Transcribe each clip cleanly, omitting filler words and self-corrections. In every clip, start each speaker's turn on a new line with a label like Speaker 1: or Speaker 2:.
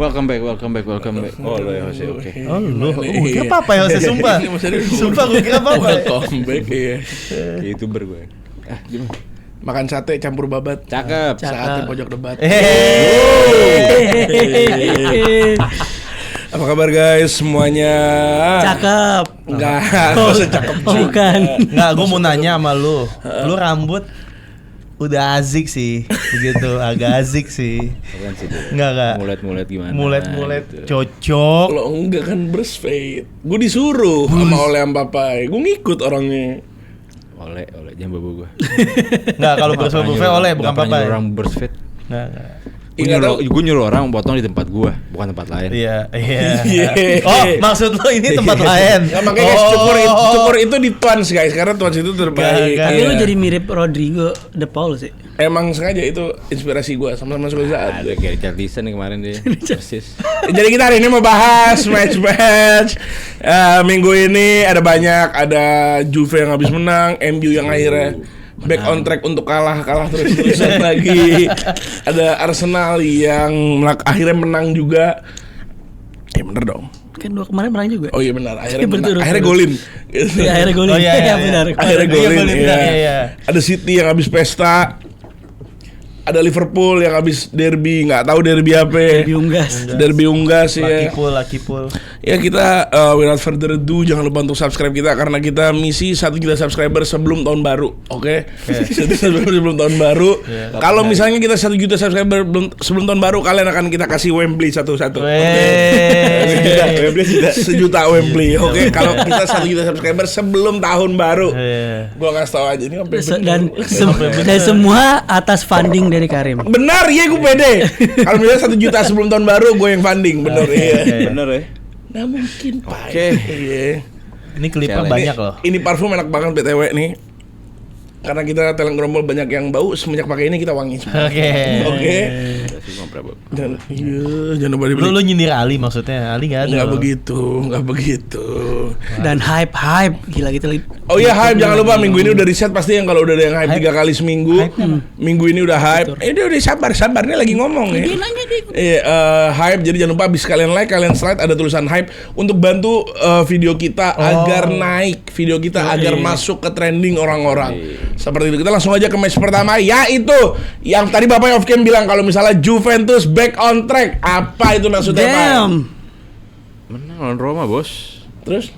Speaker 1: Welcome back. Oh lo ya Jose, oke.
Speaker 2: Oh lu, kira apa ya Jose, sumpah. Sumpah gue kira apa.
Speaker 3: Welcome back, iya.
Speaker 1: YouTuber gue. Gimana?
Speaker 3: Makan sate campur babat.
Speaker 1: Cakep.
Speaker 3: Saatnya pojok debat. Apa kabar guys semuanya?
Speaker 4: Cakep.
Speaker 3: Enggak, cakep juga.
Speaker 4: Bukan.
Speaker 2: Enggak, gue mau nanya sama lu. Lu rambut udah asik sih, begitu, agak asik sih.
Speaker 1: Apaan sih itu?
Speaker 2: Enggak.
Speaker 1: Mulet gimana?
Speaker 2: Mulet
Speaker 1: gitu.
Speaker 2: cocok.
Speaker 3: Kalau enggak kan breastfeed. Gue disuruh sama oleh sama papai. Gue ngikut orangnya.
Speaker 1: Oleh jangan bawa gue.
Speaker 2: Enggak, kalau breastfeed oleh bukan papai.
Speaker 1: Orang breastfeed.
Speaker 2: Enggak.
Speaker 1: Gue nyuruh orang potong di tempat gue, bukan tempat lain.
Speaker 2: Iya. Oh, maksud lo ini tempat lain.
Speaker 3: Ya, makanya guys, cukur itu di Twans guys, karena Twans itu terbaik.
Speaker 4: Tapi lu jadi mirip Rodrigo De Paul sih.
Speaker 3: Emang sengaja itu inspirasi gue sama-sama suka saat.
Speaker 1: Ada kayak Richard Leeson nih kemarin dia. Persis.
Speaker 3: Jadi kita hari ini mau bahas match. Minggu ini ada banyak, ada Juve yang habis menang, MU yang akhirnya back on track untuk kalah terus-terusan lagi. Ada Arsenal yang akhirnya menang juga. Ya bener dong.
Speaker 4: Kan dua kemarin menang juga.
Speaker 3: Oh iya benar, akhirnya
Speaker 4: Betul.
Speaker 3: golin.
Speaker 4: Iya, akhirnya golin.
Speaker 2: Oh, iya.
Speaker 4: Benar.
Speaker 3: Akhirnya golin.
Speaker 2: Iya.
Speaker 3: Ada City yang habis pesta. Ada Liverpool yang habis derby, nggak tahu derby apa. Derby unggas ya.
Speaker 2: Lucky pool.
Speaker 3: Ya kita without further ado jangan lupa untuk subscribe kita karena kita misi 1 juta subscriber sebelum tahun baru, oke? 1 juta subscriber sebelum tahun baru. Kalau misalnya kita 1 juta subscriber sebelum tahun baru, kalian akan kita kasih Wembley satu-satu. Wembley sejuta Wembley, oke? Kalau kita 1 juta subscriber sebelum tahun baru, gua kasih tahu aja ini
Speaker 4: Dan semua atas funding dari Karim.
Speaker 3: benar ya, gue pede. Kalau misalnya 1 juta sebelum tahun baru, gue yang funding, bener ya.
Speaker 1: Bener ya.
Speaker 3: Nah mungkin Pak.
Speaker 1: Oke.
Speaker 3: Iya.
Speaker 2: Ini klipnya banyak loh.
Speaker 3: Ini parfum enak banget BTW nih. Karena kita talent gerombol banyak yang bau, semenjak pakai ini kita wangi semua. Oke. Dan jangan lupa dibeli.
Speaker 2: Lu nyindir Ali maksudnya? Ali enggak ada.
Speaker 3: Enggak begitu.
Speaker 4: Dan hype gila gitu.
Speaker 3: Oh iya hype, jangan lupa minggu ini udah riset pasti yang kalau udah ada yang hype 3 kali seminggu. Minggu ini udah hype. Udah sabar ini lagi ngomong ya. Iya, hype, jadi jangan lupa habis kalian like, kalian slide ada tulisan hype untuk bantu video kita agar naik, video kita agar masuk ke trending orang-orang. Seperti itu, kita langsung aja ke match pertama, yaitu yang tadi Bapak off cam bilang kalau misalnya Juventus back on track. Apa itu maksudnya Pak?
Speaker 1: Menang lawan Roma bos.
Speaker 3: Terus?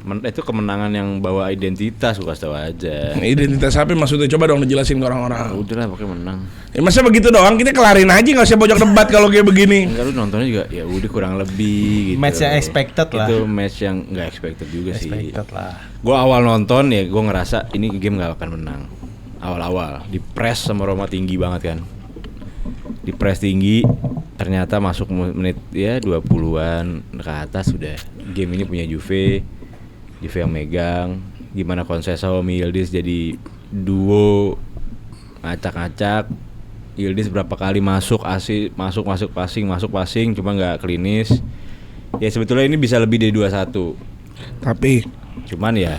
Speaker 1: Itu kemenangan yang bawa identitas, gue kasih tau aja.
Speaker 3: Identitas apa maksudnya? Coba dong dijelasin ke orang-orang.
Speaker 1: Udah lah pokoknya menang.
Speaker 3: Ya masa begitu doang, kita kelarin aja, nggak usah pojok debat kalau kayak begini.
Speaker 1: Enggak, lu nontonnya juga ya udah kurang lebih gitu.
Speaker 2: Match yang expected lah.
Speaker 1: Itu match yang nggak expected juga sih.
Speaker 2: Expected lah.
Speaker 1: Gue awal nonton ya gue ngerasa ini game nggak akan menang. Awal-awal di press sama Roma tinggi banget kan. Di press tinggi, ternyata masuk menit ya 20-an ke atas sudah game ini punya Juve yang megang. Gimana Conceição sama Yildiz jadi duo ngacak-ngacak. Yildiz berapa kali masuk passing cuma nggak klinis. Ya sebetulnya ini bisa lebih dari 2-1.
Speaker 3: Tapi
Speaker 1: cuman ya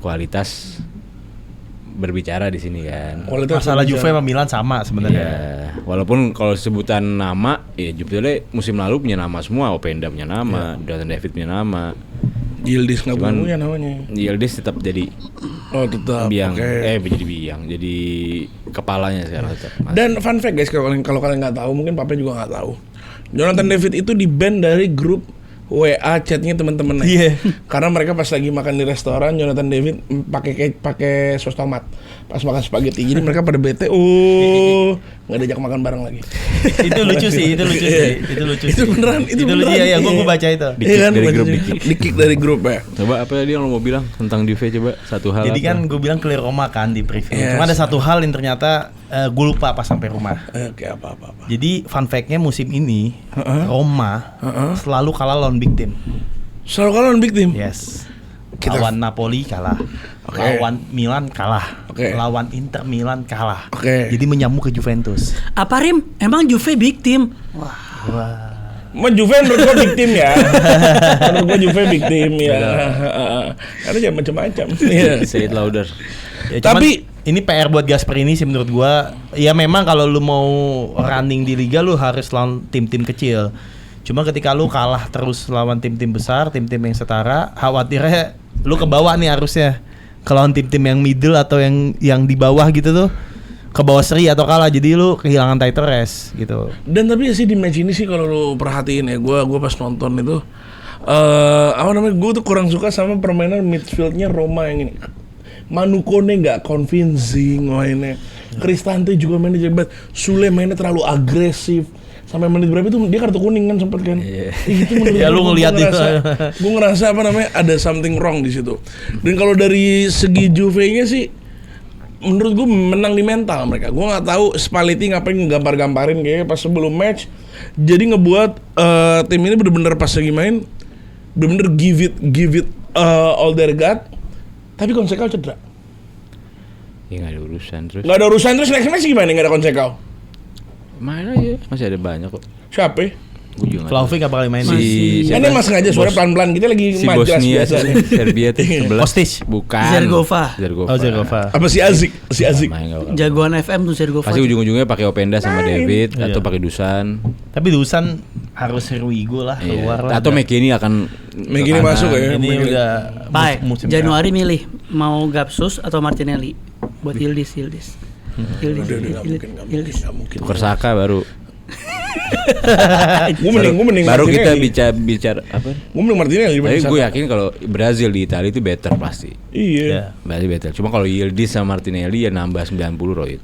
Speaker 1: kualitas berbicara di sini kan.
Speaker 2: Masalah Juve sama Milan sama sebenarnya.
Speaker 1: Ya, walaupun kalau sebutan nama ya Juve musim lalu punya nama semua, Openda punya nama, Jonathan David punya nama.
Speaker 3: Yildiz nggak punya namanya.
Speaker 1: Yildiz tetap jadi biang, jadi biang, jadi kepalanya sekarang tetap.
Speaker 3: Dan fun fact guys, kalau kalian nggak tahu, mungkin Papa juga nggak tahu. Jonathan David itu di ban dari grup WA chatnya teman-temannya.
Speaker 2: Iya.
Speaker 3: Karena mereka pas lagi makan di restoran, Jonathan David pakai sos tomat. Pas makan spaghetti, jadi mereka pada bete. Nggak diajak makan bareng lagi.
Speaker 2: Itu lucu sih. Itu
Speaker 3: beneran.
Speaker 2: Itu lucu ya. Gue baca itu.
Speaker 3: Di-kick dari grup ya.
Speaker 1: Coba apa tadi yang lo mau bilang tentang Juve, coba satu hal.
Speaker 2: Jadi kan gue bilang clear Roma kan di preview. Cuma ada satu hal yang ternyata gue lupa pas sampai rumah.
Speaker 3: Oke, apa.
Speaker 2: Jadi fun fact-nya musim ini Roma selalu kalah lawan big team.
Speaker 3: Selalu kalah lawan big team?
Speaker 2: Yes. Lawan Napoli kalah. Lawan Milan kalah. Lawan Inter Milan kalah. Jadi menyambung ke Juventus.
Speaker 4: Apa Rim? Emang Juve big team?
Speaker 2: Wah.
Speaker 3: Juve menurut gue big team ya. Menurut gue Juve big team ya. Karena jangan macam-macam.
Speaker 1: Say it louder.
Speaker 2: Ya,
Speaker 3: Tapi
Speaker 2: ini PR buat Gasperini sih menurut gua. Ya memang kalau lu mau running di liga lu harus lawan tim-tim kecil. Cuma ketika lu kalah terus lawan tim-tim besar, tim-tim yang setara, khawatirnya lu ke bawah nih harusnya. Kalau tim-tim yang middle atau yang di bawah gitu tuh ke bawah seri atau kalah, jadi lu kehilangan title race gitu.
Speaker 3: Dan tapi ya sih di match ini sih kalau lu perhatiin ya, gua pas nonton itu gue tuh kurang suka sama permainan midfieldnya Roma yang ini. Manukone nggak convincing mainnya. Cristante juga mainnya jabat. Sule mainnya terlalu agresif. Sampai menit berapa itu dia kartu kuning kan sempet kan? Itu menurut
Speaker 2: ya lu ngeliat itu.
Speaker 3: Gue ngerasa ada something wrong di situ. Dan kalau dari segi Juve-nya sih, menurut gue menang di mental mereka. Gue nggak tahu Spalletti ngapain gambar-gamparin kayaknya pas sebelum match. Jadi ngebuat tim ini bener-bener pas lagi main, bener-bener give it all their got. Tapi Conceição cedera.
Speaker 1: Ya nggak ada urusan terus.
Speaker 3: Nggak ada urusan terus next match gimana? Nggak ada Conceição.
Speaker 1: Main aja, masih ada banyak kok.
Speaker 3: Siapa?
Speaker 1: Gue juga.
Speaker 2: Vlahovic gak bakal main.
Speaker 3: Ini mas sengaja suara pelan-pelan kita lagi
Speaker 1: si Bosnia Serbia tuh 11.
Speaker 2: Kostic.
Speaker 1: Bukan.
Speaker 4: Zergova.
Speaker 2: Oh Zergova.
Speaker 3: Apa si Azik?
Speaker 4: Jagoan FM tuh Zergova.
Speaker 1: Pasti ujung-ujungnya pakai Openda sama David atau pakai Dusan.
Speaker 2: Tapi Dusan harus Ruigo lah keluar lah.
Speaker 1: Atau McKinney akan
Speaker 3: masuk ya.
Speaker 2: Ini udah
Speaker 4: Januari milih mau Gapsus atau Martinelli buat Yildiz.
Speaker 3: Nggak mungkin.
Speaker 1: Tukar Saka baru.
Speaker 3: Gue mending
Speaker 1: baru kita
Speaker 3: Martinelli.
Speaker 1: bicara apa?
Speaker 3: Gue mending Martinelli.
Speaker 1: Tapi gue yakin kalau Brazil di Italia itu better pasti.
Speaker 3: Iya.
Speaker 1: Pasti better. Cuma kalau Yildiz sama Martinelli ya nambah 90 Roy.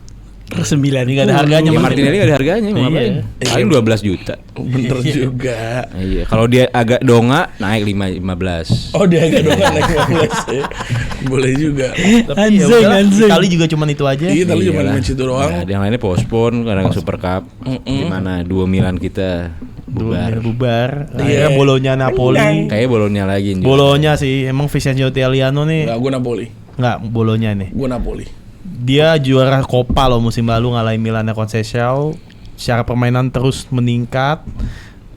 Speaker 4: 9
Speaker 2: nggak ada harganya.
Speaker 1: Ya Martinelli nggak ada harganya, mau ngapain? Paling 12 juta.
Speaker 3: Bener juga.
Speaker 1: Iya. Kalau dia agak donga naik 15.
Speaker 3: Oh dia agak donga naik 15 ya. Boleh juga.
Speaker 2: Tapi
Speaker 4: anjing.
Speaker 2: Itali juga cuman itu aja.
Speaker 3: Iya, Itali cuma match itu doang.
Speaker 1: Nah, yang lainnya postpone karena Super Cup. Gimana 2 Milan kita
Speaker 2: bubar.
Speaker 3: Iya.
Speaker 2: Bolonya Napoli.
Speaker 1: Kayaknya Bolonya lagi.
Speaker 2: Bolonya sih emang Vincenzo Italiano nih.
Speaker 3: Enggak, gue Napoli.
Speaker 2: Enggak, Bolonya nih.
Speaker 3: Gue Napoli.
Speaker 2: Dia juara Coppa loh musim lalu ngalahin Milan Conceição. Secara permainan terus meningkat.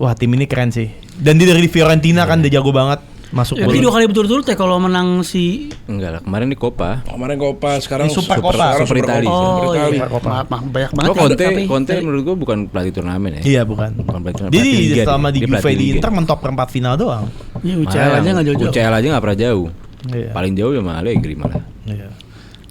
Speaker 2: Wah, tim ini keren sih. Dan dia dari Fiorentina kan dia jago banget. Masuk
Speaker 4: Tapi 2 kali berturut-turut ya kalau menang si
Speaker 1: enggak lah, kemarin di Coppa.
Speaker 3: Kemarin Coppa, sekarang
Speaker 2: Super
Speaker 1: Italia.
Speaker 4: Oh iya, banyak banget.
Speaker 1: Conte menurut gua bukan pelatih turnamen ya.
Speaker 2: Iya, bukan. Jadi selama di Juve di Inter mentok perempat final doang.
Speaker 4: Iya, UCL aja enggak jauh-jauh.
Speaker 1: UCL aja enggak pernah jauh.
Speaker 2: Iya.
Speaker 1: Paling jauh sama Allegri malah.
Speaker 2: Iya.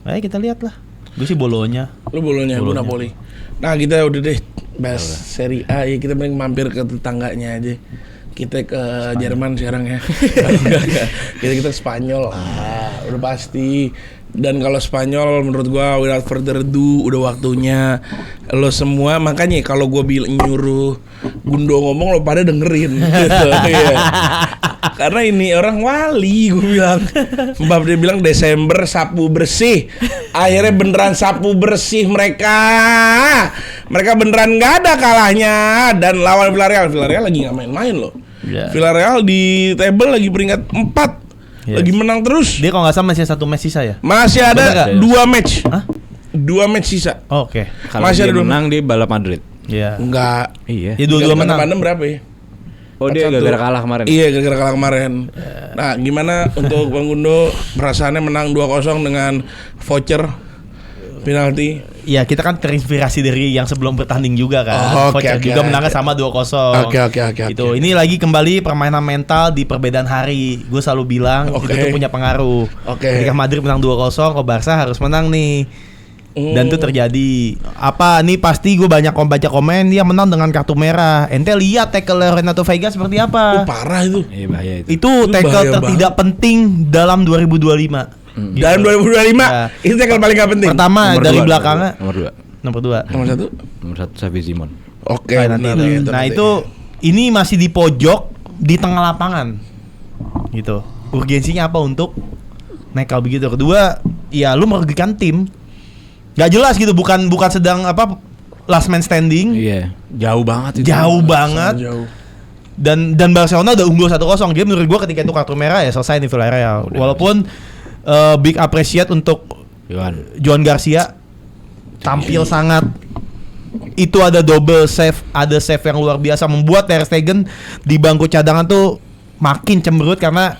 Speaker 2: Ayo kita lihat lah. Gue sih Bolonya.
Speaker 3: Lu Bolonya, gue Napoli. Nah kita udah deh bahas Serie A ya, kita mending mampir ke tetangganya aja. Kita ke Jerman sekarang ya. Kita ke Spanyol udah pasti. Dan kalau Spanyol menurut gua without further ado udah waktunya lo semua, makanya kalau gua nyuruh Gundo ngomong lo pada dengerin gitu. Iya. Karena ini orang wali gue bilang. Mbak dia bilang Desember sapu bersih. Akhirnya beneran sapu bersih mereka. Mereka beneran nggak ada kalahnya dan lawan Villarreal lagi nggak main-main loh. Yeah. Villarreal di table lagi peringkat 4. Yes. Lagi menang terus.
Speaker 2: Dia kalau nggak salah masih 1 match sisa ya?
Speaker 3: Masih ada 2 match. Hah? 2 match sisa.
Speaker 2: Oh, oke.
Speaker 1: Kalau dia menang dia balap Madrid.
Speaker 2: Iya.
Speaker 3: Enggak.
Speaker 2: Iya. Dia 2-2 menang.
Speaker 3: Berapa ya?
Speaker 1: Oh dia gara-gara kalah kemarin.
Speaker 3: Iya gara-gara kalah kemarin. Nah gimana untuk Bang Gundo perasaannya menang 2-0 dengan voucher penalti?
Speaker 2: Iya kita kan terinspirasi dari yang sebelum bertanding juga kan. Voucher juga menangnya sama 2-0.
Speaker 3: Oke.
Speaker 2: Itu ini lagi kembali permainan mental di perbedaan hari. Gue selalu bilang itu tuh punya pengaruh. Ketika Madrid menang 2-0, kok Barca harus menang nih. Dan itu terjadi. Apa nih pasti gue banyak baca komen dia menang dengan kartu merah. Ente lihat tackle Renato Veiga seperti apa?
Speaker 3: Parah itu.
Speaker 1: Bahaya itu.
Speaker 2: Itu tackle tertidak penting dalam 2025.
Speaker 3: Gitu. Dalam 2025 ya. Itu tackle paling gak penting.
Speaker 2: Pertama nomor dari belakangnya.
Speaker 1: Nomor 2.
Speaker 3: Nomor 1
Speaker 1: Xavi Simon.
Speaker 3: Oke.
Speaker 2: Nah itu ini masih di pojok di tengah lapangan. Gitu. Urgensinya apa untuk nekel begitu? Kedua, ya lu merugikan tim. Gak jelas gitu, bukan sedang apa last man standing.
Speaker 1: Iya, jauh banget itu.
Speaker 2: Jauh banget. Dan Barcelona udah unggul 1-0. Jadi menurut gua ketika itu kartu merah ya selesai nih Villarreal. Walaupun big appreciate untuk Joan Garcia tampil sangat. Itu ada double save, ada save yang luar biasa membuat Ter Stegen di bangku cadangan tuh makin cemberut karena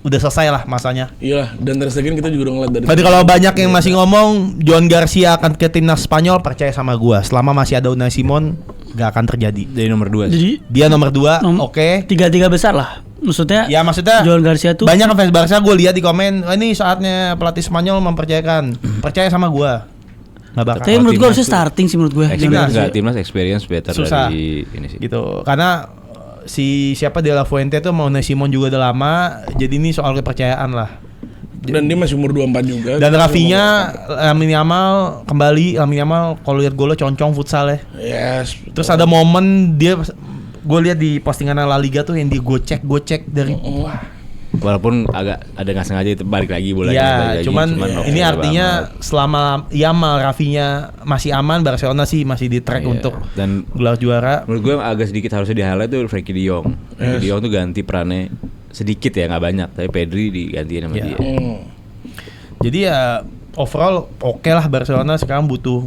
Speaker 2: udah selesai lah masanya.
Speaker 3: Iya, dan Ter Stegen kita juga udah ngeliat dari.
Speaker 2: Berarti kalau banyak yang masih ngomong Joan Garcia akan ke timnas Spanyol, percaya sama gua. Selama masih ada Unai Simon, gak akan terjadi.
Speaker 1: Jadi nomor 2 sih.
Speaker 4: Jadi
Speaker 2: Dia nomor 2, oke.
Speaker 4: tiga besar lah. Maksudnya
Speaker 2: Ya maksudnya
Speaker 4: Joan Garcia tuh
Speaker 2: banyak fans Barca gue lihat di komen, ini saatnya pelatih Spanyol mempercayakan. Percaya sama gua. Gak bakal.
Speaker 4: tapi menurut gue
Speaker 1: timnas
Speaker 4: harusnya
Speaker 1: tuh-
Speaker 4: starting sih menurut gue.
Speaker 1: Timnas experience better
Speaker 2: Susah.
Speaker 1: dari ini sih.
Speaker 2: Gitu. Karena si siapa De La Fuente tuh mau Unai Simon juga udah lama, jadi ini soal kepercayaan lah.
Speaker 3: Dan dia masih umur 24 juga.
Speaker 2: Dan Rafinya Lamine Yamal kembali, Lamine Yamal kalau lihat golnya concong futsal ya.
Speaker 3: Yes.
Speaker 2: Terus ada momen dia, gue lihat di postingan La Liga tuh yang dia gocek dari wah.
Speaker 1: Walaupun agak ada nggak sengaja itu balik lagi bolanya.
Speaker 2: Ya,
Speaker 1: balik lagi.
Speaker 2: cuman
Speaker 1: oke
Speaker 2: ini artinya
Speaker 1: banget.
Speaker 2: selama Yamal, Rafinya masih aman, Barcelona sih masih di track
Speaker 1: Iya.
Speaker 2: untuk
Speaker 1: Dan
Speaker 2: gelar juara.
Speaker 1: menurut gue agak sedikit harusnya di highlight tuh Frankie De Jong. Frankie De Jong tuh ganti perannya sedikit ya, nggak banyak, tapi Pedri digantiin sama
Speaker 2: Ya.
Speaker 1: dia.
Speaker 2: Jadi ya overall oke lah, Barcelona sekarang butuh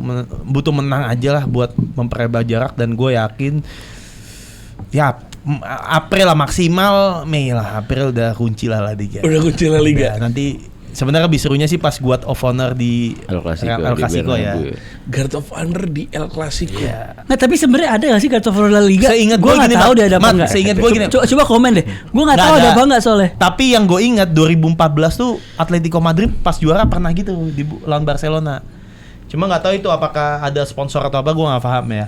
Speaker 2: menang aja lah buat memperlebar jarak, dan gue yakin ya April lah maksimal, Mei lah, April udah kunci lah Liga.
Speaker 3: Udah kunci La Liga.
Speaker 2: Ya, nanti sebenarnya lebih serunya sih pas Guard of Honor di
Speaker 1: El Clasico,
Speaker 2: El
Speaker 1: di
Speaker 2: Clasico ya.
Speaker 1: Bernabeu.
Speaker 3: Guard of Honor di El Clasico.
Speaker 2: Ya.
Speaker 4: Nah tapi sebenarnya ada gak sih kartu La Liga?
Speaker 2: Seingat
Speaker 4: gue
Speaker 2: gua
Speaker 4: nggak
Speaker 2: gini,
Speaker 4: tahu
Speaker 2: Mat.
Speaker 4: dia ada apa
Speaker 2: Mat,
Speaker 4: nggak.
Speaker 2: seingat gua gini.
Speaker 4: Coba komen deh. Gue nggak
Speaker 2: Nggak
Speaker 4: tahu ada
Speaker 2: ada.
Speaker 4: apa nggak soalnya.
Speaker 2: Tapi yang gue ingat 2014 tuh Atletico Madrid pas juara pernah gitu di lawan Barcelona. Cuma nggak tahu itu apakah ada sponsor atau apa, gue nggak paham ya.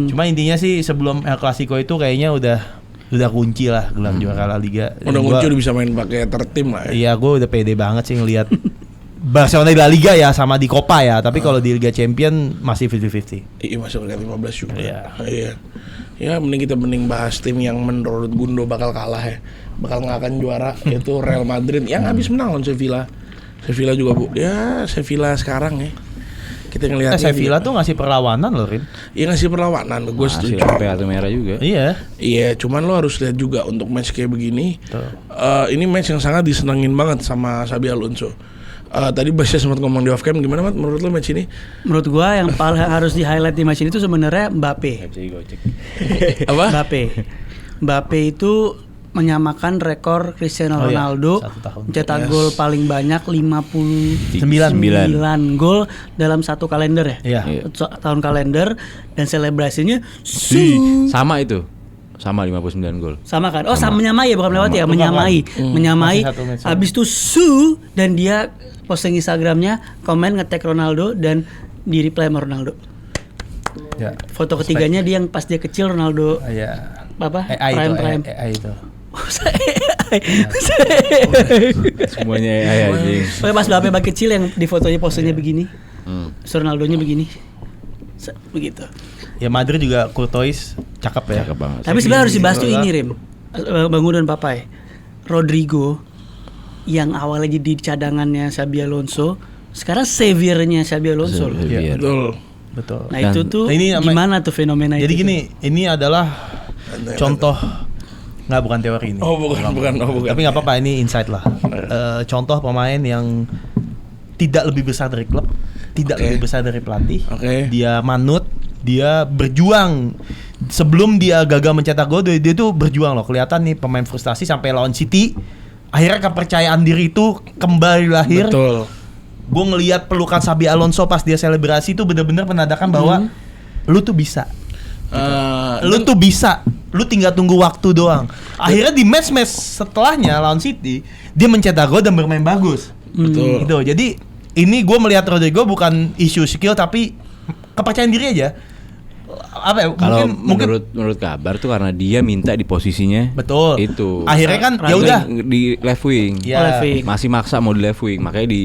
Speaker 2: Cuma intinya sih sebelum El Clasico itu kayaknya udah kunci lah gelar juara La Liga.
Speaker 3: Udah
Speaker 2: Dan
Speaker 3: kunci
Speaker 2: gua-
Speaker 3: udah bisa main pakai tertim lah ya.
Speaker 2: Iya, gue udah pede banget sih ngelihat Barcelona di La Liga ya, sama di Copa ya. Tapi kalau di Liga Champion masih 50-50.
Speaker 3: Iya, masuk ke 15 juga.
Speaker 2: Iya.
Speaker 3: Iya. Ya mending bahas tim yang menurut Gundo bakal kalah ya. Bakal nggak akan juara yaitu Real Madrid yang habis menang lawan Sevilla. Sevilla juga Bu. Ya, Sevilla sekarang ya. Kita ngelihat
Speaker 2: Sevilla tuh ngasih perlawanan loh, Rin.
Speaker 3: Iya ngasih perlawanan, gue
Speaker 1: Masih
Speaker 3: setuju.
Speaker 1: sampai kartu merah juga.
Speaker 2: Iya.
Speaker 3: Iya, cuman lo harus lihat juga untuk match kayak begini.
Speaker 2: Betul.
Speaker 3: Ini match yang sangat disenangin banget sama Xabi Alonso. Tadi Basya sempat ngomong di off cam, gimana Mat menurut lo match ini?
Speaker 4: Menurut gue yang paling harus di highlight di match ini tuh sebenarnya Mbappe.
Speaker 3: Apa?
Speaker 4: Mbappe itu menyamakan rekor Cristiano
Speaker 2: Oh iya,
Speaker 4: Ronaldo,
Speaker 2: 1 tahun.
Speaker 4: mencetak
Speaker 3: Yes.
Speaker 4: gol paling banyak 59 gol dalam satu kalender ya.
Speaker 2: Iya.
Speaker 4: Tahun kalender, dan selebrasinya
Speaker 1: Sama itu. Sama 59 gol.
Speaker 4: sama kan? Oh, sama menyamai ya, bukan melewati ya, menyamai. Menyamai.
Speaker 2: Masih satu match.
Speaker 4: Habis itu dan dia posting Instagramnya, komen nge-tag Ronaldo dan di reply sama Ronaldo.
Speaker 2: Ya.
Speaker 4: Foto ketiganya dia yang pas dia kecil Ronaldo
Speaker 2: Iya.
Speaker 4: apa?
Speaker 2: AI itu,
Speaker 4: Prime.
Speaker 2: AI itu.
Speaker 1: Semuanya AI anjing.
Speaker 4: Pokoknya pas Mbappe bagi kecil yang di fotonya posenya begini. So Ronaldonya begini. Begitu.
Speaker 2: Ya Madrid juga Courtois cakep ya.
Speaker 1: Cakep banget.
Speaker 4: Tapi sebenarnya harus dibahas tuh
Speaker 2: Itulah.
Speaker 4: ini, Rim. Bang Udo dan Papai. Rodrigo yang awalnya jadi cadangannya Xabi Alonso, sekarang saviornya Xabi Alonso loh.
Speaker 1: Iya.
Speaker 3: Betul.
Speaker 2: Betul.
Speaker 4: Nah,
Speaker 1: Dan-
Speaker 4: itu tuh
Speaker 2: Nah, ini namanya-
Speaker 4: gimana tuh fenomena
Speaker 2: Jadi
Speaker 4: itu?
Speaker 2: gini, ini adalah contoh, nggak bukan teori ini.
Speaker 3: Oh bukan.
Speaker 2: Tapi nggak apa-apa, ini insight lah. Contoh pemain yang tidak lebih besar dari klub, tidak
Speaker 3: Oke.
Speaker 2: lebih besar dari pelatih.
Speaker 3: Oke.
Speaker 2: Dia manut, dia berjuang. Sebelum dia gagal mencetak gol, dia tuh berjuang loh. Kelihatan nih pemain frustasi sampai lawan City. Akhirnya kepercayaan diri itu kembali lahir.
Speaker 3: Betul.
Speaker 2: Gue ngelihat pelukan Xabi Alonso pas dia selebrasi itu benar-benar menandakan bahwa lu tuh bisa. Lu tuh bisa. Lu tinggal tunggu waktu doang. Akhirnya di match-match setelahnya lawan City, dia mencetak gol dan bermain bagus.
Speaker 3: Betul.
Speaker 2: Gitu. Jadi ini gue melihat Rodrigo bukan isu skill tapi kepercayaan diri aja. Apa ya?
Speaker 1: Kalau
Speaker 2: Mungkin
Speaker 1: menurut kabar tuh karena dia minta di posisinya
Speaker 2: betul.
Speaker 1: itu.
Speaker 2: Akhirnya kan ya udah.
Speaker 1: Di left wing.
Speaker 2: Ya.
Speaker 4: Left wing.
Speaker 1: Masih maksa mau di left wing, makanya di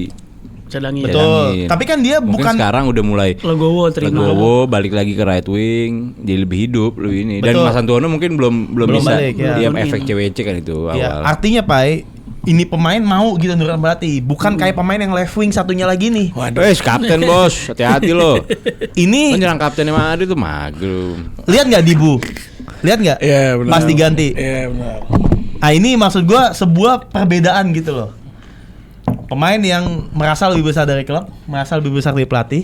Speaker 4: Cadangin.
Speaker 2: Betul.
Speaker 1: cadangin.
Speaker 2: Tapi kan dia
Speaker 1: Mungkin
Speaker 2: bukan-
Speaker 1: sekarang udah mulai
Speaker 4: Legowo terima.
Speaker 1: Legowo balik lagi ke right wing, jadi lebih hidup lebih ini. Dan
Speaker 2: Betul.
Speaker 1: Mas Antonio mungkin belum
Speaker 2: Belum
Speaker 1: bisa.
Speaker 2: balik, ya.
Speaker 1: Dia
Speaker 4: Belum
Speaker 1: efek
Speaker 4: in.
Speaker 1: CWC kan itu
Speaker 2: Ya,
Speaker 1: awal.
Speaker 2: artinya Pai, ini pemain mau gitu nurut pelatih, bukan kayak pemain yang left wing satunya lagi nih.
Speaker 3: Waduh.
Speaker 1: Kapten bos, hati-hati lo.
Speaker 2: Ini
Speaker 1: Menyerang kaptennya Madrid tuh magrum.
Speaker 2: lihat nggak Dibu? Lihat nggak?
Speaker 3: Iya benar.
Speaker 2: Pas diganti.
Speaker 3: Iya benar.
Speaker 2: Nah ini maksud gua sebuah perbedaan gitu loh. Pemain yang merasa lebih besar dari klub, merasa lebih besar dari pelatih,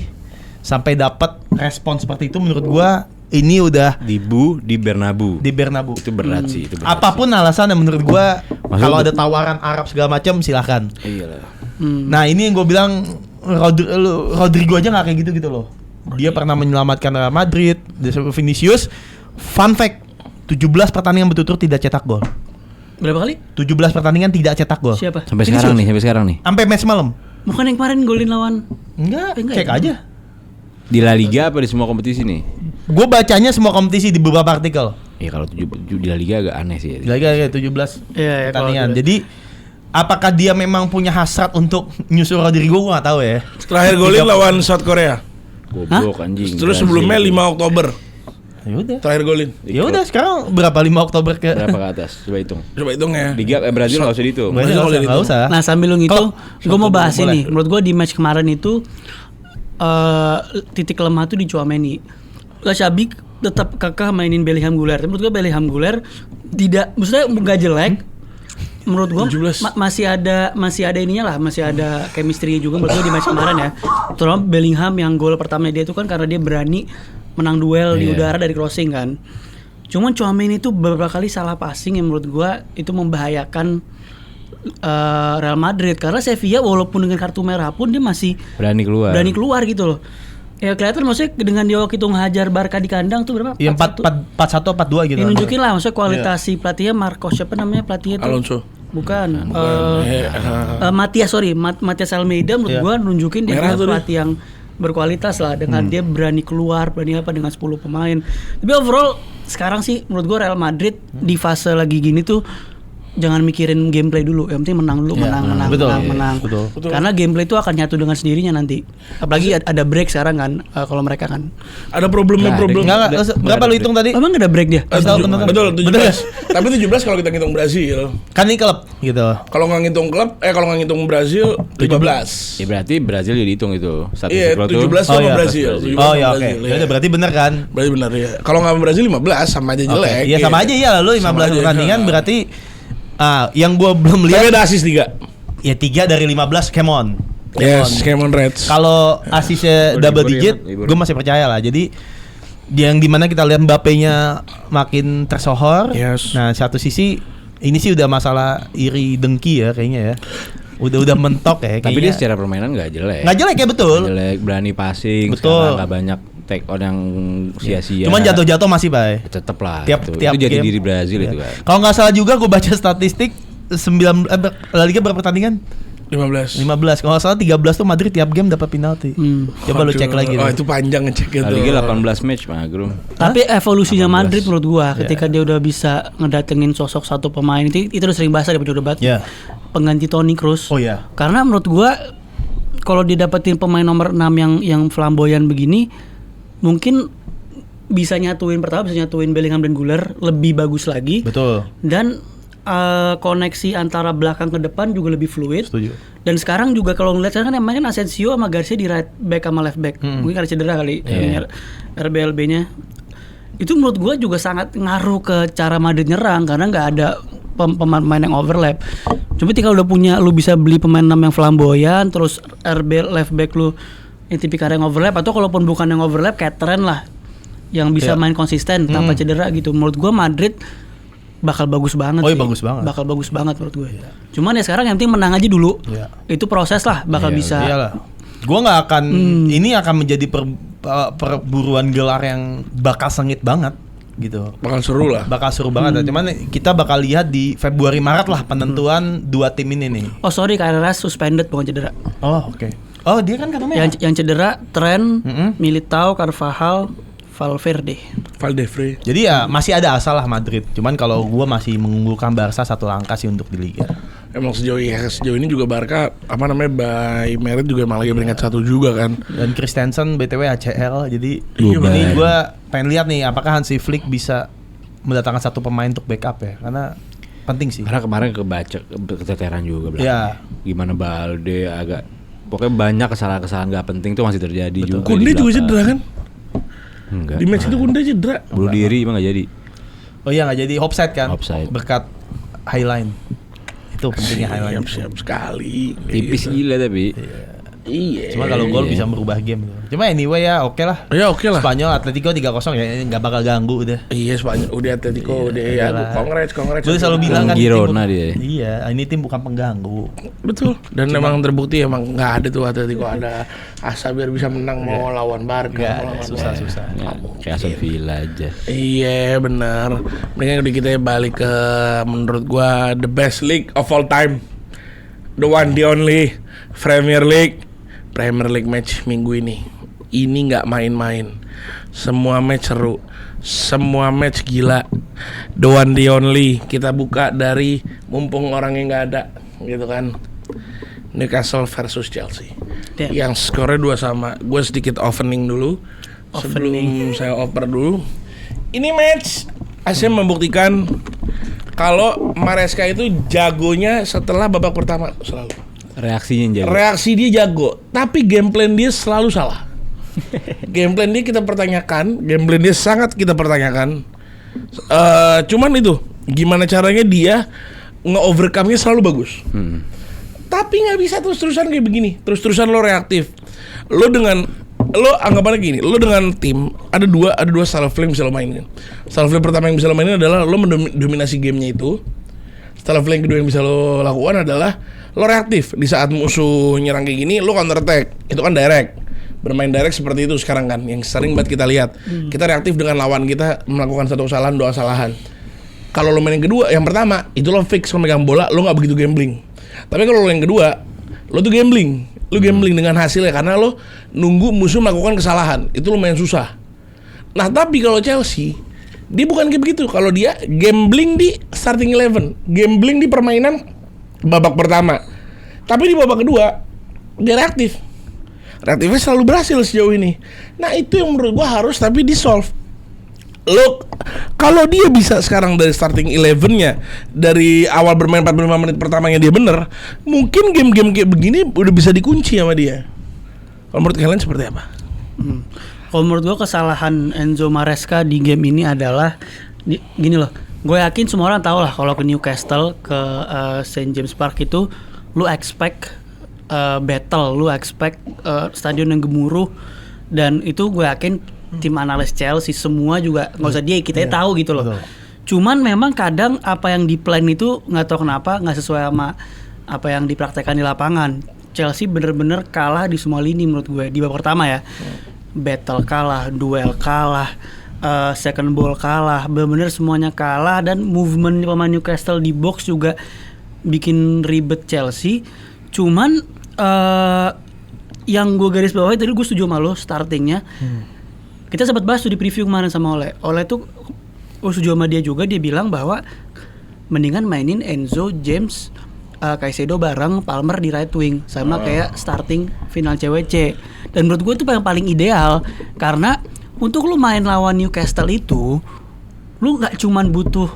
Speaker 2: sampai dapat respon seperti itu, menurut gua ini udah
Speaker 1: di Bernabeu.
Speaker 2: di Bernabeu.
Speaker 1: Itu berat sih, itu berat.
Speaker 2: Apapun alasan yang menurut gua
Speaker 1: Maksud
Speaker 2: kalau
Speaker 1: gua-
Speaker 2: ada tawaran Arab segala macam silahkan.
Speaker 1: Iyalah.
Speaker 2: Nah ini yang gue bilang Rodrigo aja nggak kayak gitu loh. Dia pernah menyelamatkan Real Madrid. Vinicius, fun fact, 17 pertandingan berturut-turut tidak cetak gol.
Speaker 4: Berapa kali?
Speaker 2: 17 pertandingan tidak cetak gol.
Speaker 4: Siapa?
Speaker 1: Sampai sekarang nih.
Speaker 2: Sampai match malam.
Speaker 4: Bukan yang kemarin golin lawan.
Speaker 2: Enggak,
Speaker 4: Enggak
Speaker 2: cek
Speaker 4: ya?
Speaker 2: aja.
Speaker 1: Di La Liga apa di semua kompetisi nih?
Speaker 2: Gue bacanya semua kompetisi di beberapa artikel.
Speaker 1: Ya kalau di La Liga agak aneh sih.
Speaker 2: Lagi ada 17
Speaker 4: Iya,
Speaker 2: pertandingan.
Speaker 4: kalau-
Speaker 2: Jadi apakah dia memang punya hasrat untuk nyusul Rodrigo gue nggak tahu ya.
Speaker 3: Terakhir golin lawan South Korea.
Speaker 1: Goblok anjing.
Speaker 3: Terus
Speaker 1: Brazil.
Speaker 3: sebelumnya 5 Oktober
Speaker 2: Ya udah.
Speaker 3: terakhir golin.
Speaker 2: Ya udah sekarang berapa 5 Oktober ke?
Speaker 1: Berapa ke atas? Coba hitung.
Speaker 3: Coba hitung ya.
Speaker 1: Liga Brazil enggak usah dihitung.
Speaker 2: Nggak
Speaker 3: Brazil
Speaker 2: usah, nggak usah.
Speaker 4: Nah sambil lu ngitung,
Speaker 2: Kalau-
Speaker 4: gue mau bahas
Speaker 2: boleh.
Speaker 4: ini. Menurut gue di match kemarin itu titik lemah tuh di Tchouaméni. Xabi tetap kekeh mainin Bellingham Guler. Menurut gue Bellingham Guler tidak, maksudnya nggak jelek. Menurut gue
Speaker 3: 17.
Speaker 4: masih ada ininya lah, masih ada chemistry juga menurut gue di match kemarin ya. Terutama Bellingham yang gol pertama dia itu kan karena dia berani menang duel di
Speaker 1: Iya.
Speaker 4: udara dari crossing kan. Cuman Tchouaméni itu beberapa kali salah passing yang menurut gue itu membahayakan Real Madrid karena Sevilla walaupun dengan kartu merah pun dia masih
Speaker 1: Berani keluar
Speaker 4: gitu loh. Ya kelihatan maksudnya dengan dia waktu itu ngehajar Barca di kandang tuh berapa?
Speaker 2: Iya 4-1 4-2 gitu.
Speaker 4: Ini nunjukin lah maksudnya kualitas si pelatihnya Marcos siapa namanya pelatihnya itu?
Speaker 3: Alonso.
Speaker 4: Bukan. Matias Almeida menurut gua nunjukin dia
Speaker 3: Merah
Speaker 4: juga
Speaker 3: tuh dia.
Speaker 4: pelatih yang berkualitas lah dengan dia berani keluar, berani apa dengan 10 pemain. Tapi overall sekarang sih menurut gua Real Madrid di fase lagi gini tuh jangan mikirin gameplay dulu, yang penting menang dulu, menang.
Speaker 2: Betul.
Speaker 3: Betul.
Speaker 4: Karena gameplay itu akan nyatu dengan sendirinya nanti. Apalagi ada break sekarang kan, kalau mereka kan.
Speaker 3: Ada problemnya.
Speaker 2: Enggak, berapa lu hitung tadi?
Speaker 4: Emang ada break dia?
Speaker 2: Kasih tahu penonton.
Speaker 3: Betul,
Speaker 2: Betul ya?
Speaker 3: 17. Tapi 17 kalau kita ngitung Brazil.
Speaker 2: Kan ini klub gitu.
Speaker 3: Kalau nggak ngitung klub, kalau nggak ngitung Brazil 17.
Speaker 1: Ya berarti Brazil jadi hitung itu.
Speaker 3: Iya,
Speaker 1: Statistik lo
Speaker 3: 17
Speaker 1: tuh.
Speaker 3: sama
Speaker 2: iya.
Speaker 3: Brazil. 17
Speaker 2: Oh
Speaker 3: sama
Speaker 2: ya oke.
Speaker 3: Brazil,
Speaker 2: Ya udah berarti bener kan?
Speaker 3: Berarti benar ya. Kalau nggak Brazil 15 sama aja jelek.
Speaker 2: Iya sama aja ya lalu 15
Speaker 3: Sama aja,
Speaker 2: pertandingan
Speaker 3: iya.
Speaker 2: berarti yang gua belum
Speaker 3: Tapi
Speaker 2: lihat
Speaker 3: ada asis 3.
Speaker 2: ya 3 dari 15 Kemon.
Speaker 3: Yes, Cameron Reds.
Speaker 2: Kalau asisnya double
Speaker 1: Libur ya,
Speaker 2: digit,
Speaker 1: Mat, libur.
Speaker 2: gue masih percaya lah. Jadi yang dimana kita lihat Mbappe-nya makin tersohor.
Speaker 3: Yes.
Speaker 2: Nah satu sisi ini sih udah masalah iri dengki ya kayaknya ya. Udah mentok ya.
Speaker 1: Tapi
Speaker 2: kayaknya.
Speaker 1: dia secara permainan nggak jelek.
Speaker 2: Nggak jelek ya betul.
Speaker 1: Nggak jelek, berani passing.
Speaker 2: Betul.
Speaker 1: Nggak banyak take on yang sia-sia.
Speaker 2: Cuman jatuh-jatuh masih bay.
Speaker 1: Tetep lah.
Speaker 2: Tiap
Speaker 1: itu.
Speaker 2: tiap
Speaker 1: Itu jadi
Speaker 2: game.
Speaker 1: diri Brazil
Speaker 2: Iya.
Speaker 1: itu kan.
Speaker 2: Kalau nggak salah juga gue baca statistik 9 La Liga berapa pertandingan?
Speaker 3: 15.
Speaker 2: 15. Kalau nggak salah 13 tuh Madrid tiap game dapat penalti. Coba lu cek lagi.
Speaker 3: Oh,
Speaker 2: deh.
Speaker 3: itu panjang ngecek
Speaker 1: La
Speaker 3: itu.
Speaker 1: Liga 18 match Magrum.
Speaker 4: Tapi evolusinya
Speaker 1: 18.
Speaker 4: Madrid menurut gua ketika dia udah bisa ngedatengin sosok satu pemain itu udah sering bahas di debat.
Speaker 2: Iya.
Speaker 4: Pengganti Toni Kroos.
Speaker 2: Oh iya.
Speaker 4: Karena menurut gua kalau dia dapetin pemain nomor 6 yang flamboyan begini mungkin bisa nyatuin Bellingham dan Guler lebih bagus lagi.
Speaker 2: Betul.
Speaker 4: Dan koneksi antara belakang ke depan juga lebih fluid.
Speaker 2: Setuju.
Speaker 4: Dan sekarang juga kalau ngeliat sekarang kan yang main kan Asensio sama Garcia di right back sama left back. Mungkin karena cedera kali RBLB-nya. Itu menurut gue juga sangat ngaruh ke cara Madrid nyerang karena nggak ada pemain yang overlap. Cuma ketika udah punya lu bisa beli pemain 6 yang flamboyan, terus RB left back lu yang tipikal yang overlap atau kalaupun bukan yang overlap kayak Trent lah yang bisa main konsisten tanpa cedera gitu. Menurut gue Madrid bakal bagus banget.
Speaker 2: Oh iya,
Speaker 4: sih.
Speaker 2: bagus banget.
Speaker 4: Bakal bagus banget menurut gue. Cuman ya sekarang yang penting menang aja dulu.
Speaker 2: Iya.
Speaker 4: Itu proses lah bakal bisa.
Speaker 2: Iyalah. Gua nggak akan ini akan menjadi perburuan gelar yang bakal sengit banget gitu.
Speaker 3: Bakal seru lah.
Speaker 2: Bakal seru banget. Cuman kita bakal lihat di Februari Maret lah penentuan dua tim ini nih.
Speaker 4: Oh sorry Carreras suspended bukan cedera.
Speaker 2: Oh oke. Oh dia kan katanya.
Speaker 4: Yang cedera Trent, Militao, Carvajal, Valverde.
Speaker 3: Valdefre.
Speaker 2: Jadi ya masih ada asal lah Madrid. Cuman kalau gua masih mengunggulkan Barca satu langkah sih untuk di Liga.
Speaker 3: Emang sejauh ini juga Barca by merit juga malah lagi peringkat 1 juga kan.
Speaker 2: Dan Christensen BTW ACL. Jadi
Speaker 1: Iya,
Speaker 2: ini
Speaker 1: Bay.
Speaker 2: gua pengen lihat nih apakah Hansi Flick bisa mendatangkan satu pemain untuk backup ya. Karena penting sih.
Speaker 1: Karena kemarin keteteran juga belakang.
Speaker 2: Iya.
Speaker 1: Gimana Balde agak pokoknya banyak kesalahan-kesalahan nggak penting tuh masih terjadi juga.
Speaker 3: Kunde
Speaker 1: di
Speaker 3: juga
Speaker 1: belakang.
Speaker 3: cedera kan?
Speaker 1: Enggak.
Speaker 3: Di match itu Kunde cedera.
Speaker 1: Bunuh diri emang nggak jadi.
Speaker 2: Oh iya nggak jadi offside kan?
Speaker 1: Offside.
Speaker 2: Berkat highline. Itu pentingnya highline.
Speaker 3: Siap sekali.
Speaker 1: Tipis gila tapi.
Speaker 3: Iya.
Speaker 2: Cuma kalau gol bisa merubah game gitu. Cuma anyway ya oke lah.
Speaker 3: Ya oke lah.
Speaker 2: Spanyol Atletico 3-0 ya nggak bakal ganggu udah.
Speaker 3: Iya Spanyol udah Atletico udah ya. Congrats.
Speaker 2: Gue selalu bilang kan
Speaker 1: Girona dia.
Speaker 2: Iya, ini tim bukan pengganggu.
Speaker 3: Betul. Dan memang terbukti emang nggak ada tuh Atletico ada asa biar bisa menang mau lawan Barca.
Speaker 2: Susah-susah.
Speaker 1: Ya, kayak Aston Villa aja.
Speaker 3: Iya benar. Mendingan udah kita balik ke menurut gua the best league of all time, the one the only Premier League match minggu ini. Ini nggak main-main. Semua match seru, semua match gila. The one the only. Kita buka dari mumpung orangnya nggak ada, gitu kan. Newcastle versus Chelsea.
Speaker 4: Damn.
Speaker 3: Yang skornya 2-2. Gue sedikit opening dulu. Sebelum saya oper dulu. Ini match Asia membuktikan kalau Maresca itu jagonya setelah babak pertama selalu.
Speaker 1: Reaksinya jago.
Speaker 3: Reaksi dia jago, tapi game plan dia selalu salah. Game plan dia kita pertanyakan, game plan dia sangat kita pertanyakan. Cuman itu gimana caranya dia nge-overcome-nya selalu bagus. Tapi nggak bisa terus-terusan kayak begini. Terus-terusan lo reaktif. Lo anggapannya gini, lo dengan tim ada dua style of play yang bisa lo mainin. Style of play pertama yang bisa lo mainin adalah lo mendominasi gamenya itu. Style of play yang kedua yang bisa lo lakukan adalah lo reaktif. Di saat musuh nyerang kayak gini, lo counter attack. Itu kan direct. Bermain direct seperti itu sekarang kan, yang sering banget kita lihat. Kita reaktif dengan lawan kita melakukan satu kesalahan, dua kesalahan. Kalau lo main yang kedua, yang pertama itu lo fix memegang bola, lo nggak begitu gambling. Tapi kalau lo yang kedua, lo tuh gambling. Lo gambling dengan hasilnya karena lo nunggu musuh melakukan kesalahan. Itu lumayan susah. Nah tapi kalau Chelsea, dia bukan kayak begitu. Kalau dia gambling di starting 11, gambling di permainan babak pertama. Tapi di babak kedua dia reaktif. Reaktifnya selalu berhasil sejauh ini. Nah itu yang menurut gua harus tapi di solve. Lo kalau dia bisa sekarang dari starting 11-nya dari awal bermain 45 menit pertamanya dia bener, mungkin game-game kayak begini udah bisa dikunci sama dia. Kalau menurut kalian seperti apa?
Speaker 4: Kalau menurut gue kesalahan Enzo Maresca di game ini adalah gini loh. Gue yakin semua orang tahu lah kalau ke Newcastle ke St James Park itu lu expect battle, lu expect stadion yang gemuruh, dan itu gue yakin tim analis Chelsea semua juga nggak usah dia kita tahu gitu loh. Betul. Cuman memang kadang apa yang di plan itu nggak tahu kenapa nggak sesuai sama apa yang dipraktekkan di lapangan. Chelsea bener-bener kalah di semua lini menurut gue di babak pertama ya. Battle kalah, duel kalah, second ball kalah, bener-bener semuanya kalah, dan movement pemain Newcastle di box juga bikin ribet Chelsea. Cuman yang gue garis bawahi tadi gue setuju sama lo startingnya. Kita sempat bahas tuh di preview kemarin sama Ole tuh gue setuju sama dia juga, dia bilang bahwa mendingan mainin Enzo, James, Caicedo bareng Palmer di right wing sama kayak starting final CWC. Dan menurut gue itu yang paling ideal karena untuk lu main lawan Newcastle itu lu nggak cuman butuh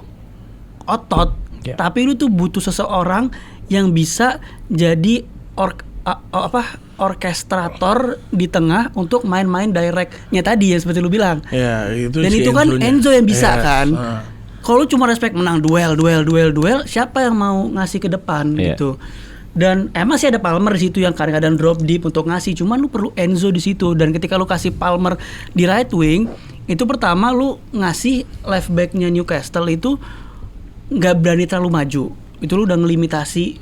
Speaker 4: otot, tapi lu tuh butuh seseorang yang bisa jadi orkestrator di tengah untuk main-main directnya tadi yang seperti lu bilang.
Speaker 3: Ya, itu
Speaker 4: dan
Speaker 3: si
Speaker 4: itu kan
Speaker 3: Enzo-nya.
Speaker 4: Enzo yang bisa kan. Kalau lu cuma respect menang duel, siapa yang mau ngasih ke depan gitu. Dan emang sih ada Palmer di situ yang kadang-kadang drop deep untuk ngasih, cuman lu perlu Enzo di situ. Dan ketika lu kasih Palmer di right wing, itu pertama lu ngasih left back-nya Newcastle itu nggak berani terlalu maju. Itu lu udah ngelimitasi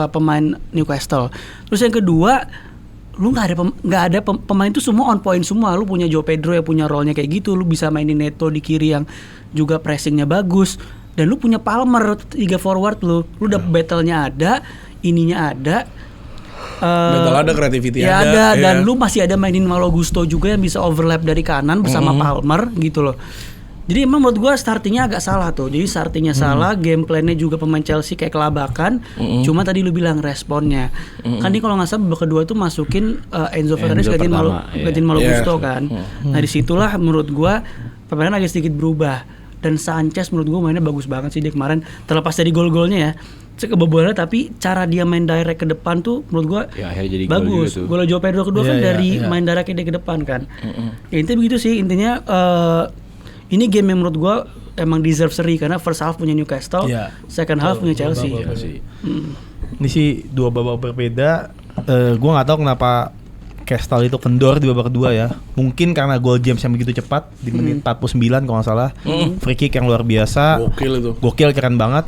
Speaker 4: pemain Newcastle. Terus yang kedua, lu nggak ada pemain itu semua on point semua. Lu punya Joe Pedro yang punya role-nya kayak gitu. Lu bisa mainin Neto di kiri yang juga pressingnya bagus. Dan lu punya Palmer 3 forward lu udah battle-nya ada, ininya ada.
Speaker 3: Battle ada, creativity
Speaker 4: ya
Speaker 3: ada.
Speaker 4: Dan lu masih ada mainin Malo Gusto juga yang bisa overlap dari kanan bersama Palmer gitu loh. Jadi emang menurut gue startingnya agak salah tuh. Jadi startingnya salah, game plannya juga pemain Chelsea kayak kelabakan. Cuma tadi lu bilang responnya. Kan ini kalau nggak salah babak kedua tuh masukin Enzo Fernandez gantiin Malo Gusto kan. Nah disitulah menurut gue permainan agak sedikit berubah. Dan Sanchez menurut gue mainnya bagus banget sih dia kemarin. Terlepas dari gol-golnya ya, kebobolannya, tapi cara dia main direct ke depan tuh menurut gue
Speaker 1: jadi
Speaker 4: bagus. Gol Joe Pedro kedua kan dari main directnya dia ke depan kan. Ya, intinya begitu sih. Intinya ini game yang menurut gue emang deserve seri karena first half punya Newcastle, second half punya Chelsea.
Speaker 2: Ini sih dua babak berbeda. gue nggak tahu kenapa Castle itu kendor di babak kedua ya. Mungkin karena gol James yang begitu cepat di menit 49 kalau nggak salah. Free kick yang luar biasa. Gokil keren banget.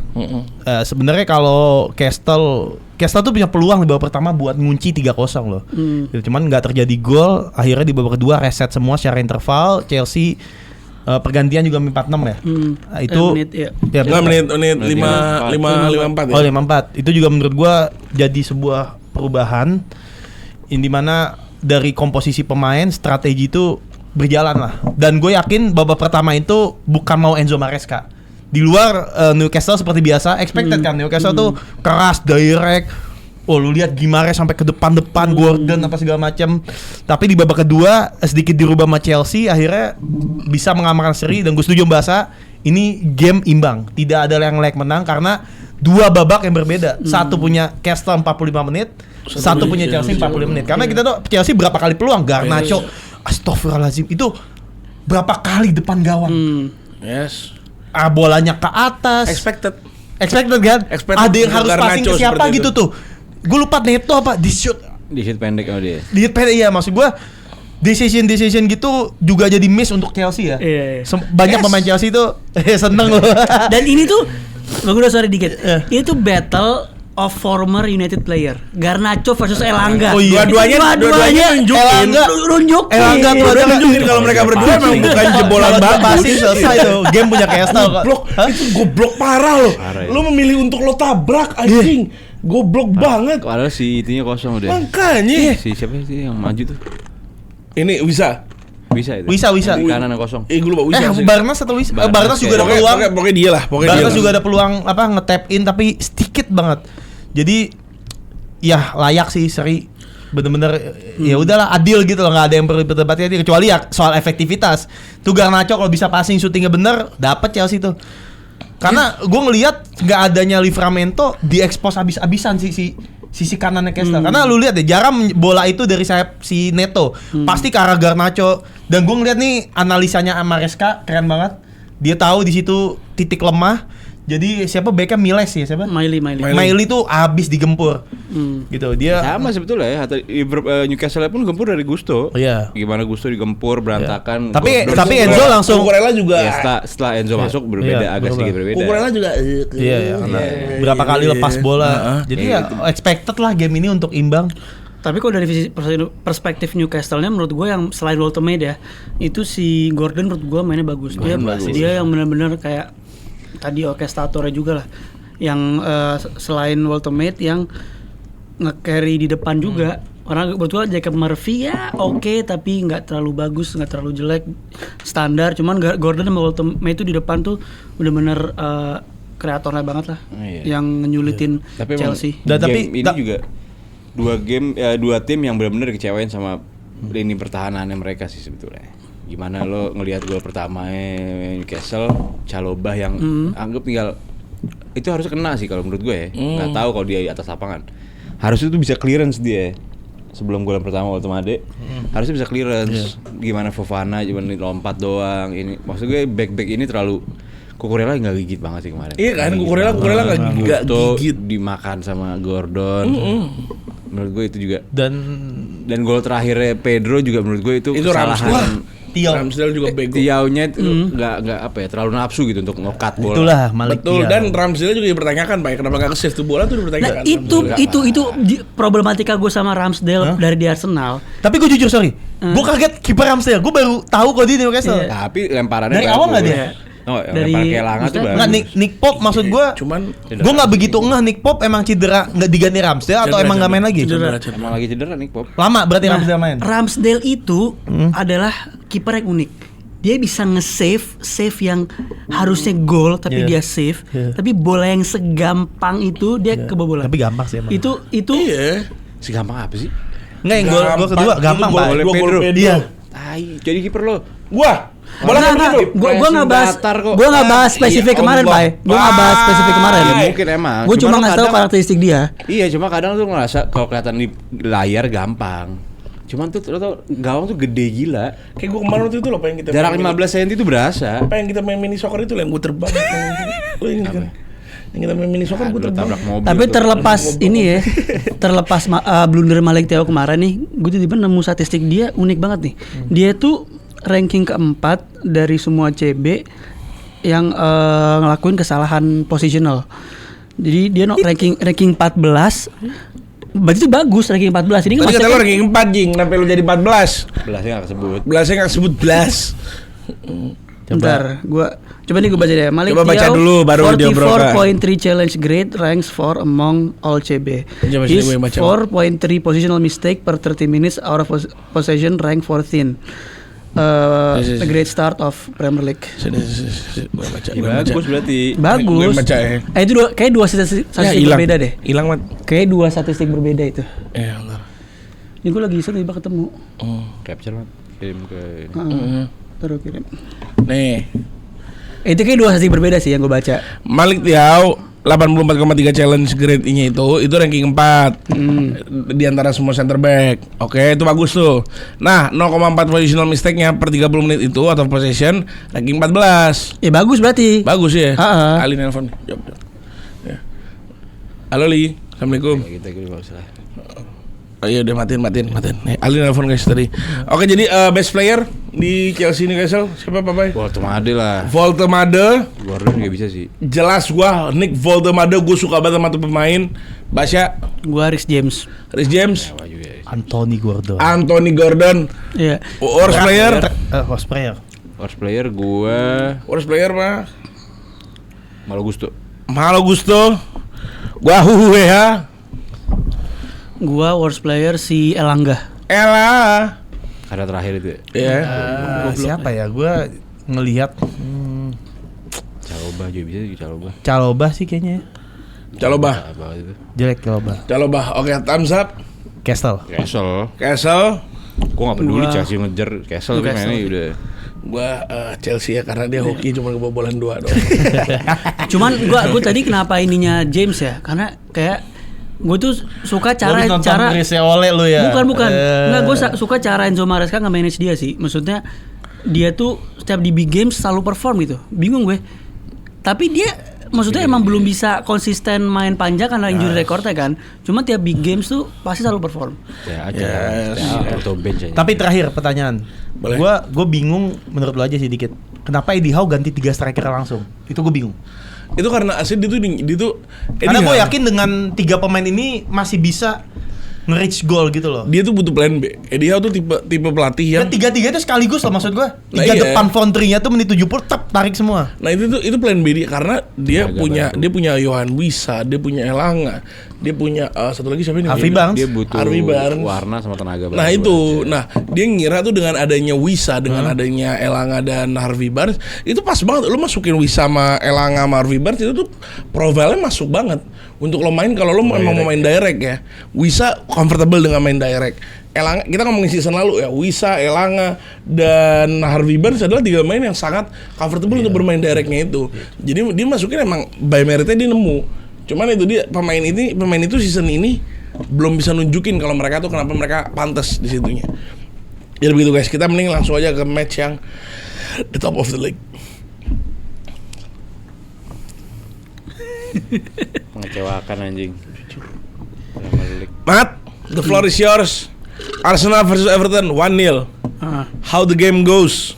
Speaker 2: Sebenarnya kalau Castle tuh punya peluang di babak pertama buat ngunci 3-0 loh. Gitu, cuman nggak terjadi gol. Akhirnya di babak kedua reset semua secara interval. Chelsea pergantian juga 4-6 ya. Itu
Speaker 4: menit, ya.
Speaker 3: menit 5-4 ya.
Speaker 2: Oh 5-4. Itu juga menurut gua jadi sebuah perubahan in dimana dari komposisi pemain strategi itu berjalan lah. Dan gue yakin babak pertama itu bukan mau Enzo Maresca. Di luar Newcastle seperti biasa expected kan Newcastle tuh keras direct. Oh lu lihat Gimares sampai ke depan Gordon apa segala macam. Tapi di babak kedua sedikit dirubah sama Chelsea akhirnya bisa mengamankan seri dan gue setuju bahasa ini game imbang. Tidak ada yang layak menang karena dua babak yang berbeda. Satu punya Castle 45 menit, satu punya Chelsea 45 menit. Karena kita tuh Chelsea berapa kali peluang Garnacho, astagfirullahaladzim itu berapa kali depan gawang.
Speaker 3: Yes.
Speaker 2: Bolanya ke atas.
Speaker 3: Expected
Speaker 2: kan? Ada yang harus passing ke siapa gitu tuh. Gue lupa Neto apa di shoot
Speaker 1: pendek sama dia.
Speaker 2: Di pendek iya maksud gue decision gitu juga jadi miss untuk Chelsea ya.
Speaker 4: Iya.
Speaker 2: Banyak pemain Chelsea itu seneng loh.
Speaker 4: Dan ini tuh gue udah sorry dikit. Ini tuh battle of former United player. Garnacho versus Elanga.
Speaker 2: Oh iya.
Speaker 3: Dua-duanya nunjukin.
Speaker 2: Elanga dua-duanya
Speaker 3: nunjukin kalau mereka berdua memang bukan jebolan bagus.
Speaker 2: Pasti selesai tuh. Game punya Castle kok.
Speaker 3: Goblok, itu goblok parah loh. Lu memilih untuk lo tabrak anjing. Goblok banget.
Speaker 1: Padahal si itunya kosong udah.
Speaker 3: Makanya.
Speaker 1: Si siapa sih yang maju tuh?
Speaker 3: Ini bisa
Speaker 1: itu.
Speaker 2: Bisa.
Speaker 1: Di kanan yang kosong.
Speaker 3: Gue lupa bisa sih.
Speaker 2: Barnas atau Wisa? Barnas juga ada peluang.
Speaker 3: Pokoknya dia lah.
Speaker 2: Barnas juga ada peluang nge-tap in tapi sedikit banget. Jadi ya layak sih seri. Bener-bener ya udahlah adil gitu loh, nggak ada yang perlu berdebatnya kecuali ya soal efektivitas. Tuh Garnacho kalau bisa passing shootingnya bener dapat Chelsea tuh. Karena gue ngelihat nggak adanya Livramento diekspos abis-abisan sisi kanannya Castle. Karena lu lihat deh jarang bola itu dari sayap si Neto. Pasti ke arah Garnacho. Dan gue ngeliat nih analisanya Maresca keren banget. Dia tahu di situ titik lemah. Jadi siapa backnya Miles ya siapa? Miley tuh abis digempur. Gitu dia.
Speaker 1: Sama sebetulnya ya. Newcastle pun gempur dari Gusto.
Speaker 2: Iya.
Speaker 1: Gimana Gusto digempur berantakan.
Speaker 2: Tapi Enzo langsung.
Speaker 3: Cucurella juga.
Speaker 1: Ya, setelah Enzo masuk berbeda agak sedikit berbeda.
Speaker 3: Cucurella juga.
Speaker 2: Iya. Berapa kali lepas bola. Jadi ya expected lah game ini untuk imbang.
Speaker 4: Tapi kalau dari perspektif Newcastle-nya menurut gue yang selain ultimate ya, itu si Gordon menurut gue mainnya bagus. Dia yang benar-benar kayak tadi orkestratornya juga lah, yang selain ultimate yang nge-carry di depan juga. Orang menurut gue Jacob Murphy ya oke, tapi nggak terlalu bagus, nggak terlalu jelek, standar. Cuman Gordon sama ultimate itu di depan tuh benar-benar kreatornya banget lah, yang nyulitin Chelsea.
Speaker 1: Dan tapi ini juga dua tim yang benar-benar kecewain sama lini pertahanannya mereka sih sebetulnya. Gimana lo ngelihat gol pertama Newcastle, Chalobah yang anggap tinggal itu harusnya kena sih kalau menurut gue ya. Nggak tahu kalau dia di atas lapangan. Harusnya itu bisa clearance dia sebelum gol pertama Ultimate. Harusnya bisa clearance. Gimana Fofana cuma lompat doang ini. Maksud gue back ini terlalu Cucurella nggak gigit banget sih kemarin.
Speaker 3: Iya kan, Cucurella nggak gigit
Speaker 1: dimakan sama Gordon. Menurut gue itu juga dan gol terakhirnya Pedro juga menurut gue itu kesalahan.
Speaker 3: Ramsdale juga bego.
Speaker 1: Tiaunya itu nggak apa ya terlalu nafsu gitu untuk nge-cut bola.
Speaker 2: Itulah Malik.
Speaker 3: Betul. Dan Ramsdale juga dipertanyakan Pak, kenapa nggak ke-save tuh bola tuh dipertanyakan.
Speaker 4: Nah, itu problematika gue sama Ramsdale dari di Arsenal.
Speaker 2: Tapi gue jujur sorry, gue kaget kiper Ramsdale. Gue baru tahu kok dia di Newcastle.
Speaker 1: Tapi lemparannya
Speaker 2: dari awal nggak dia?
Speaker 1: Dari Elanga tuh
Speaker 2: nggak Nick Pope maksud gue.
Speaker 3: Cuman
Speaker 2: gue nggak begitu ngeh Nick Pope emang cedera nggak diganti Ramsdale atau emang nggak main lagi?
Speaker 1: Emang lagi cedera Nick Pope.
Speaker 2: Lama berarti Ramsdale main.
Speaker 4: Ramsdale itu adalah kiper yang unik. Dia bisa nge-save yang harusnya gol tapi dia save. Tapi bola yang segampang itu dia kebobolan.
Speaker 2: Tapi gampang sih emang.
Speaker 4: Itu
Speaker 3: iya.
Speaker 1: Segampang apa sih?
Speaker 2: Enggak yang gol kedua gampang Pak.
Speaker 1: Gol Pedro.
Speaker 2: Iya.
Speaker 1: Jadi kiper lo.
Speaker 3: Gua
Speaker 4: nggak bahas spesifik kemarin Pak. Gue nggak bahas spesifik kemarin.
Speaker 1: Ya, mungkin emang.
Speaker 4: Gue cuma ngasih tahu karakteristik dia.
Speaker 1: Iya, cuma kadang tuh ngerasa kalau kelihatan di layar gampang. Cuman tuh lo tau gawang tuh gede gila.
Speaker 3: Kayak gue kemarin waktu itu loh pengen kita
Speaker 1: jarak 15 cm itu berasa.
Speaker 3: Pengen kita main mini soccer itu lah yang gue terbang. Lo ini kan. Yang kita main mini soccer gue terbang.
Speaker 1: tabrak mobil.
Speaker 4: Tapi
Speaker 1: tuh.
Speaker 4: terlepas ini ya, terlepas blunder Malik Thiaw kemarin nih, gue tiba-tiba nemu statistik dia unik banget nih. Dia tuh ranking keempat dari semua CB yang ngelakuin kesalahan positional. Jadi dia ranking 14. Berarti itu bagus ranking 14. Ini
Speaker 3: Tadi kata
Speaker 4: maksudnya
Speaker 3: lo ranking 4 Jing, sampai lu jadi 14.
Speaker 1: Belasnya nggak kesebut.
Speaker 3: Belasnya nggak sebut belas.
Speaker 4: Bentar, coba nih gue baca deh. Malik
Speaker 3: Coba baca
Speaker 4: Thiaw,
Speaker 3: dulu, baru dia broker.
Speaker 4: 44.3 challenge grade ranks 4 among all CB.
Speaker 3: Coba sini
Speaker 4: His
Speaker 3: gue baca.
Speaker 4: 4.3 positional mistake per 30 minutes out of possession rank 14. A great start of Premier League.
Speaker 3: Sini, gue baca.
Speaker 1: Ya, bagus berarti.
Speaker 4: Bagus.
Speaker 3: Gue baca ya.
Speaker 4: Itu kayak dua statistik berbeda deh.
Speaker 3: Hilang mat.
Speaker 4: Kayak dua statistik berbeda itu.
Speaker 3: Bentar.
Speaker 4: Ini gue lagi iseng tiba ketemu.
Speaker 1: Capture Mat. Kirim ke
Speaker 4: Taruh kirim.
Speaker 3: Nih,
Speaker 4: Itu kayak dua statistik berbeda sih yang gue baca.
Speaker 3: Malik Thiaw 84,3 challenge grade-nya itu ranking 4 di antara semua center back. Oke, itu bagus tuh. Nah, 0,4 positional mistake-nya per 30 menit itu atau possession ranking 14.
Speaker 4: Ya bagus berarti.
Speaker 3: Bagus ya.
Speaker 4: Ah.
Speaker 3: Ali nelpon. Jawab. Ya. Halo Li, Assalamualaikum.
Speaker 1: kita gitu nggak usah.
Speaker 3: Oh iya udah matiin. Nih, Ali nelpon guys tadi. Oke, jadi best player di Chelsea Newcastle siapa Papai?
Speaker 1: Voltemade lah.
Speaker 3: Voltemade.
Speaker 1: Gordon nggak bisa sih.
Speaker 3: Jelas gua Nick Voltemade, gue suka banget sama tuh pemain. Basya,
Speaker 4: Gua Rhys James.
Speaker 3: Rhys James,
Speaker 1: Wah juga ya.
Speaker 2: Anthony Gordon.
Speaker 3: Anthony Gordon.
Speaker 4: Iya.
Speaker 3: Worst player.
Speaker 2: Host player.
Speaker 1: Worst player gua
Speaker 3: Worst player mah
Speaker 1: Malo Gusto.
Speaker 3: Malo Gusto. Gua ya.
Speaker 4: Gua worst player si Elanga.
Speaker 3: Elah.
Speaker 1: Ada terakhir itu.
Speaker 3: Ya.
Speaker 2: Siapa ya? Gue ngelihat
Speaker 1: Caloba juga bisa sih Caloba.
Speaker 2: Caloba sih kayaknya.
Speaker 3: Caloba.
Speaker 1: Apa itu?
Speaker 2: Jelek Caloba.
Speaker 3: Caloba. Oke, thumbs up.
Speaker 2: Castle.
Speaker 3: Castle.
Speaker 1: Gua nggak peduli
Speaker 4: Gua-
Speaker 1: Chelsea ngejar Castle tuh
Speaker 4: Castle.
Speaker 1: mainnya udah.
Speaker 3: Gua Chelsea ya karena dia hoki cuma kebobolan 2 doang.
Speaker 4: Cuman gua tadi kenapa ininya James ya? Karena kayak gue tuh suka cara
Speaker 2: Chris Ole lu ya.
Speaker 4: bukan. Nggak, gue suka cara Enzo Maresca nge-manage dia sih. Maksudnya dia tuh setiap di big games selalu perform gitu. Bingung gue. Tapi dia maksudnya emang belum bisa konsisten main panjang karena injury recordnya kan. Cuma tiap big games tuh pasti selalu perform.
Speaker 1: Ya aja. Auto bench aja.
Speaker 2: Tapi terakhir pertanyaan.
Speaker 3: Boleh.
Speaker 2: Gue bingung menurut lu aja sih dikit. Kenapa Eddie Howe ganti 3 striker langsung? Itu gue bingung.
Speaker 3: Itu karena asli dia tuh
Speaker 2: Karena gue
Speaker 3: Eddie
Speaker 2: yakin dengan 3 pemain ini masih bisa nge-reach goal gitu loh.
Speaker 3: dia tuh butuh plan B. Eddie Howe tuh tipe pelatih yang
Speaker 2: Dan 3-3 itu sekaligus loh maksud gue. 3
Speaker 3: Nah, iya.
Speaker 2: depan front 3-nya tuh menit 70 tep tarik semua.
Speaker 3: Nah itu plan B dia karena dia
Speaker 1: Tenaga baru.
Speaker 3: punya Johan Wissa, dia punya Elanga, dia punya satu lagi siapa ini?
Speaker 2: Harvey Barnes.
Speaker 1: Dia butuh
Speaker 3: Harvey Barnes.
Speaker 1: warna sama tenaga baru.
Speaker 3: Nah itu,
Speaker 1: aja.
Speaker 3: nah dia ngira tuh dengan adanya Wissa, dengan adanya Elanga dan Harvey Barnes itu pas banget. Lo masukin Wissa sama Elanga sama Harvey Barnes itu tuh profilnya masuk banget untuk lo main kalau lo memang mau main direct ya. Wissa comfortable dengan main direct. Elanga, kita ngomongin season lalu ya, Wissa, Elanga dan Harvey Barnes adalah 3 pemain yang sangat comfortable untuk bermain directnya itu. Jadi dia masukin emang by meritnya dia nemu. Cuman itu dia pemain itu season ini belum bisa nunjukin kalau mereka tuh kenapa mereka pantas di situnya. Jadi begitu guys, kita mending langsung aja ke match yang the top of the league.
Speaker 1: Mengecewakan anjing. Premier League.
Speaker 3: Matt, the floor is yours. Arsenal versus Everton 1-0. How the game goes?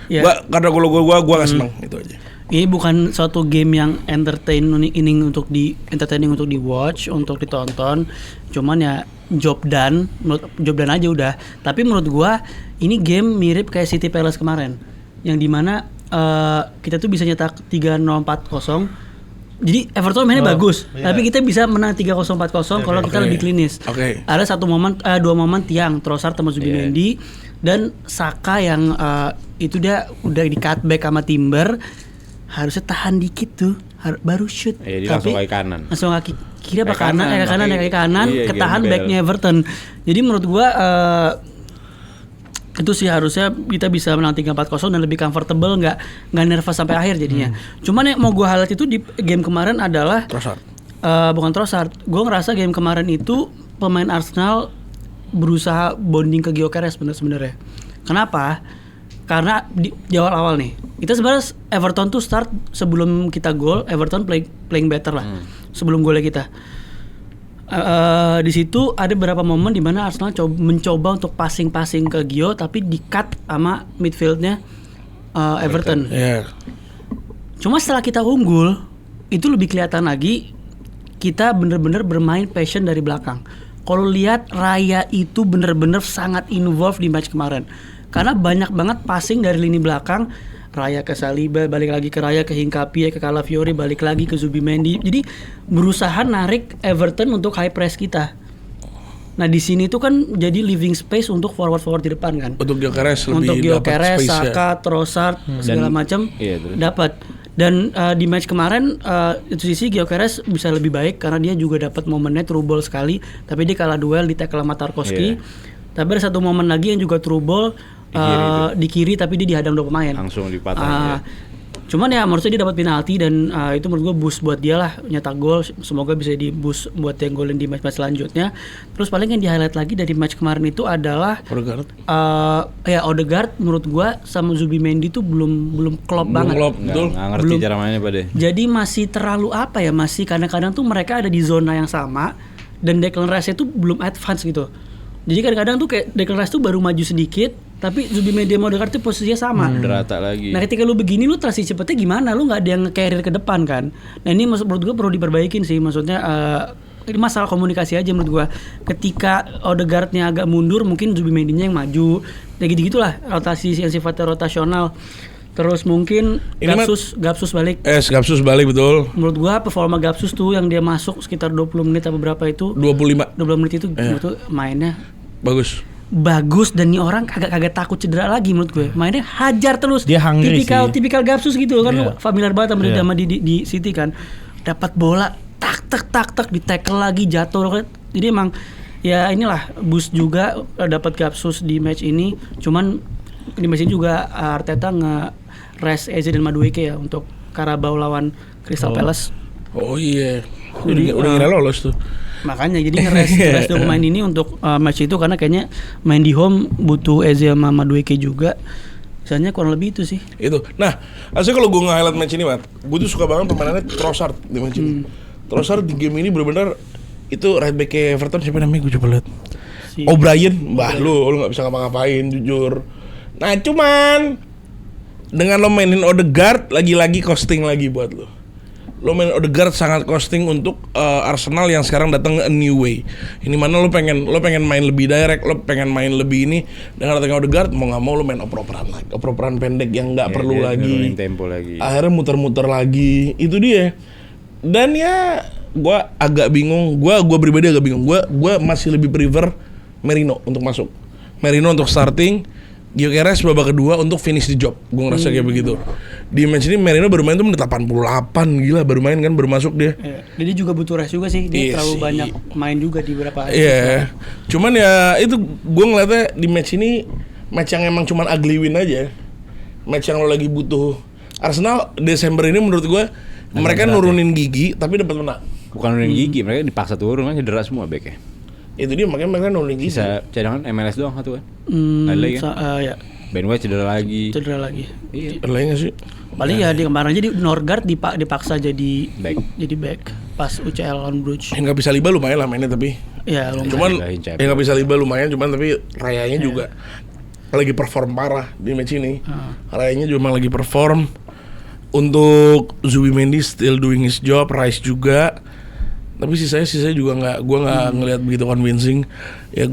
Speaker 4: Ya.
Speaker 3: Karena gua gak seneng itu aja.
Speaker 4: Ini bukan suatu game yang entertaining untuk di watch, untuk ditonton. Cuman ya job done aja udah. Tapi menurut gua ini game mirip kayak City Palace kemarin, yang dimana kita tuh bisa nyetak 3-0, 4-0. Jadi Everton mainnya bagus, tapi kita bisa menang 3-0, 4-0 kalau kita lebih klinis.
Speaker 3: Oke.
Speaker 4: Ada dua momen tiang Trossard sama Zubimendi dan Saka yang itu dia udah di cutback sama Timber, harusnya tahan dikit tuh baru shoot.
Speaker 1: Dia langsung kaki kanan.
Speaker 4: Langsung kaki kiri apa
Speaker 1: Kaki
Speaker 4: kaki kanan
Speaker 1: iya,
Speaker 4: ketahan
Speaker 1: gembel.
Speaker 4: backnya Everton. Jadi menurut gua itu sih harusnya kita bisa menang 3-4-0 dan lebih comfortable, nggak nervous sampai akhir jadinya. Cuman yang mau gua highlight itu di game kemarin adalah
Speaker 3: Trossard.
Speaker 4: bukan Trossard. Gua ngerasa game kemarin itu pemain Arsenal berusaha bonding ke Gyökeres sebenarnya. Kenapa? karena di awal-awal nih. Kita sebenarnya Everton tuh start sebelum kita gol, Everton playing better lah. Sebelum golnya kita. Di situ ada beberapa momen di mana Arsenal mencoba untuk passing ke Gio tapi di-cut sama midfieldnya Everton.
Speaker 3: Yeah.
Speaker 4: Cuma setelah kita unggul, itu lebih kelihatan lagi kita bener-bener bermain passion dari belakang. Kalau lihat Raya itu bener-bener sangat involved di match kemarin. Karena banyak banget passing dari lini belakang, Raya ke Saliba, balik lagi ke Raya, ke Hincapié, ke Calafiori, balik lagi ke Zubimendi. Jadi berusaha narik Everton untuk high press kita. Nah di sini tuh kan jadi living space untuk forward di depan kan.
Speaker 3: Untuk Gyökeres lebih
Speaker 4: untuk Gyökeres,
Speaker 3: dapat space
Speaker 4: Saka, Trossard segala macam dapat. Dan di match kemarin itu sisi Gyökeres bisa lebih baik karena dia juga dapat momennya true ball sekali, tapi dia kalah duel di tackle sama Tarkowski. Tapi ada satu momen lagi yang juga true ball di kiri tapi dia dihadang 2 pemain.
Speaker 1: Langsung dipatah.
Speaker 4: Cuman ya menurut saya dia dapat penalti dan itu menurut gue boost buat dia lah nyetak gol. Semoga bisa di boost buat yang golin di match-match selanjutnya. Terus paling yang di highlight lagi dari match kemarin itu adalah Odegaard menurut gue sama Zubimendi tuh belum klop banget.
Speaker 1: Nggak ngerti cara mainnya pada.
Speaker 4: Jadi masih terlalu masih kadang-kadang tuh mereka ada di zona yang sama dan Declan Rice itu belum advance gitu. Jadi kadang-kadang tuh kayak Declan Rice tuh baru maju sedikit, tapi Zubimendi sama Odegaard tuh posisinya sama.
Speaker 1: Derata lagi.
Speaker 4: Nah ketika lu begini, lu transisi cepetnya gimana? Lu nggak ada yang nge-carrier ke depan kan? Nah ini menurut gue perlu diperbaikin sih. Maksudnya ini masalah komunikasi aja menurut gue. Ketika Odegaard-nya agak mundur, mungkin Zubimendi-nya yang maju. Ya gitu-gitulah, rotasi yang sifatnya rotasional. Terus mungkin Gapsus balik.
Speaker 3: Gapsus balik betul.
Speaker 4: Menurut gua performa Gapsus tuh yang dia masuk sekitar 20 menit atau berapa itu
Speaker 3: 25
Speaker 4: menit itu menurut mainnya bagus dan nih orang kagak takut cedera lagi menurut gue. Mainnya hajar terus.
Speaker 2: Dia hungry
Speaker 4: tipikal Gapsus gitu kan. Lu familiar banget sama dia sama di City kan. Dapat bola tak di tackle lagi jatuh. Jadi emang ya inilah boost juga dapat Gapsus di match ini. Cuman di match ini juga Arteta nge-rest Eze dan Madueke ya untuk Carabao lawan Crystal Palace.
Speaker 3: Oh iya. Udah ngira lolos tuh.
Speaker 4: Makanya jadi nge-rest 2 pemain ini untuk match itu karena kayaknya main di home butuh Eze sama Madueke juga. Misalnya kurang lebih itu sih. Itu.
Speaker 3: Nah, asli kalau gue nge-highlight match ini, Mat, gue tuh suka banget permainannya Trossard di match ini. Trossard di game ini benar-benar itu right back Everton siapa namanya gue coba lihat. O'Brien, lu nggak bisa ngapa-ngapain jujur. Nah cuman dengan lo mainin Odegaard lagi-lagi costing lagi buat lo. Lo main Odegaard sangat costing untuk Arsenal yang sekarang datang a new way. Ini mana lo pengen main lebih direct, lo pengen main lebih ini dengan datangnya Odegaard mau nggak mau lo main oper-operan pendek yang nggak perlu lagi.
Speaker 1: Tempo lagi.
Speaker 3: Akhirnya muter-muter lagi. Itu dia. Dan ya gue agak bingung. Gue pribadi agak bingung. Gue masih lebih prefer Merino untuk masuk. Merino untuk starting. Gyökeres babak kedua untuk finish the job. Gue ngerasa kayak begitu. Di match ini Merino baru main tuh menit 88. Gila baru main kan, baru masuk dia.
Speaker 4: Jadi juga butuh rest juga sih. Dia terlalu banyak main juga di beberapa
Speaker 3: Cuman ya itu gue ngeliatnya di match ini match yang emang cuman ugly win aja. Match yang lo lagi butuh. Arsenal Desember ini menurut gue mereka nurunin gigi tapi dapat menang.
Speaker 1: Bukan nurunin gigi, mereka dipaksa turun kan, cedera semua backnya.
Speaker 3: Itu dia makanya mereka nurunin gigi.
Speaker 1: Bisa cadangan MLS doang satu kan. Ada lagi kan?
Speaker 4: Ya.
Speaker 1: Ben White cedera lagi.
Speaker 3: Iya. Ada lagi nggak sih?
Speaker 4: Paling ya di kemarin aja di Norgard dipaksa jadi back pas UCL lawan Bruges.
Speaker 3: Nggak bisa Liba lumayan lah mainnya tapi.
Speaker 4: Ya lumayan.
Speaker 3: Cuman nggak bisa Liba lumayan cuman tapi Rayanya juga lagi perform parah di match ini. Rayanya juga lagi perform. Untuk Zubimendi still doing his job, Rice juga. Tapi sisanya juga gue nggak ngelihat begitu convincing. Ya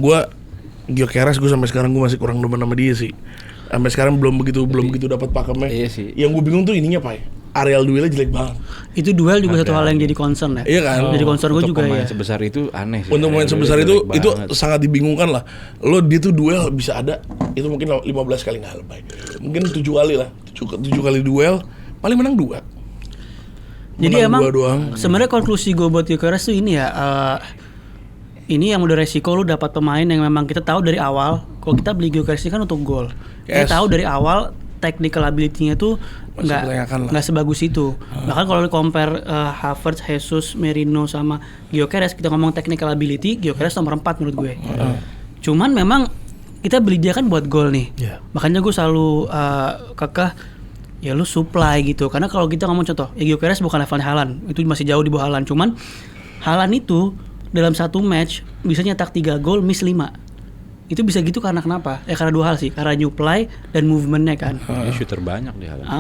Speaker 3: Gyökeres gue sampai sekarang gue masih kurang demen sama dia sih. Sampai sekarang belum begitu dapat pakemnya.
Speaker 1: Iya sih.
Speaker 3: Yang gue bingung tuh ininya Pak. Areal duelnya jelek banget.
Speaker 4: Itu duel juga satu hal yang jadi concern ya.
Speaker 3: Iya kan.
Speaker 4: Jadi concern gue juga ya.
Speaker 1: Pemain sebesar itu aneh sih.
Speaker 3: Untuk pemain sebesar itu sangat dibingungkan lah. Lo dia tuh duel bisa ada itu mungkin 15 kali nggak lebay. Mungkin 7 kali lah. 7 kali duel paling menang 2.
Speaker 4: Jadi emang sebenarnya konklusi gue buat Gyökeres tuh ini ya, ini yang udah resiko lu dapat pemain yang memang kita tahu dari awal. Kalau kita beli Gyökeres ini kan untuk gol, kita tahu dari awal technical ability-nya tuh nggak sebagus itu. Bahkan kalau compare Havertz, Jesus, Merino sama Gyökeres, kita ngomong technical ability, Gyökeres nomor 4 menurut gue. Cuman memang kita beli dia kan buat gol nih.
Speaker 2: Iya.
Speaker 4: Makanya gue selalu kekeh ya lu supply gitu. Karena kalau kita ngomong contoh, ya Gyökeres bukan levelnya Haaland, itu masih jauh di bawah Haaland. Cuman Haaland itu dalam satu match bisa nyetak 3 gol, miss 5. Itu bisa gitu karena kenapa? Ya karena 2 hal sih, karena new play dan movementnya kan.
Speaker 1: Dia shooter banyak di Haaland.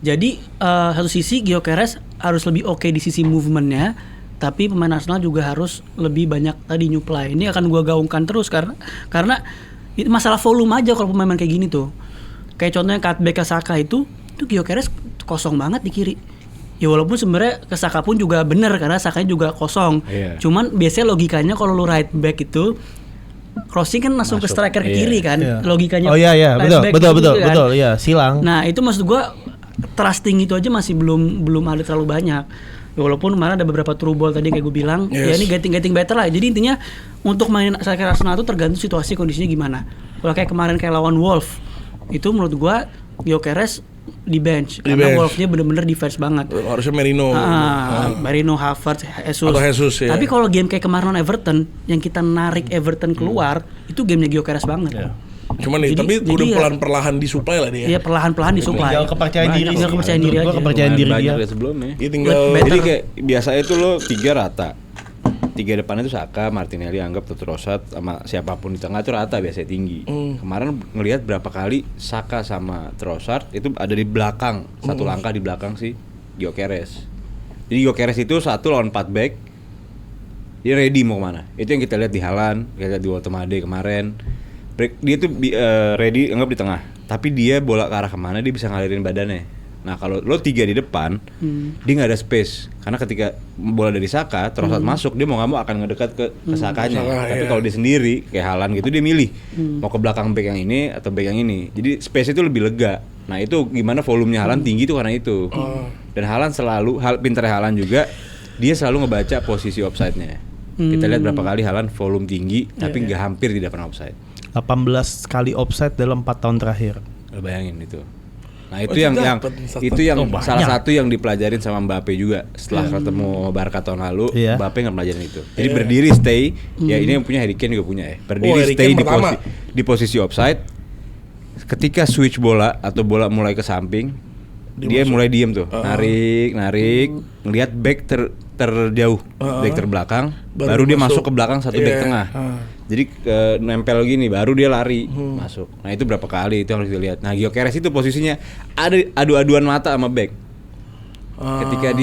Speaker 4: Jadi satu sisi Gyökeres harus lebih oke di sisi movementnya, tapi pemain Arsenal juga harus lebih banyak tadi new play. Ini akan gua gaungkan terus karena masalah volume aja kalau pemain kayak gini tuh. Kayak contohnya cutback ke Saka itu Gyökeres kosong banget di kiri. Ya walaupun sebenarnya ke Saka pun juga bener karena Sakanya juga kosong.
Speaker 1: Iya.
Speaker 4: Cuman biasanya logikanya kalau lu right back itu crossing kan langsung ke striker ke kiri kan.
Speaker 2: Iya.
Speaker 4: Logikanya.
Speaker 2: Oh iya
Speaker 4: right back
Speaker 2: betul
Speaker 4: gitu kan.
Speaker 2: betul iya silang.
Speaker 4: Nah, itu maksud gua trusting itu aja masih belum ada terlalu banyak. Ya, walaupun kemarin ada beberapa true ball tadi kayak gue bilang, ya ini getting better lah. Jadi intinya untuk main striker Arsenal itu tergantung situasi kondisinya gimana. Kalau kayak kemarin kayak lawan Wolf, itu menurut gua Gyökeres di bench karena Wolf-nya bener-bener defense banget.
Speaker 3: Harusnya Merino.
Speaker 4: Marino, Havertz, Jesus.
Speaker 3: Atau Jesus, ya.
Speaker 4: Tapi kalau game kayak kemarin lawan Everton yang kita narik Everton keluar, itu gamenya Gyökeres banget.
Speaker 3: Cuman nih, tapi udah pelan-perlahan disuplai lah dia.
Speaker 4: Iya, perlahan-perlahan disuplai.
Speaker 2: Tinggal kepercayaan diri,
Speaker 4: kepercayaan diri aja.
Speaker 2: Kepercayaan diri
Speaker 1: Banyak
Speaker 2: dia.
Speaker 1: dari sebelumnya.
Speaker 3: Dia tinggal
Speaker 1: Jadi kayak biasanya itu lo 3 rata. 3 depannya itu Saka, Martinelli anggap Trossard sama siapapun di tengah itu rata biasanya tinggi. Kemarin ngelihat berapa kali Saka sama Trossard itu ada di belakang, satu langkah di belakang si Gyökeres. Jadi Gyökeres itu 1 lawan 4 back. Dia ready mau kemana. Itu yang kita lihat di Haaland, kita lihat di Woltemade kemarin. Dia tuh ready anggap di tengah. Tapi dia bola ke arah kemana dia bisa ngalirin badannya. Nah kalau lo 3 di depan, dia nggak ada space. Karena ketika bola dari Saka, Trossard masuk, dia mau nggak mau akan ngedekat ke Sakanya. Tapi kalau dia sendiri, kayak Haaland gitu, dia milih mau ke belakang back yang ini atau back yang ini. Jadi space itu lebih lega. Nah itu gimana volumenya Haaland tinggi tuh karena itu. Dan Haaland selalu, pinternya Haaland juga, dia selalu ngebaca posisi offside-nya. Kita lihat berapa kali Haaland volume tinggi, tapi nggak hampir tidak pernah offside.
Speaker 2: 18 kali offside dalam 4 tahun terakhir.
Speaker 1: Lo bayangin itu. Nah itu yang salah satu yang dipelajarin sama Mbappe juga setelah ketemu Barca tahun lalu. Mbappe nggak pelajarin itu. Jadi berdiri stay, ya ini yang punya Harry Kane juga punya ya. Berdiri stay di posisi offside. Ketika switch bola atau bola mulai ke samping, dia mulai diem tuh, narik, ngelihat back terjauh, back terbelakang, baru dia masuk ke belakang satu back tengah. Jadi nempel gini, baru dia lari masuk. Nah itu berapa kali itu yang harus dilihat. Nah Gyökeres itu posisinya ada adu-aduan mata sama back. Ketika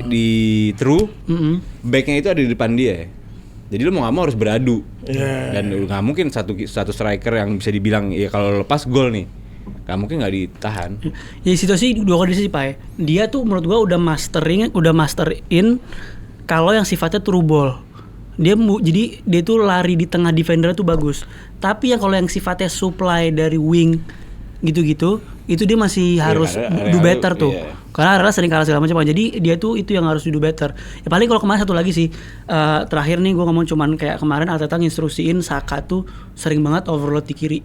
Speaker 1: di through, backnya itu ada di depan dia. Jadi lu mau nggak mau harus beradu. Dan nggak mungkin satu striker yang bisa dibilang ya kalau lepas gol nih. Gak mungkin nggak ditahan.
Speaker 4: Ya situasi 2 kondisi sih Pak. Dia tuh menurut gua udah masterin kalau yang sifatnya true ball. Jadi dia tuh lari di tengah defender tuh bagus. Tapi yang kalau yang sifatnya supply dari wing gitu-gitu, itu dia masih harus do better tuh. Karena Arsenal sering kalah segala macam. Jadi dia tuh itu yang harus do better. Ya paling kalau kemarin satu lagi sih, terakhir nih gua ngomong cuman kayak kemarin Arteta nginstruksiin Saka tuh sering banget overload di kiri.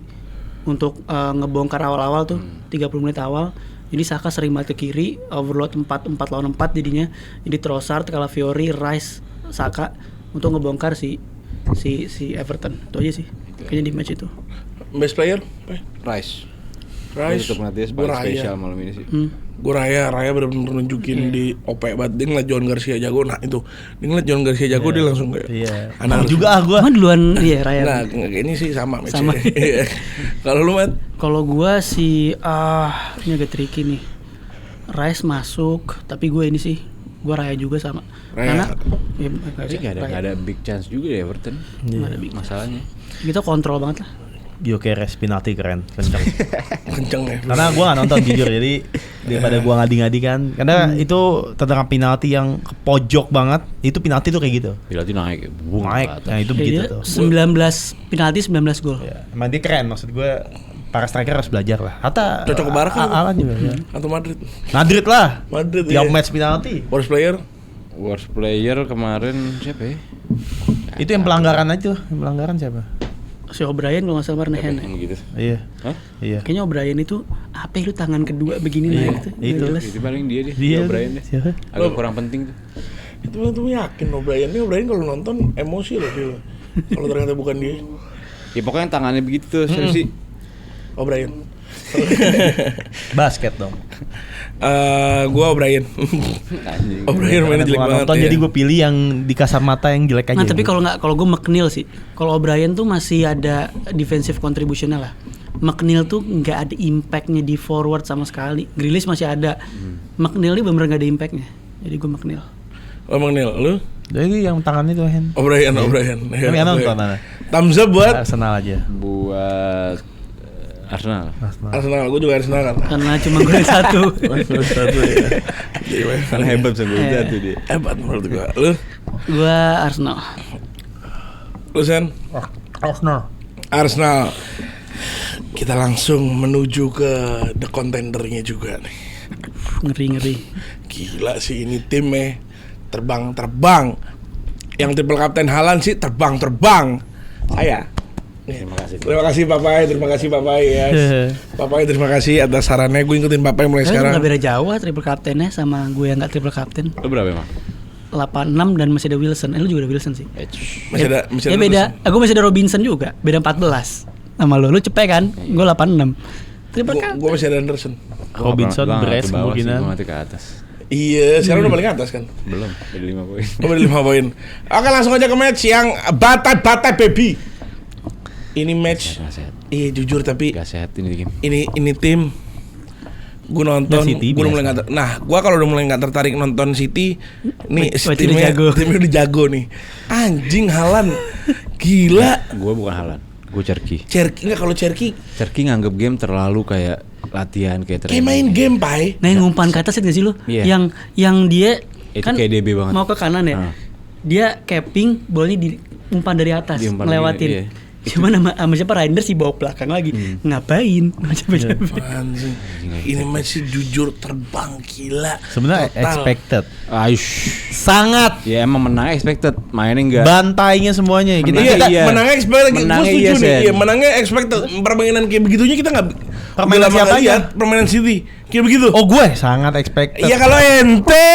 Speaker 4: Untuk ngebongkar awal-awal tuh 30 menit awal. Jadi Saka sering banget ke kiri, overload 4 lawan 4 jadinya. Jadi Trossard, Calafiori, Rice, Saka untuk ngebongkar si Everton. Itu aja sih. Kayaknya di match itu.
Speaker 3: Best player?
Speaker 1: Rice.
Speaker 3: Itu
Speaker 1: penaltinya paling spesial malam ini sih.
Speaker 3: Gue Raya benar-benar nunjukin di OP banget. Dia ngeliat John Garcia jago. Nah itu, dia ngeliat John Garcia jago, dia langsung kayak
Speaker 2: Anak juga gue.
Speaker 4: Emang duluan Raya.
Speaker 3: Nah ini sih sama. Kalau lu Matt?
Speaker 4: Kalau gue sih ini agak tricky nih. Rice masuk, tapi gue ini sih gue Raya juga sama. Karena
Speaker 1: nggak ada big chance juga ya Everton. Nggak ada big masalahnya.
Speaker 4: Kita kontrol banget lah.
Speaker 2: Gyökeres penalti keren, kenceng
Speaker 3: ya.
Speaker 2: Karena gue nggak nonton jujur, jadi daripada gue ngadi-ngadi kan. Karena itu tentang penalti yang ke pojok banget, itu penalti tuh kayak gitu.
Speaker 1: Penalti naik,
Speaker 2: nah itu begitu tuh.
Speaker 4: 19 penalti 19 gol.
Speaker 2: Ya, emang dia keren, maksud gue. Para striker harus belajar lah. Hatta
Speaker 3: cocok ke Barca
Speaker 2: Alan juga ya.
Speaker 3: Atau Madrid
Speaker 2: lah. Tiap
Speaker 3: iya.
Speaker 2: match penalti.
Speaker 3: Worst player kemarin siapa ya?
Speaker 2: Itu yang pelanggaran aja tuh. Yang pelanggaran siapa?
Speaker 4: Si O'Brien kalau nggak salah Barnehen
Speaker 1: gitu.
Speaker 2: Iya.
Speaker 1: Hah?
Speaker 2: Iya.
Speaker 4: Kayaknya O'Brien itu apa itu tangan kedua begini naik tuh.
Speaker 1: Itu paling dia O'Brien deh.
Speaker 2: Siapa?
Speaker 1: Agak kurang penting tuh.
Speaker 3: Itu yakin O'Brien kalau nonton emosi loh dia. Kalau ternyata bukan dia.
Speaker 1: Ya pokoknya tangannya begitu tuh, siapa sih?
Speaker 3: O'Brien.
Speaker 2: Basket dong.
Speaker 3: Gua O'Brien. O'Brien mainnya jelek banget.
Speaker 2: Nonton,
Speaker 3: ya.
Speaker 2: jadi gue pilih yang di kasar mata yang jelek aja.
Speaker 4: Nah, tapi kalau gue McNeil sih. Kalau O'Brien tuh masih ada defensive contribution-nya lah. McNeil tuh nggak ada impact-nya di forward sama sekali. Grealish masih ada. McNeil ini bener-bener nggak ada impact-nya. Jadi gue McNeil.
Speaker 3: Oh, McNeil, lu?
Speaker 2: Jadi yang tangan itu Hen.
Speaker 3: O'Brien.
Speaker 2: Tapi
Speaker 3: Ya,
Speaker 2: nonton
Speaker 3: O'Brien.
Speaker 2: mana?
Speaker 3: Thumbs up buat
Speaker 2: Arsenal aja.
Speaker 1: Buat Arsenal.
Speaker 3: Arsenal. Gue juga Arsenal kan.
Speaker 4: Karena cuma gue satu.
Speaker 3: Satu ya.
Speaker 1: Kan hebat sebelum satu dia.
Speaker 3: Hebat menurut gua. Lu?
Speaker 4: Gue Arsenal.
Speaker 3: Lu Sen? Arsenal. Kita langsung menuju ke the contendernya juga nih.
Speaker 4: Ngeri.
Speaker 3: Gila sih ini timnya terbang. Yang triple kapten Haaland sih terbang. Saya. Terima kasih Papai ya. Papai terima kasih atas sarannya. Gue ikutin Papai mulai
Speaker 4: Saya
Speaker 3: sekarang.
Speaker 4: nggak beda jauh triple captainnya sama gue yang nggak triple captain.
Speaker 1: Lu berapa emang?
Speaker 4: 86 dan masih ada Wilson. Lu juga ada Wilson sih.
Speaker 3: Masih ada
Speaker 4: Ya beda. Aku masih ada Robinson juga. Beda 14. Sama lu cepet kan? Gue 86. Triple captain.
Speaker 3: Gue masih ada Anderson.
Speaker 2: Robinson, Brest kemungkinan.
Speaker 1: Gue mati ke atas.
Speaker 3: Iya, sekarang udah paling atas kan.
Speaker 1: Belum, ada 5 poin.
Speaker 3: Oh, ada 5 poin. Oke, langsung aja ke match yang batai baby. Ini match.
Speaker 1: Gak sehat.
Speaker 3: Iya jujur tapi
Speaker 1: Gak sehat ini game.
Speaker 3: ini tim gue nonton,
Speaker 2: City
Speaker 3: gue udah mulai
Speaker 2: biasa.
Speaker 3: gue kalau udah mulai nggak tertarik nonton City, nih
Speaker 4: Berarti
Speaker 3: timnya
Speaker 4: udah jago.
Speaker 3: udah jago nih. Anjing Haaland, gila.
Speaker 1: Gue bukan Haaland, gue Cherky.
Speaker 3: Cherky nggak kalau Cherky
Speaker 1: Nganggep game terlalu kayak latihan kayak
Speaker 3: kayak main game pai.
Speaker 4: Nah, yang umpan ke atas itu gak sih lu?
Speaker 1: Iya.
Speaker 4: Yang dia
Speaker 1: Itu
Speaker 4: kan
Speaker 1: kayak DB banget.
Speaker 4: mau ke kanan ya.
Speaker 1: Ah.
Speaker 4: Dia capping, bolanya di umpan dari atas,
Speaker 1: Diumpan
Speaker 4: ngelewatin.
Speaker 1: iya.
Speaker 4: Cuman sama siapa Reinders sih bawa belakang lagi. Ngapain? Capek-capek.
Speaker 3: Anjing, ini masih jujur terbang gila.
Speaker 2: Sebenarnya
Speaker 3: Total.
Speaker 2: expected.
Speaker 1: Aish.
Speaker 2: Sangat.
Speaker 1: Ya emang menang expected, mainnya enggak.
Speaker 2: Bantainya semuanya. Kita
Speaker 1: Menang.
Speaker 3: Iya,
Speaker 1: Iya.
Speaker 3: menangnya expected. Gue
Speaker 1: Menangnya
Speaker 3: setuju
Speaker 1: iya,
Speaker 3: nih.
Speaker 1: Sen.
Speaker 3: Iya, menangnya expected. Permainan kayak begitunya kita nggak.
Speaker 2: Permainan
Speaker 3: udah lama
Speaker 2: siapa
Speaker 3: nggak
Speaker 2: aja?
Speaker 3: lihat permainan City kayak begitu.
Speaker 2: Oh gue sangat expected.
Speaker 3: Iya kalau ente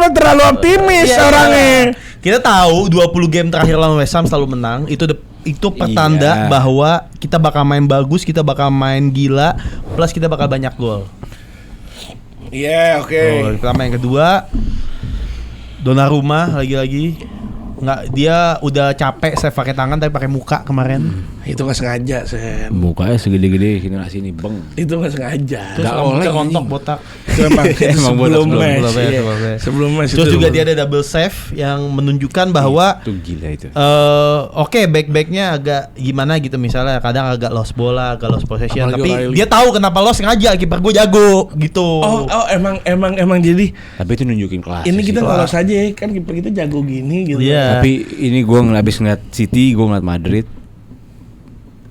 Speaker 3: terlalu optimis
Speaker 2: Iya.
Speaker 3: orangnya.
Speaker 2: Kita tahu 20 game terakhir lawan West Ham selalu menang. Itu pertanda
Speaker 1: Iya.
Speaker 2: bahwa kita bakal main bagus, kita bakal main gila, plus kita bakal banyak gol.
Speaker 3: Iya, oke.
Speaker 2: Gol pertama, yang kedua Donnarumma lagi-lagi nggak, dia udah capek saya pakai tangan tapi pakai muka kemarin.
Speaker 3: Itu nggak sengaja, Sen.
Speaker 1: Mukanya segede-gede sini beng.
Speaker 3: Itu nggak sengaja.
Speaker 2: Terus
Speaker 1: Nggak
Speaker 2: rambutnya
Speaker 1: oleh,
Speaker 2: rontok
Speaker 1: anjing.
Speaker 2: botak.
Speaker 3: Itu emang,
Speaker 1: Emang botak
Speaker 3: sebelum
Speaker 1: sebelum-
Speaker 3: match.
Speaker 2: sebelum
Speaker 3: Iya.
Speaker 2: match.
Speaker 3: Sebelum match.
Speaker 2: Terus
Speaker 3: itu
Speaker 2: juga
Speaker 3: dulu.
Speaker 2: dia ada double save yang menunjukkan bahwa
Speaker 1: Itu gila itu.
Speaker 2: Oke, back-backnya agak gimana gitu, misalnya kadang agak lost bola, agak lost possession,
Speaker 3: Apalagi
Speaker 2: tapi
Speaker 3: O'Reilly.
Speaker 2: dia tahu kenapa lost sengaja, kiper gue jago gitu.
Speaker 3: Oh, emang jadi
Speaker 1: Tapi itu nunjukin kelas.
Speaker 3: ini kita
Speaker 1: sih.
Speaker 3: nggak lolos aja ya, kan kiper kita jago gini gitu.
Speaker 2: Iya.
Speaker 1: Tapi ini gue habis ngeliat City, gue ngeliat Madrid.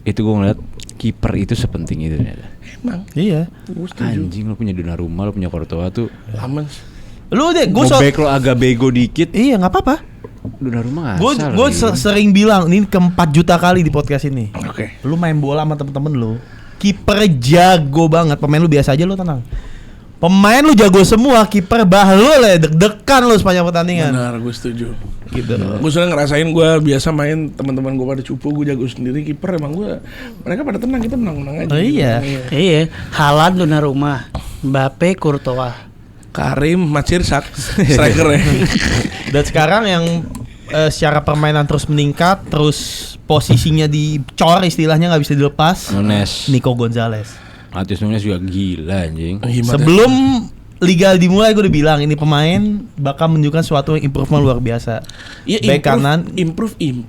Speaker 1: Itu gue ngeliat kiper itu sepenting itu ternyata.
Speaker 3: Emang.
Speaker 2: Iya.
Speaker 3: Gue setuju.
Speaker 1: Anjing, lu punya Donnarumma, lu punya Courtois tuh.
Speaker 3: Aman.
Speaker 2: Lu deh, gue
Speaker 1: Back lo agak bego dikit.
Speaker 2: iya nggak apa-apa.
Speaker 1: Donnarumma
Speaker 2: Gue
Speaker 1: ngasal.
Speaker 2: sering bilang ini ke-4 juta kali di podcast ini.
Speaker 3: Oke.
Speaker 2: Lu main bola sama temen-temen lu, kiper jago banget. Pemain lu biasa aja, lu tenang. Pemain lu jago semua, kiper lu lah deg-degan lu sepanjang pertandingan.
Speaker 3: Benar, gue setuju.
Speaker 2: Gitu.
Speaker 3: Gue sudah ngerasain, gue biasa main, teman-teman gue pada cupu, gue jago sendiri kiper, emang gue mereka pada tenang, kita menang-menang aja.
Speaker 2: Oh iya.
Speaker 4: Iya, Haaland, Donnarumma, Mbappe, Courtois.
Speaker 3: Karim, Macirsak, strikernya.
Speaker 2: Dan sekarang yang secara permainan terus meningkat, terus posisinya dicor istilahnya, nggak bisa dilepas.
Speaker 1: Nunes.
Speaker 2: Nico Gonzalez.
Speaker 1: Matius Nunes juga gila anjing.
Speaker 3: Gimana?
Speaker 2: Sebelum liga dimulai gue udah bilang ini pemain bakal menunjukkan suatu improvement luar biasa.
Speaker 3: Iya,
Speaker 2: Back kanan,
Speaker 3: improve. Ini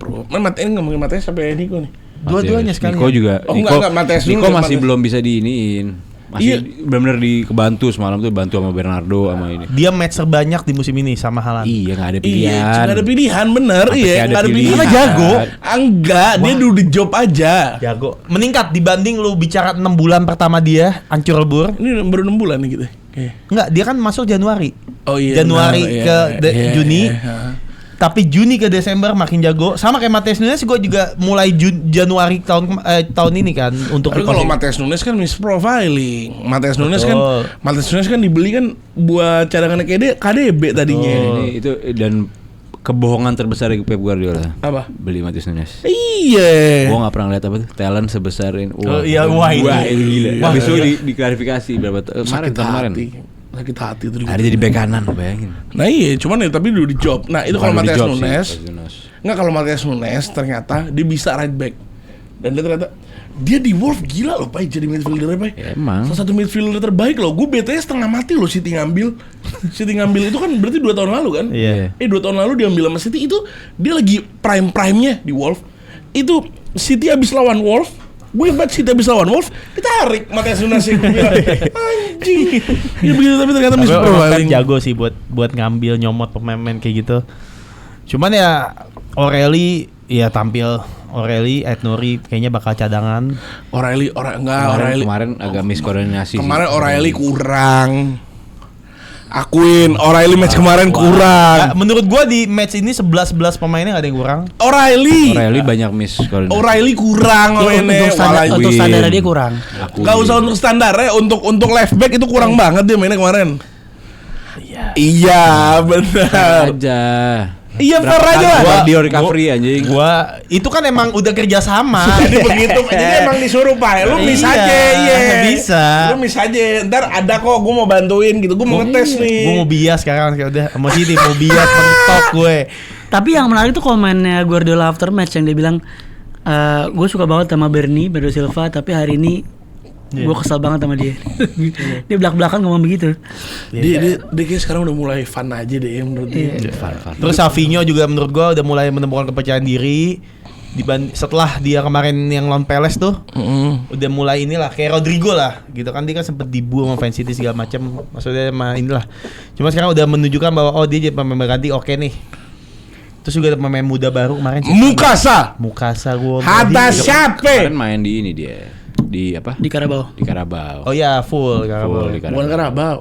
Speaker 3: ngomongin Mateus sampai Nico nih.
Speaker 2: dua-duanya
Speaker 1: Matius.
Speaker 2: sekalian.
Speaker 1: Nico juga.
Speaker 3: Oh, enggak, Matias dulu,
Speaker 1: Nico masih
Speaker 3: Matias.
Speaker 1: belum bisa diiniin. Masih
Speaker 3: Iya.
Speaker 1: benar-benar kebantu semalam tuh, bantu sama Bernardo sama ini.
Speaker 2: Dia match terbanyak di musim ini sama Haaland.
Speaker 1: Iya, nggak ada
Speaker 3: Iya,
Speaker 1: pilihan.
Speaker 3: nggak ada pilihan, bener.
Speaker 1: Apa
Speaker 3: Iya,
Speaker 1: sih ada
Speaker 3: nggak ada
Speaker 1: pilihan?
Speaker 3: pilihan.
Speaker 2: Karena jago.
Speaker 3: Enggak, dia do the job aja.
Speaker 2: Jago. Meningkat dibanding lu bicara 6 bulan pertama dia hancur lebur.
Speaker 3: Ini baru 6 bulan nih gitu. Oke.
Speaker 2: Enggak, dia kan masuk Januari.
Speaker 3: Oh iya.
Speaker 2: Januari
Speaker 3: benar,
Speaker 2: ke
Speaker 3: iya,
Speaker 2: Juni.
Speaker 3: iya.
Speaker 2: Tapi Juni ke Desember makin jago. Sama kayak Matias Nunes, gue juga mulai Januari tahun ini kan untuk
Speaker 3: Tapi kalau
Speaker 2: recovery.
Speaker 3: Matias Nunes kan misprofiling. Matias Nunes
Speaker 2: Betul.
Speaker 3: kan dibeli kan buat cadangan KDB tadinya.
Speaker 1: Ini itu dan kebohongan terbesar dari Pep Guardiola.
Speaker 3: Apa?
Speaker 1: Beli Matheus Nunes.
Speaker 3: Iya.
Speaker 1: Gua nggak pernah lihat apa tuh talent sebesar ini.
Speaker 2: Oh, iya, wah, ini.
Speaker 1: ini gila.
Speaker 2: Wah,
Speaker 1: Habis itu
Speaker 2: iya.
Speaker 1: diklarifikasi berapa
Speaker 3: Sakit
Speaker 1: kemarin.
Speaker 3: Sakit hati itu.
Speaker 1: Ada jadi bek kanan, bayangin.
Speaker 3: Nah iya, cuman ya tapi dulu di job. Nah itu kalau
Speaker 1: Bukan di
Speaker 3: Matheus
Speaker 1: job sih,
Speaker 3: Nunes,
Speaker 1: Nunes.
Speaker 3: nggak kalau Matheus Nunes ternyata dia bisa right back. Dan dia ternyata dia di Wolves gila loh, Pak, jadi midfielder, Pak.
Speaker 1: Ya, emang.
Speaker 3: Salah satu midfielder terbaik loh. Gue BTS setengah mati loh City ngambil. City ngambil itu kan berarti 2 tahun lalu kan?
Speaker 2: Iya.
Speaker 3: 2 tahun lalu diambil sama City itu dia lagi prime-nya di Wolves. Itu City habis lawan Wolves. Gue banget City habis lawan Wolves, ditarik Matheus Nunes yang gue bilang, anjing. Ya begitu tapi ternyata
Speaker 2: Tapi emang Pep
Speaker 3: misprofiling.
Speaker 2: jago sih buat ngambil nyomot pemain kayak gitu. Cuman ya O'Reilly ya tampil O'Reilly, Aït-Nouri kayaknya bakal cadangan.
Speaker 3: O'Reilly
Speaker 1: Kemarin agak miskoordinasi.
Speaker 3: Kemarin O'Reilly kurang. Akuin O'Reilly match kemarin
Speaker 2: Nah,
Speaker 3: kurang.
Speaker 2: menurut gua di match ini 11 pemainnya gak ada yang kurang.
Speaker 1: O'Reilly banyak miskoordinasi.
Speaker 3: O'Reilly kurang mainnya.
Speaker 4: Untuk standar dia kurang.
Speaker 3: Gak usah untuk standar ya, untuk left back itu kurang banget dia mainnya kemarin. Iya, benar.
Speaker 1: aja.
Speaker 3: Iya, fair aja.
Speaker 1: Dia recovery anjing.
Speaker 2: Gua itu kan emang udah kerja sama.
Speaker 3: Jadi begitu, jadi emang disuruh Pak. Lu miss
Speaker 2: Iya,
Speaker 3: aja, iya.
Speaker 2: bisa.
Speaker 3: Lu miss aja. Ntar ada kok, gue mau bantuin gitu. Gue mau ngetes nih.
Speaker 2: Gua mau bias sekarang kayak udah mau City mau bias mentok gue.
Speaker 4: Tapi yang menarik tuh komennya Guardiola after match yang dia bilang, gue suka banget sama Bernardo Silva, tapi hari ini gue kesel banget sama dia. Dia belak-belakan ngomong begitu.
Speaker 3: Dia kayak sekarang udah mulai fun aja deh menurut dia.
Speaker 2: Terus Savinho juga menurut gua udah mulai menemukan kepercayaan diri setelah dia kemarin yang lawan Palace tuh. Udah mulai inilah kayak Rodrigo lah gitu kan, dia kan sempet dibu sama Man City segala macam, maksudnya sama inilah. Cuma sekarang udah menunjukkan bahwa dia jadi pemain ganti oke nih. Terus juga ada pemain muda baru kemarin Mukasa gua.
Speaker 3: Hatta siapa?
Speaker 1: Kemarin main di ini dia. Di apa?
Speaker 4: Di Carabao.
Speaker 1: Di Carabao.
Speaker 2: Oh ya full Carabao.
Speaker 1: Di
Speaker 3: Bukan Carabao.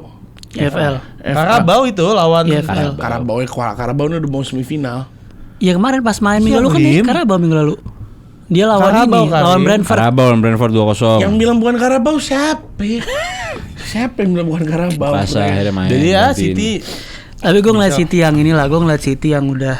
Speaker 4: EFL.
Speaker 2: Carabao itu lawan
Speaker 4: EFL.
Speaker 3: Carabao ini udah mau semifinal.
Speaker 4: Ya kemarin pas main minggu lalu kan dia Carabao minggu lalu. Dia lawan
Speaker 2: Carabao
Speaker 4: ini,
Speaker 2: kali.
Speaker 4: lawan Brentford.
Speaker 1: Carabao lawan Brentford 2-0.
Speaker 3: Yang bilang bukan Carabao siapa? Siapa yang bilang bukan Carabao?
Speaker 1: Pas akhirnya main.
Speaker 2: Jadi ya
Speaker 1: gantiin.
Speaker 2: City.
Speaker 4: Tapi gue ngeliat City yang inilah, gue ngeliat City yang udah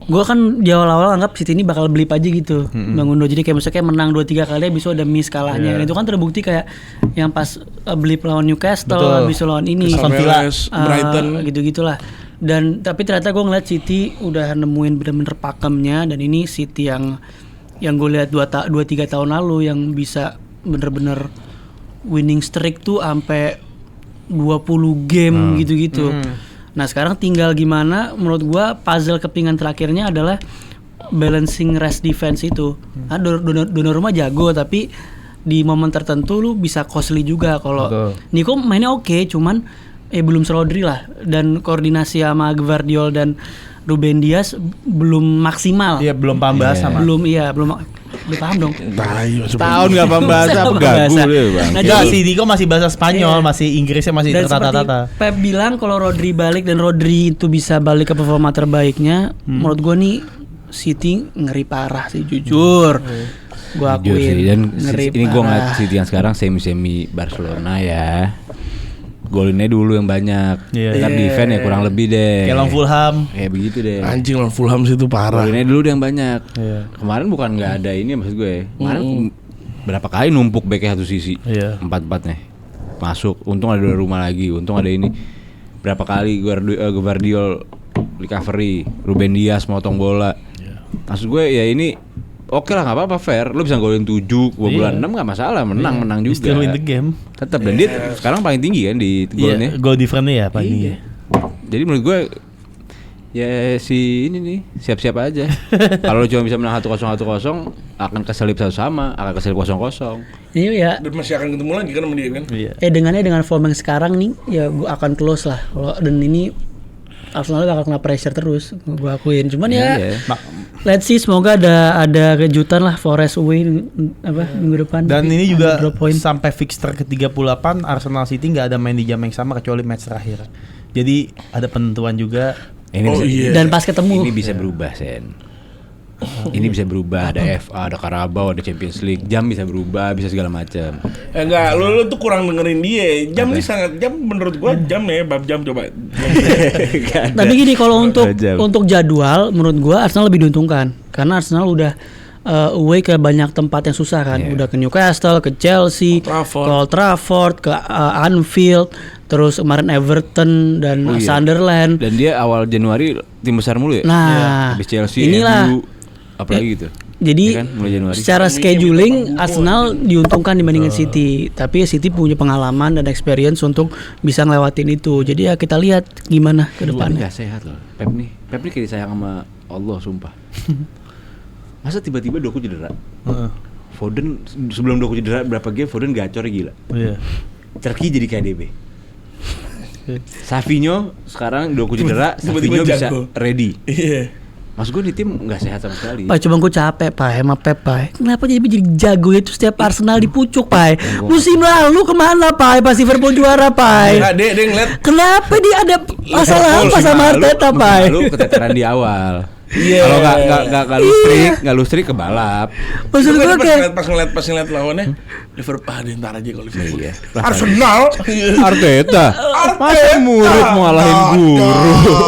Speaker 4: gue kan di awal-awal anggap City ini bakal blip aja gitu Bang Undo, jadi kayak misalnya menang 2-3 kali bisa udah miss kalahnya. Dan itu kan terbukti kayak yang pas blip lawan Newcastle, habis lawan ini
Speaker 3: Crystal Palace, Brighton
Speaker 4: gitu-gitulah. Dan tapi ternyata gue ngeliat City udah nemuin bener-bener pakemnya, dan ini City yang gue lihat 2-3 tahun lalu yang bisa bener-bener winning streak tuh sampai 20 game gitu-gitu. Nah sekarang tinggal gimana, menurut gua puzzle kepingan terakhirnya adalah balancing rest defense itu. Nah, Donnarumma jago, tapi di momen tertentu lu bisa costly juga. Kalau Nico mainnya oke, cuman belum Rodri lah, dan koordinasi sama Gvardiol dan Ruben Dias belum maksimal.
Speaker 2: Iya belum paham bahasa mah.
Speaker 4: Belum paham dong.
Speaker 1: Tahun enggak paham bahasa apa gagu dia, Bang.
Speaker 4: Nah,
Speaker 2: Enggak
Speaker 4: jadi-
Speaker 2: sih, Diko masih bahasa Spanyol, masih Inggrisnya masih
Speaker 4: Dan seperti
Speaker 2: tertata-tata.
Speaker 4: Pep bilang kalau Rodri balik dan Rodri itu bisa balik ke performa terbaiknya, menurut gue nih City ngeri parah sih jujur. Gue
Speaker 1: Jujur
Speaker 4: akuin
Speaker 1: sih. Dan
Speaker 4: ngeri
Speaker 1: ini gue ngeliat
Speaker 4: parah.
Speaker 1: City yang sekarang semi Barcelona ya. Golinnya dulu yang banyak.
Speaker 2: Iya.
Speaker 1: Ntar defense ya kurang lebih deh.
Speaker 2: Kayak lawan Fulham.
Speaker 1: Kayak begitu deh.
Speaker 3: Anjing lawan Fulham sih itu parah.
Speaker 1: Golinnya dulu yang banyak.
Speaker 2: Iya.
Speaker 1: Kemarin bukan nggak ada ini maksud gue. Kemarin berapa kali numpuk backnya satu sisi.
Speaker 2: Iya.
Speaker 1: 4-4-nya masuk. Untung ada rumah lagi. Untung ada ini. Berapa kali Gvardiol recovery, Ruben Dias motong bola. Maksud gue ya ini oke lah, nggak apa-apa, fair. Lu bisa golin 7, bulan 6 nggak masalah, menang
Speaker 2: You
Speaker 1: juga.
Speaker 2: still win the game.
Speaker 1: Tetap, dan dia sekarang paling tinggi kan di golnya.
Speaker 2: Iya, goal differentnya ya Pak ini.
Speaker 1: Jadi menurut gue ya si ini nih siap-siap aja. Kalau lu cuma bisa menang 1-0 akan keselip sama, akan keselip 0-0.
Speaker 4: Ini ya
Speaker 3: Dan masih akan ketemu lagi kan sama dia kan.
Speaker 2: Iya.
Speaker 4: dengan form yang sekarang nih ya gue akan close lah. Dan ini Arsenal bakal kena pressure terus, gue akuin. Cuman ya
Speaker 1: Iya.
Speaker 4: let's see, semoga ada kejutan lah Forest away minggu depan.
Speaker 2: Dan
Speaker 4: Tapi
Speaker 2: ini juga
Speaker 4: drop point.
Speaker 2: sampai fixture ke-38 Arsenal City nggak ada main di jam yang sama kecuali match terakhir. Jadi ada penentuan juga.
Speaker 1: Ini
Speaker 3: Oh,
Speaker 1: bisa,
Speaker 3: iya.
Speaker 4: Dan pas ketemu
Speaker 1: ini bisa berubah, Sen. Ini bisa berubah, ada FA, ada Carabao, ada Champions League, jam bisa berubah, bisa segala macam.
Speaker 3: Enggak, lu tuh kurang dengerin dia. Jam ini sangat menurut gua jam ya, bab jam coba.
Speaker 4: Tapi gini, kalau untuk jadwal menurut gua Arsenal lebih diuntungkan karena Arsenal udah away ke banyak tempat yang susah kan. Udah ke Newcastle, ke Chelsea, ke Old Trafford, ke Anfield, terus kemarin Everton dan Sunderland.
Speaker 1: Dan dia awal Januari tim besar mulu ya.
Speaker 4: Nah,
Speaker 1: habis Chelsea,
Speaker 4: inilah
Speaker 1: MU, apalagi gitu.
Speaker 4: Jadi
Speaker 1: Ya kan, mulai Januari.
Speaker 4: secara scheduling Arsenal diuntungkan dibandingin City, tapi City punya pengalaman dan experience untuk bisa ngelewatin itu. Jadi ya kita lihat gimana ke depannya.
Speaker 1: Gak sehat loh. Pep nih kayak disayang sama Allah sumpah. Masa tiba-tiba Doku cedera? Foden sebelum Doku cedera berapa game Foden gacor gila.
Speaker 2: Iya.
Speaker 1: Cerki jadi kayak DB. Savinho sekarang Doku cedera,
Speaker 3: Tiba-tiba
Speaker 1: Savinho bisa
Speaker 3: jago.
Speaker 1: ready.
Speaker 3: Iya.
Speaker 1: Mas gue di tim nggak sehat sama sekali.
Speaker 4: Pak, coba gue capek, Pak, sama Pep, Pak. Kenapa jadi jago itu setiap Arsenal dipucuk, Pak? Musim lalu kemana, Pak? Pas Liverpool juara, Pak.
Speaker 3: Enggak, dia ngeliat
Speaker 4: Kenapa dia ada masalah apa sama Arteta, Pak?
Speaker 1: Lu keteteran di awal.
Speaker 3: Iya.
Speaker 1: Kalau nggak lustrik ke balap.
Speaker 4: Maksud gue kayak
Speaker 3: pas ngeliat lawannya Liverpool ntar aja kalau Liverpool.
Speaker 1: Iya.
Speaker 3: Arsenal.
Speaker 1: Arteta. Masa murid mau ngalahin guru.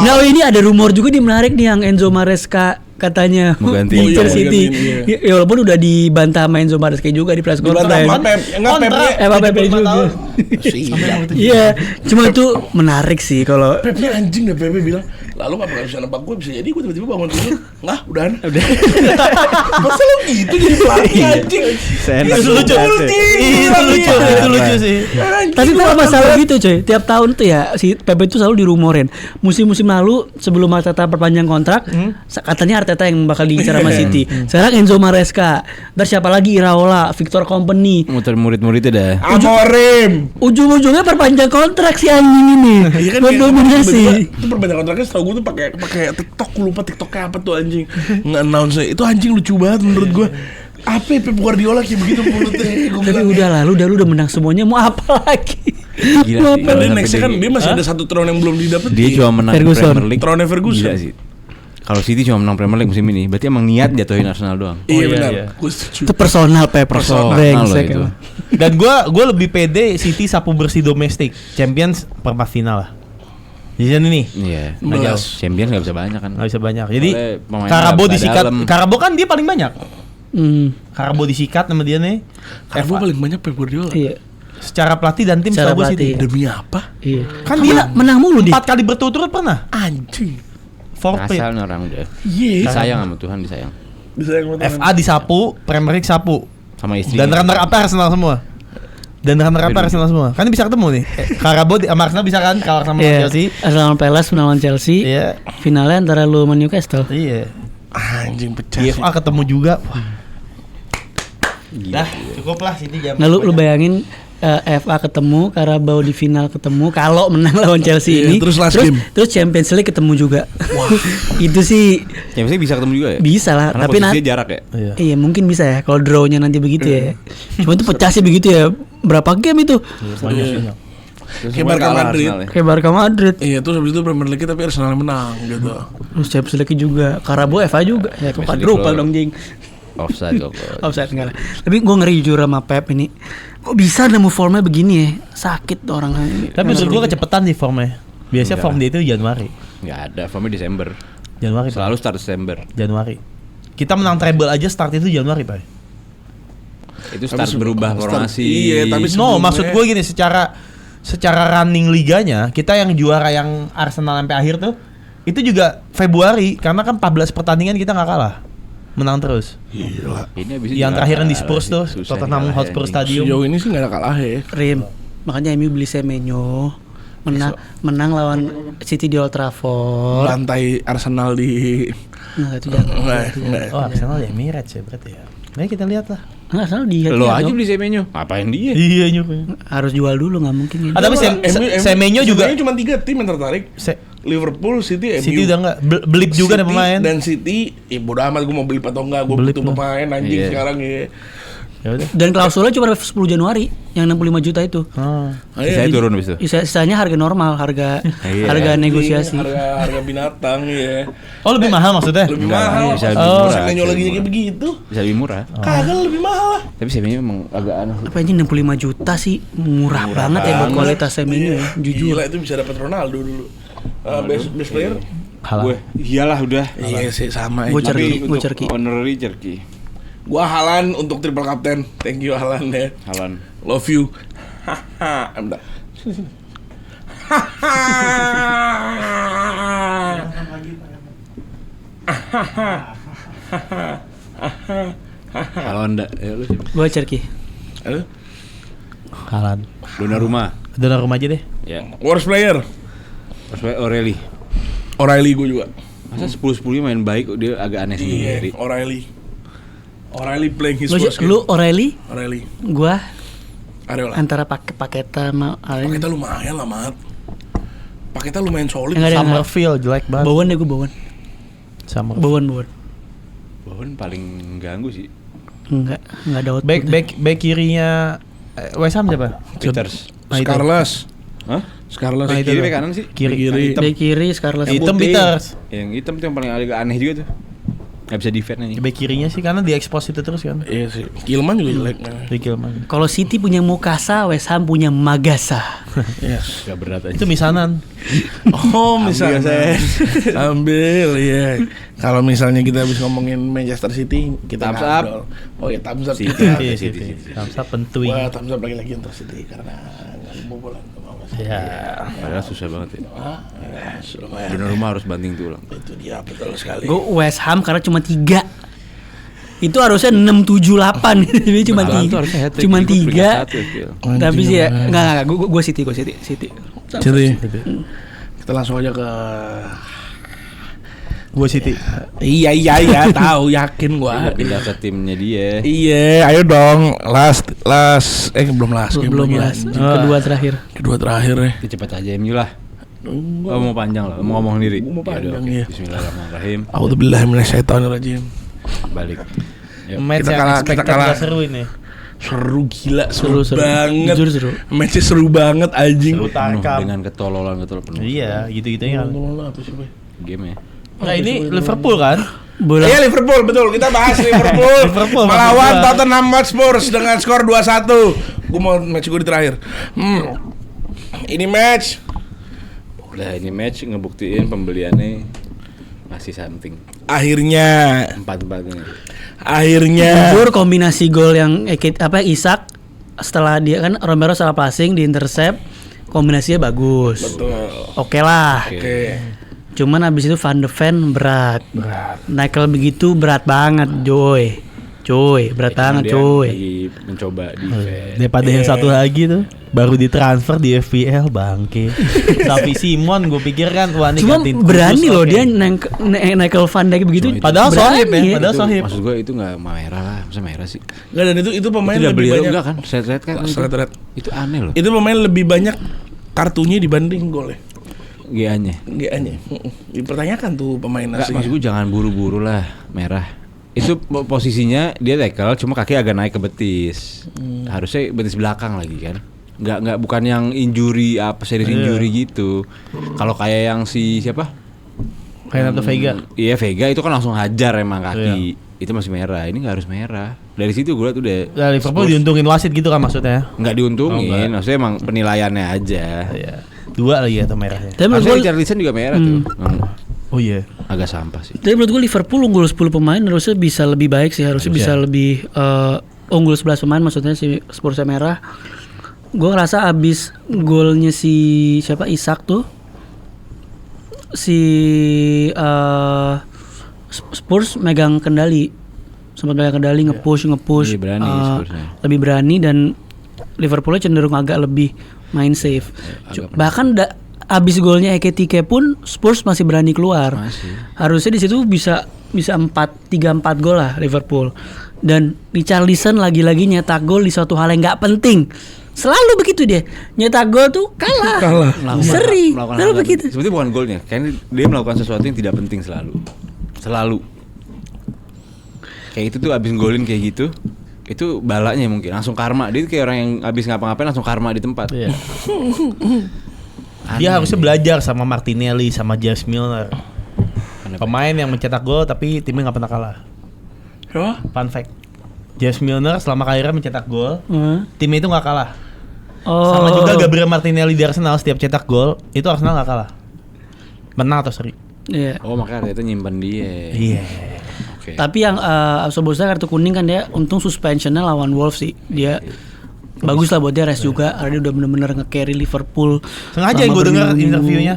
Speaker 4: nah ini ada rumor juga nih menarik nih yang Enzo Maresca katanya
Speaker 1: Mau ganti.
Speaker 4: Manchester
Speaker 3: Iya,
Speaker 4: City.
Speaker 3: gantiin,
Speaker 4: Ya, walaupun udah dibantah sama Enzo Maresca juga di press
Speaker 3: Dibantah
Speaker 4: conference.
Speaker 3: sama Pep. Enggak, Pepnya
Speaker 4: Sama Pep juga. Iya, cuma itu menarik sih kalau
Speaker 3: Pepnya anjing deh. Pepnya bilang, lalu gak bakal bisa nebak gue, bisa jadi gue tiba-tiba bangun tidur. Nggak, udahan. Masa lo gitu jadi pelatih anjing?
Speaker 2: Itu lucu. Itu lucu sih.
Speaker 4: tapi memang masalah gitu coy. Tiap tahun tuh ya si Pep itu selalu dirumorin. Musim-musim lalu sebelum Arteta perpanjang kontrak, katanya Arteta yang bakal diincar sama City. Sekarang Enzo Maresca. Ntar siapa lagi? Iraola, Victor Kompany.
Speaker 1: Muter murid-muridnya dah.
Speaker 3: Amorim.
Speaker 4: Ujung-ujungnya perpanjang kontrak si anjing ini.
Speaker 3: Iya kan
Speaker 4: Buat dominasi.
Speaker 3: itu perpanjang kontraknya setahu gue tuh pakai TikTok, gue lupa TikToknya apa tuh anjing. Nge-announce itu anjing lucu banget menurut gue. Apa ya, Pep Guardiola kayak begitu mulutnya.
Speaker 4: Tapi udah lah, lu udah menang semuanya, mau apa lagi?
Speaker 1: Gila
Speaker 4: Mau
Speaker 1: sih.
Speaker 4: apa
Speaker 3: Karena
Speaker 4: lagi?
Speaker 3: nextnya kan dia masih ada satu throne yang belum didapetin.
Speaker 1: Dia cuma menang
Speaker 4: Ferguson.
Speaker 1: Premier League.
Speaker 3: Throne Ferguson.
Speaker 1: Gila sih. Kalau City cuma menang Premier League musim ini, berarti emang niat jatuhin Arsenal doang.
Speaker 3: Iya
Speaker 2: iya,
Speaker 3: benar.
Speaker 2: iya.
Speaker 3: Gue setuju.
Speaker 4: Itu personal Pep.
Speaker 1: Personal
Speaker 4: Brengsek
Speaker 1: loh itu.
Speaker 4: emang.
Speaker 2: Dan gue lebih pede City sapu bersih domestik. Champions perempat final lah. Di sini nih.
Speaker 1: Iya.
Speaker 3: Nggak jauh.
Speaker 1: Champions nggak bisa banyak kan.
Speaker 2: Nggak bisa banyak. Jadi
Speaker 1: Soalnya pemainnya
Speaker 2: Carabao
Speaker 1: nggak
Speaker 2: disikat.
Speaker 1: dalam.
Speaker 2: Carabao kan dia paling banyak. Carabao disikat sama dia nih.
Speaker 3: Karena gue paling banyak Pep Guardiola.
Speaker 4: Iya.
Speaker 2: Secara pelatih dan tim
Speaker 4: Secara
Speaker 2: setahu gue
Speaker 4: pelatih.
Speaker 2: City.
Speaker 3: Demi apa?
Speaker 4: Iya.
Speaker 2: Kan dia
Speaker 4: menang mulu dia.
Speaker 2: 4 kali berturut-turut pernah.
Speaker 3: Anjing.
Speaker 2: Forfeit.
Speaker 1: Asal nih orang udah.
Speaker 3: Iya.
Speaker 1: Disayang sama Tuhan, disayang.
Speaker 3: Bisa yang
Speaker 2: FA disapu, Premier League sapu.
Speaker 1: Sama istri.
Speaker 2: Dan runner up Arsenal semua. Dan runner up Arsenal semua. Kan bisa ketemu nih. Carabao sama Arsenal bisa kan kalah sama
Speaker 4: Iya.
Speaker 2: Chelsea.
Speaker 4: Arsenal Palace melawan Chelsea.
Speaker 2: Iya.
Speaker 4: Finalnya antara lu sama Newcastle.
Speaker 2: Iya.
Speaker 3: Anjing pecah
Speaker 2: Di
Speaker 3: sih.
Speaker 2: FA ketemu juga. Wah.
Speaker 1: Gila.
Speaker 2: Dah, cukup lah ini jam.
Speaker 4: Nah lu bayangin FA ketemu, Carabao di final ketemu, kalau menang lawan Chelsea
Speaker 3: Iya,
Speaker 4: ini,
Speaker 3: terus last game.
Speaker 4: terus Champions League ketemu juga. Itu sih
Speaker 1: Champions League bisa ketemu juga ya?
Speaker 4: bisa lah,
Speaker 1: Karena
Speaker 4: tapi
Speaker 1: posisinya jarak ya.
Speaker 2: Iya.
Speaker 4: iya mungkin bisa ya kalau draw-nya nanti begitu ya. Cuma itu pecah sih begitu ya. Berapa game itu?
Speaker 3: Iya.
Speaker 1: Terus
Speaker 3: Kayak
Speaker 1: semua
Speaker 3: Barca
Speaker 1: kalah
Speaker 3: Madrid.
Speaker 1: Arsenal ya.
Speaker 4: Kayak Barca Madrid.
Speaker 3: Iya, terus habis itu Premier League tapi Arsenal yang menang gitu.
Speaker 4: Terus Champions League juga, Carabao FA juga. Ya
Speaker 1: Champions
Speaker 4: quadruple
Speaker 1: League
Speaker 4: dong jing.
Speaker 1: Offside kok.
Speaker 4: Offside enggak lah. Tapi gue ngeri jujur sama Pep ini. Kok bisa nemu formnya begini ya? Sakit tuh orang ini.
Speaker 2: Tapi menurut gua kecepatan sih formnya. Biasanya
Speaker 1: Enggak.
Speaker 2: form dia itu Januari.
Speaker 1: Enggak ada, formnya Desember.
Speaker 2: Januari.
Speaker 1: Selalu start Desember.
Speaker 2: Januari. Kita menang treble aja start itu Januari, Pak.
Speaker 1: Itu start berubah formasi.
Speaker 3: Iya, tapi
Speaker 2: No,
Speaker 3: sebelumnya-
Speaker 2: maksud gue gini, secara running liganya, kita yang juara yang Arsenal sampai akhir tuh itu juga Februari karena kan 14 pertandingan kita nggak kalah. Menang terus.
Speaker 3: Gila.
Speaker 1: Ini abis itu
Speaker 2: Yang
Speaker 1: juga
Speaker 2: terakhir yang di
Speaker 1: kalah
Speaker 2: Spurs
Speaker 1: sih.
Speaker 2: tuh,
Speaker 1: Susah
Speaker 2: Tottenham
Speaker 1: dikalahin,
Speaker 2: Hotspur
Speaker 1: anjing.
Speaker 2: Stadium.
Speaker 3: Sejauh ini sih gak ada kalah ya.
Speaker 4: Rim, makanya MU beli Semenyo. Menang lawan City di Old Trafford.
Speaker 3: Lantai Arsenal di
Speaker 4: Nah, itu jangan.
Speaker 3: enggak.
Speaker 2: Oh, Arsenal ya Emirates ya berarti ya. Nah, kita lihat lah.
Speaker 4: Nah, Arsenal di
Speaker 1: Lo aja beli Semenyo. Ngapain dia?
Speaker 2: Iya nyuruh.
Speaker 4: harus jual dulu nggak mungkin ini.
Speaker 2: Tapi Semenyo juga
Speaker 3: cuma 3 tim yang tertarik. Liverpool, City, MU.
Speaker 2: City udah enggak belip juga nih
Speaker 3: City
Speaker 2: pemain.
Speaker 3: Dan City, bodo amat gue mau beli atau enggak, gue
Speaker 2: Belip
Speaker 3: butuh
Speaker 2: lah.
Speaker 3: pemain anjing
Speaker 1: Iya.
Speaker 3: sekarang ya.
Speaker 2: Ya udah.
Speaker 4: Dan klausulnya cuma 10 Januari yang 65 juta itu.
Speaker 1: Saya turun habis itu.
Speaker 4: Sisanya harga normal, harga
Speaker 1: Iya.
Speaker 4: harga negosiasi.
Speaker 3: Harga binatang ya.
Speaker 2: Oh, lebih mahal maksudnya?
Speaker 3: Lebih
Speaker 1: Enggak,
Speaker 3: mahal.
Speaker 1: bisa lebih
Speaker 2: Oh.
Speaker 1: murah.
Speaker 3: Semenyo
Speaker 1: bisa
Speaker 3: lagi
Speaker 1: lebih
Speaker 3: kayak
Speaker 1: murah.
Speaker 3: begitu.
Speaker 1: Bisa lebih murah.
Speaker 3: Kagak lebih mahal lah.
Speaker 1: Tapi sebenarnya emang agak aneh.
Speaker 4: Apa aja 65 juta sih murah banget ya buat kualitas Semenyo ya, jujur.
Speaker 3: Gila itu bisa dapat Ronaldo dulu. Best player?
Speaker 2: Halan.
Speaker 1: Gue iyalah udah.
Speaker 3: Iya sih sama.
Speaker 4: Gue
Speaker 3: aja.
Speaker 4: Cerki,
Speaker 1: Tapi
Speaker 4: gue
Speaker 1: untuk
Speaker 4: Cerki.
Speaker 1: honorary Cerki.
Speaker 3: Gua Halan untuk triple captain. Thank you Halan ya.
Speaker 1: Halan.
Speaker 3: Love you. Haha. Bentar. Sini.
Speaker 1: Halan enggak? Ya lu siapa?
Speaker 4: Gue Cerki.
Speaker 3: Halo.
Speaker 2: Halan.
Speaker 1: Donnarumma.
Speaker 2: Udah rumah aja deh.
Speaker 1: Ya.
Speaker 3: Worst player.
Speaker 1: Terus O'Reilly.
Speaker 3: O'Reilly gue juga.
Speaker 1: Masa 10-10 main baik dia agak aneh sendiri.
Speaker 3: O'Reilly. O'Reilly playing his
Speaker 4: Lu,
Speaker 3: worst game.
Speaker 4: lu O'Reilly,
Speaker 3: O'Reilly.
Speaker 4: gue
Speaker 3: Areola.
Speaker 4: antara Paketa sama
Speaker 3: Paketnya lumayan lah, Mat. Paketnya lumayan solid.
Speaker 4: Enggak ada.
Speaker 2: Summerfield jelek banget.
Speaker 4: Bowen deh gue Bowen. Bowen.
Speaker 1: Bowen paling ganggu sih.
Speaker 4: Enggak ada output.
Speaker 2: Back kirinya West Ham siapa?
Speaker 1: Peters.
Speaker 2: Nah, itu.
Speaker 3: Scarlett.
Speaker 1: Hah?
Speaker 3: Scarlett.
Speaker 2: Nah, itu
Speaker 1: Kiri
Speaker 2: tuh.
Speaker 1: kanan sih?
Speaker 2: Kiri.
Speaker 4: Bek kiri Scarlett.
Speaker 2: Hitam
Speaker 1: putih.
Speaker 2: Peters.
Speaker 1: Yang hitam tuh yang paling agak aneh juga tuh. Gak bisa defend aja.
Speaker 2: Back kirinya sih karena diekspos itu terus kan.
Speaker 3: Iya sih. Kilman juga jelek.
Speaker 2: Ricky Elman.
Speaker 4: Kalau City punya Mukasa, West Ham punya Magasa.
Speaker 3: Yes.
Speaker 1: Gak berat aja.
Speaker 2: Itu misanan.
Speaker 3: Oh, misalnya
Speaker 1: Sen.
Speaker 3: ambil ya. Kalau misalnya kita habis ngomongin Manchester City, kita
Speaker 1: Thumbs up.
Speaker 3: ngobrol. Oh ya, thumbs up
Speaker 1: City.
Speaker 3: kita.
Speaker 2: Iya,
Speaker 1: City.
Speaker 2: Samsa pentuing.
Speaker 3: Wah, thumbs up lagi untuk City karena nggak kebobolan kemarin.
Speaker 2: Ya.
Speaker 1: Padahal susah banget ya.
Speaker 3: Ah, yes, lumayan.
Speaker 1: Donnarumma harus banting tulang.
Speaker 3: Itu dia betul sekali.
Speaker 4: Gue West Ham karena cuma 3. Itu harusnya 6, 7, 8. Jadi cuma
Speaker 1: Nah, itu
Speaker 4: 3.
Speaker 1: harusnya hat-trick.
Speaker 4: Cuma
Speaker 1: Liverpool
Speaker 4: 3.
Speaker 1: peringkat 1 ya, Phil.
Speaker 4: Tapi sih ya, enggak. Gue City.
Speaker 3: City. Kita langsung aja ke
Speaker 2: Gue City.
Speaker 3: Iya, tahu yakin gua.
Speaker 1: Pindah ke timnya dia.
Speaker 3: Iya, ayo dong. Belum last. game
Speaker 4: belum
Speaker 3: lagi,
Speaker 4: lah.
Speaker 3: anjing. Kedua terakhir ya.
Speaker 1: Itu cepat aja MU lah. Oh, mau panjang lah, mau ngomong sendiri.
Speaker 3: Mau panjang,
Speaker 1: Yaudah, oke.
Speaker 3: iya.
Speaker 1: Bismillahirrahmanirrahim.
Speaker 3: A'udzubillahi minasyaitonirrajim.
Speaker 1: Balik. Yuk.
Speaker 2: Match
Speaker 3: Kita
Speaker 2: yang
Speaker 3: kalah,
Speaker 2: expected
Speaker 3: kita kalah.
Speaker 2: gak seru ini.
Speaker 3: Seru gila, seru
Speaker 4: Seru.
Speaker 3: banget.
Speaker 4: Jujur seru.
Speaker 3: Matchnya seru banget anjing.
Speaker 1: Penuh
Speaker 2: Takam.
Speaker 1: dengan ketololan penuh.
Speaker 2: Iya, gitu-gitunya.
Speaker 3: Apa sih, Boy?
Speaker 1: Game ya.
Speaker 2: Nah, ini Liverpool kan?
Speaker 4: Bola
Speaker 3: Iya Liverpool, betul. Kita bahas Liverpool.
Speaker 2: Liverpool,
Speaker 3: melawan
Speaker 2: maksud gua.
Speaker 3: Tottenham Hotspur dengan skor 2-1. Gue mau match gue di terakhir. Ini match.
Speaker 1: Udah ini match ngebuktiin pembeliannya masih something.
Speaker 3: Akhirnya
Speaker 1: Empat-empatnya.
Speaker 4: jujur kombinasi gol yang Isak setelah dia kan Romero salah passing di intercept, kombinasinya bagus.
Speaker 3: Betul.
Speaker 4: Oke lah.
Speaker 3: Oke.
Speaker 4: Cuman abis itu Van de Ven berat. Michael begitu berat banget, Joy. Berat banget, Joy.
Speaker 1: Lagi mencoba defense.
Speaker 2: Daripada yang satu lagi tuh baru ditransfer di FPL bangke. Safi Simon gue pikir kan wah ini
Speaker 4: Cuma
Speaker 2: gantiin
Speaker 4: berani
Speaker 2: Kudus,
Speaker 4: loh
Speaker 2: oke.
Speaker 4: dia Michael Van Dijk begitu.
Speaker 1: Cuma itu.
Speaker 2: Padahal
Speaker 4: Berani.
Speaker 2: sohib ya, padahal
Speaker 1: Itu,
Speaker 2: sohib.
Speaker 1: maksud gue itu nggak merah lah, masa merah sih?
Speaker 3: Nggak, dan itu pemain
Speaker 1: Itu udah
Speaker 3: lebih
Speaker 1: beli
Speaker 3: banyak.
Speaker 1: enggak kan? Red kan?
Speaker 3: Red.
Speaker 1: Itu aneh loh.
Speaker 3: Itu pemain lebih banyak kartunya dibanding golnya.
Speaker 1: GA-nya.
Speaker 3: GA-nya. Dipertanyakan tuh pemain
Speaker 1: Enggak,
Speaker 3: aslinya.
Speaker 1: maksud gue jangan buru-buru lah merah. Itu posisinya dia tackle cuma kaki agak naik ke betis. Harusnya betis belakang lagi kan. Enggak bukan yang injury apa serius injury gitu. Kalau kayak yang si siapa?
Speaker 2: Renato Vega.
Speaker 1: Iya Vega itu kan langsung hajar emang kaki. Itu masih merah. Ini enggak harus merah. Dari situ gue liat udah
Speaker 2: Nah, Liverpool diuntungin wasit gitu kan maksudnya.
Speaker 1: enggak diuntungin, maksudnya emang penilaiannya aja.
Speaker 2: Iya. 2 lagi atau merahnya.
Speaker 4: Tapi menurut
Speaker 1: Harusnya
Speaker 4: gue,
Speaker 1: Richarlison juga merah tuh.
Speaker 2: Oh iya.
Speaker 1: Agak sampah sih.
Speaker 4: Liverpool unggul 10 pemain harusnya bisa lebih baik sih, harusnya bisa lebih unggul 11 pemain maksudnya si Spurs merah. Gue ngerasa abis golnya si siapa Isak tuh si Spurs megang kendali, sempat megang kendali, nge-push
Speaker 1: Iya, berani Spursnya.
Speaker 4: lebih berani dan Liverpoolnya cenderung agak lebih main safe. Bahkan abis golnya Ekitike pun Spurs masih berani keluar.
Speaker 1: Masih.
Speaker 4: Harusnya di situ bisa 3-4 gol lah Liverpool. Dan Richarlison lagi-lagi nyetak gol di suatu hal yang nggak penting Selalu begitu dia. Nyetak gol tuh kalah. Sering. Selalu begitu.
Speaker 1: Sebetulnya bukan golnya, kayaknya dia melakukan sesuatu yang tidak penting selalu. Kayak itu tuh abis golin kayak gitu, itu balanya mungkin langsung karma. Dia kayak orang yang abis ngapa-ngapain langsung karma di tempat.
Speaker 2: Iya. Dia harusnya belajar sama Martinelli sama James Milner. Pemain yang mencetak gol tapi timnya nggak pernah kalah. Fun fact. James Milner selama karirnya mencetak gol, timnya itu nggak kalah. Sama juga Gabriel Martinelli di Arsenal setiap cetak gol itu Arsenal nggak kalah. Menang atau seri.
Speaker 4: Iya.
Speaker 1: Oh makanya itu nyimpan dia.
Speaker 2: Iya.
Speaker 1: Okay.
Speaker 4: Tapi yang Szoboszlai kartu kuning kan dia untung suspensionnya lawan Wolves sih. Dia bagus lah buat dia rest juga karena dia udah bener-bener nge-carry Liverpool.
Speaker 2: Sengaja yang gue denger interviewnya.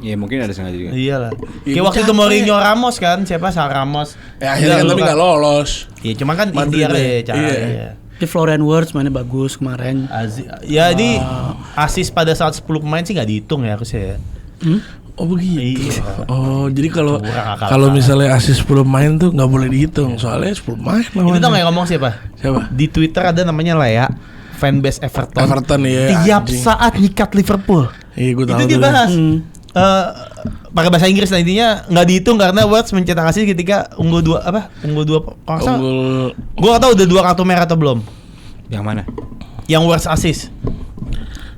Speaker 1: Ya mungkin ada sengaja juga.
Speaker 2: Iyalah. Kayak waktu itu Mourinho Ramos kan, siapa Sal Ramos.
Speaker 3: Ya akhirnya kan tapi nggak lolos.
Speaker 2: Iya cuma kan ikhtiar ya caranya.
Speaker 4: Di Florian Wirtz mainnya bagus kemarin.
Speaker 2: Ya di assist pada saat 10 pemain sih nggak dihitung ya harusnya ya.
Speaker 3: Oh begitu.
Speaker 2: Iya.
Speaker 3: Oh jadi kalau
Speaker 2: Curang,
Speaker 3: misalnya asis 10 main tuh nggak boleh dihitung soalnya 10 main.
Speaker 2: Itu tau nggak yang ngomong siapa?
Speaker 3: Siapa?
Speaker 2: Di Twitter ada namanya Lea, fanbase Everton.
Speaker 3: Everton ya.
Speaker 2: Tiap saat nyikat Liverpool.
Speaker 3: Iya gue tahu.
Speaker 2: Itu dia bahas. Pakai bahasa Inggris nah intinya nggak dihitung karena Watts mencetak assist ketika unggul 2
Speaker 3: Unggul.
Speaker 2: Gue nggak tahu udah 2 kartu merah atau belum.
Speaker 1: Yang mana?
Speaker 2: Yang Watts assist.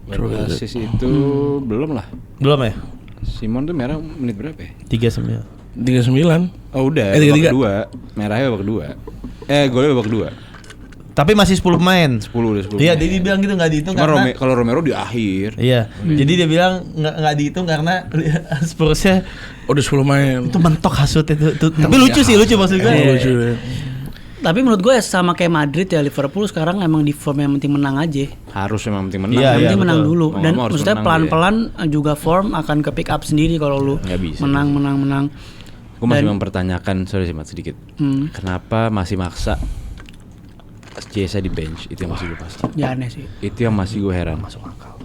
Speaker 1: Asis itu belum lah.
Speaker 2: Belum ya?
Speaker 1: Simon tuh merah menit berapa ya?
Speaker 2: 39.
Speaker 3: 39.
Speaker 1: Oh udah,
Speaker 3: 33.
Speaker 1: babak kedua. Merahnya babak kedua. Golnya babak kedua.
Speaker 2: Tapi masih 10 pemain.
Speaker 1: 10 udah 10.
Speaker 2: Iya, dia bilang gitu nggak dihitung
Speaker 1: Cuma
Speaker 2: karena
Speaker 1: kalau Romero di akhir.
Speaker 2: Iya. Jadi dia bilang nggak dihitung karena Spursnya
Speaker 3: Udah 10 main.
Speaker 2: itu mentok hasut itu. Tapi lucu sih, lucu maksud gue.
Speaker 3: Lucu ya.
Speaker 4: Tapi menurut gue sama kayak Madrid ya, Liverpool sekarang emang di form yang penting menang aja.
Speaker 1: Harus memang penting menang.
Speaker 2: Iya,
Speaker 4: Yang penting menang
Speaker 2: betul.
Speaker 4: dulu.
Speaker 1: Mau
Speaker 4: Dan
Speaker 1: nggak mau harus
Speaker 4: maksudnya
Speaker 1: menang
Speaker 4: pelan-pelan juga form akan ke pick up sendiri kalau lu
Speaker 1: Nggak bisa.
Speaker 4: menang.
Speaker 1: Gue masih
Speaker 4: Dan-
Speaker 1: mempertanyakan, sorry sih Mat sedikit. Kenapa masih maksa Chiesa di bench? Itu yang masih gue pasang.
Speaker 4: Ya aneh sih.
Speaker 1: Itu yang masih gue heran. Masuk akal.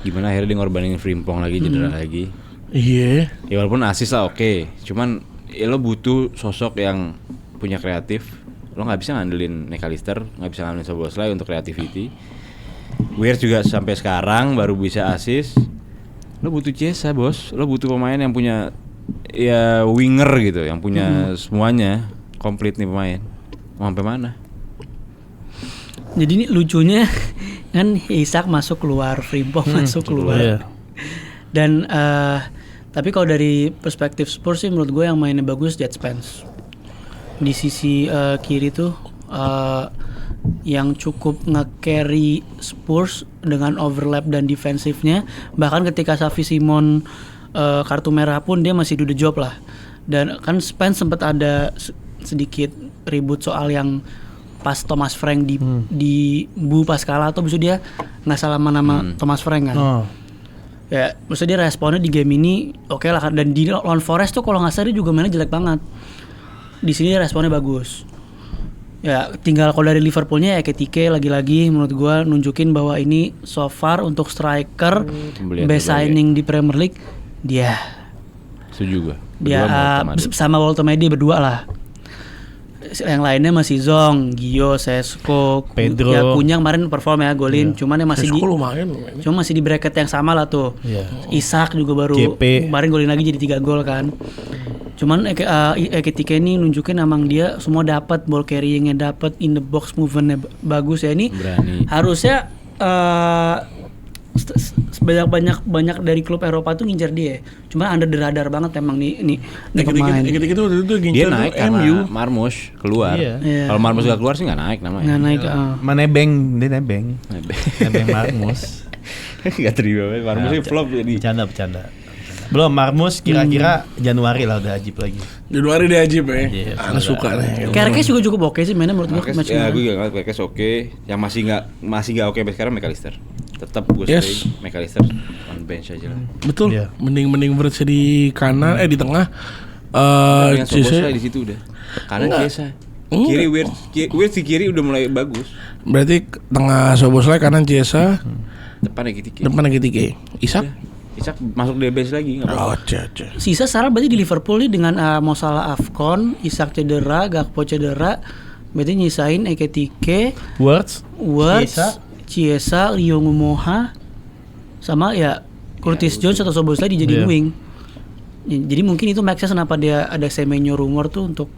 Speaker 1: Gimana akhirnya dia ngorbanin Frimpong lagi, cedera lagi.
Speaker 3: Iya.
Speaker 1: Ya walaupun asis lah oke. Cuman ya lo butuh sosok yang punya kreatif. Lo nggak bisa ngandelin McAllister, nggak bisa ngandelin Szoboszlai untuk creativity. Weir juga sampai sekarang baru bisa asis. Lo butuh Chiesa bos. Lo butuh pemain yang punya ya winger gitu, yang punya semuanya komplit nih pemain. Mau sampai mana?
Speaker 4: Jadi ini lucunya kan Isak masuk keluar, Frimpong masuk keluar.
Speaker 2: Iya.
Speaker 4: Dan tapi kalau dari perspektif Spurs sih menurut gue yang mainnya bagus Jet Spence. Di sisi kiri tuh yang cukup nge-carry Spurs dengan overlap dan defensifnya. Bahkan ketika Xavi Simon kartu merah pun dia masih do the job lah. Dan kan Spence sempat ada sedikit ribut soal yang pas Thomas Frank di Bu pas kalah atau bisa dia nggak salaman nama Thomas Frank kan. Ya, maksudnya dia responnya di game ini oke lah kan. Dan di lawan Forest tuh kalau nggak salah dia juga mainnya jelek banget. Di sini responnya bagus. Ya tinggal kalau dari Liverpoolnya ya Ekitike lagi-lagi menurut gua nunjukin bahwa ini so far untuk striker best signing di Premier League dia.
Speaker 1: Setuju gue.
Speaker 4: Dia sama Walter Mendy berdua lah. Yang lainnya masih Zong, Gio, Sesko,
Speaker 2: Pedro.
Speaker 4: Ya Kunyang kemarin perform ya golin, cuman yang masih
Speaker 3: Sesko lumayan.
Speaker 4: cuma masih di bracket yang sama lah tuh.
Speaker 2: Iya.
Speaker 4: Isak juga baru
Speaker 2: JP.
Speaker 4: kemarin golin lagi jadi 3 gol kan. Cuman Ekitike ini nunjukin emang dia semua dapat, ball carryingnya dapat, in the box movementnya bagus ya. Ini
Speaker 1: Berani.
Speaker 4: harusnya banyak dari klub Eropa tuh ngincer dia. Cuma under the radar banget emang nih pemain.
Speaker 3: Dikit-dikit waktu itu
Speaker 1: Dia
Speaker 3: gincer
Speaker 1: naik
Speaker 3: tuh
Speaker 1: karena
Speaker 3: MU.
Speaker 1: Marmus keluar.
Speaker 2: Iya.
Speaker 4: Iya.
Speaker 1: Kalau Marmus gak keluar sih nggak naik namanya.
Speaker 4: Nggak naik.
Speaker 2: Nebeng, dia nebeng. Nebeng Marmus.
Speaker 1: Gak terima banget. Marmus sih flop jadi.
Speaker 2: Bercanda. Belum Marmus kira-kira Januari lah udah ajib lagi.
Speaker 3: Januari dia ajib ya.
Speaker 2: Iya,
Speaker 3: Aku suka nih.
Speaker 4: Kerkes juga cukup oke sih mainnya menurut gue.
Speaker 1: Marquez, ya gue juga ngeliat Marquez oke. Yang masih nggak oke sampai sekarang McAllister. Tetap gue
Speaker 3: Yes.
Speaker 1: stay McAllister on bench aja lah.
Speaker 3: Betul.
Speaker 2: Iya.
Speaker 3: Mending Wirtz di kanan di tengah.
Speaker 1: Yang Szoboszlai di situ udah. Kanan Chiesa. Kiri Wirtz di kiri udah mulai bagus.
Speaker 3: Berarti tengah Szoboszlai, kanan Chiesa,
Speaker 1: Depan Ekitike.
Speaker 3: depan Ekitike. Isak.
Speaker 1: Isak masuk di bench lagi nggak apa-apa.
Speaker 3: Oh, caca.
Speaker 4: Sisa sekarang berarti di Liverpool nih dengan mau salah Afcon, Isak cedera, Gakpo cedera, berarti nyisain Ekitike,
Speaker 2: Words,
Speaker 4: Wirtz, Chiesa, Rio Ngumoha, sama ya Curtis Jones atau Szoboszlai dijadiin wing. Jadi mungkin itu make sense kenapa dia ada Semenyo rumor tuh untuk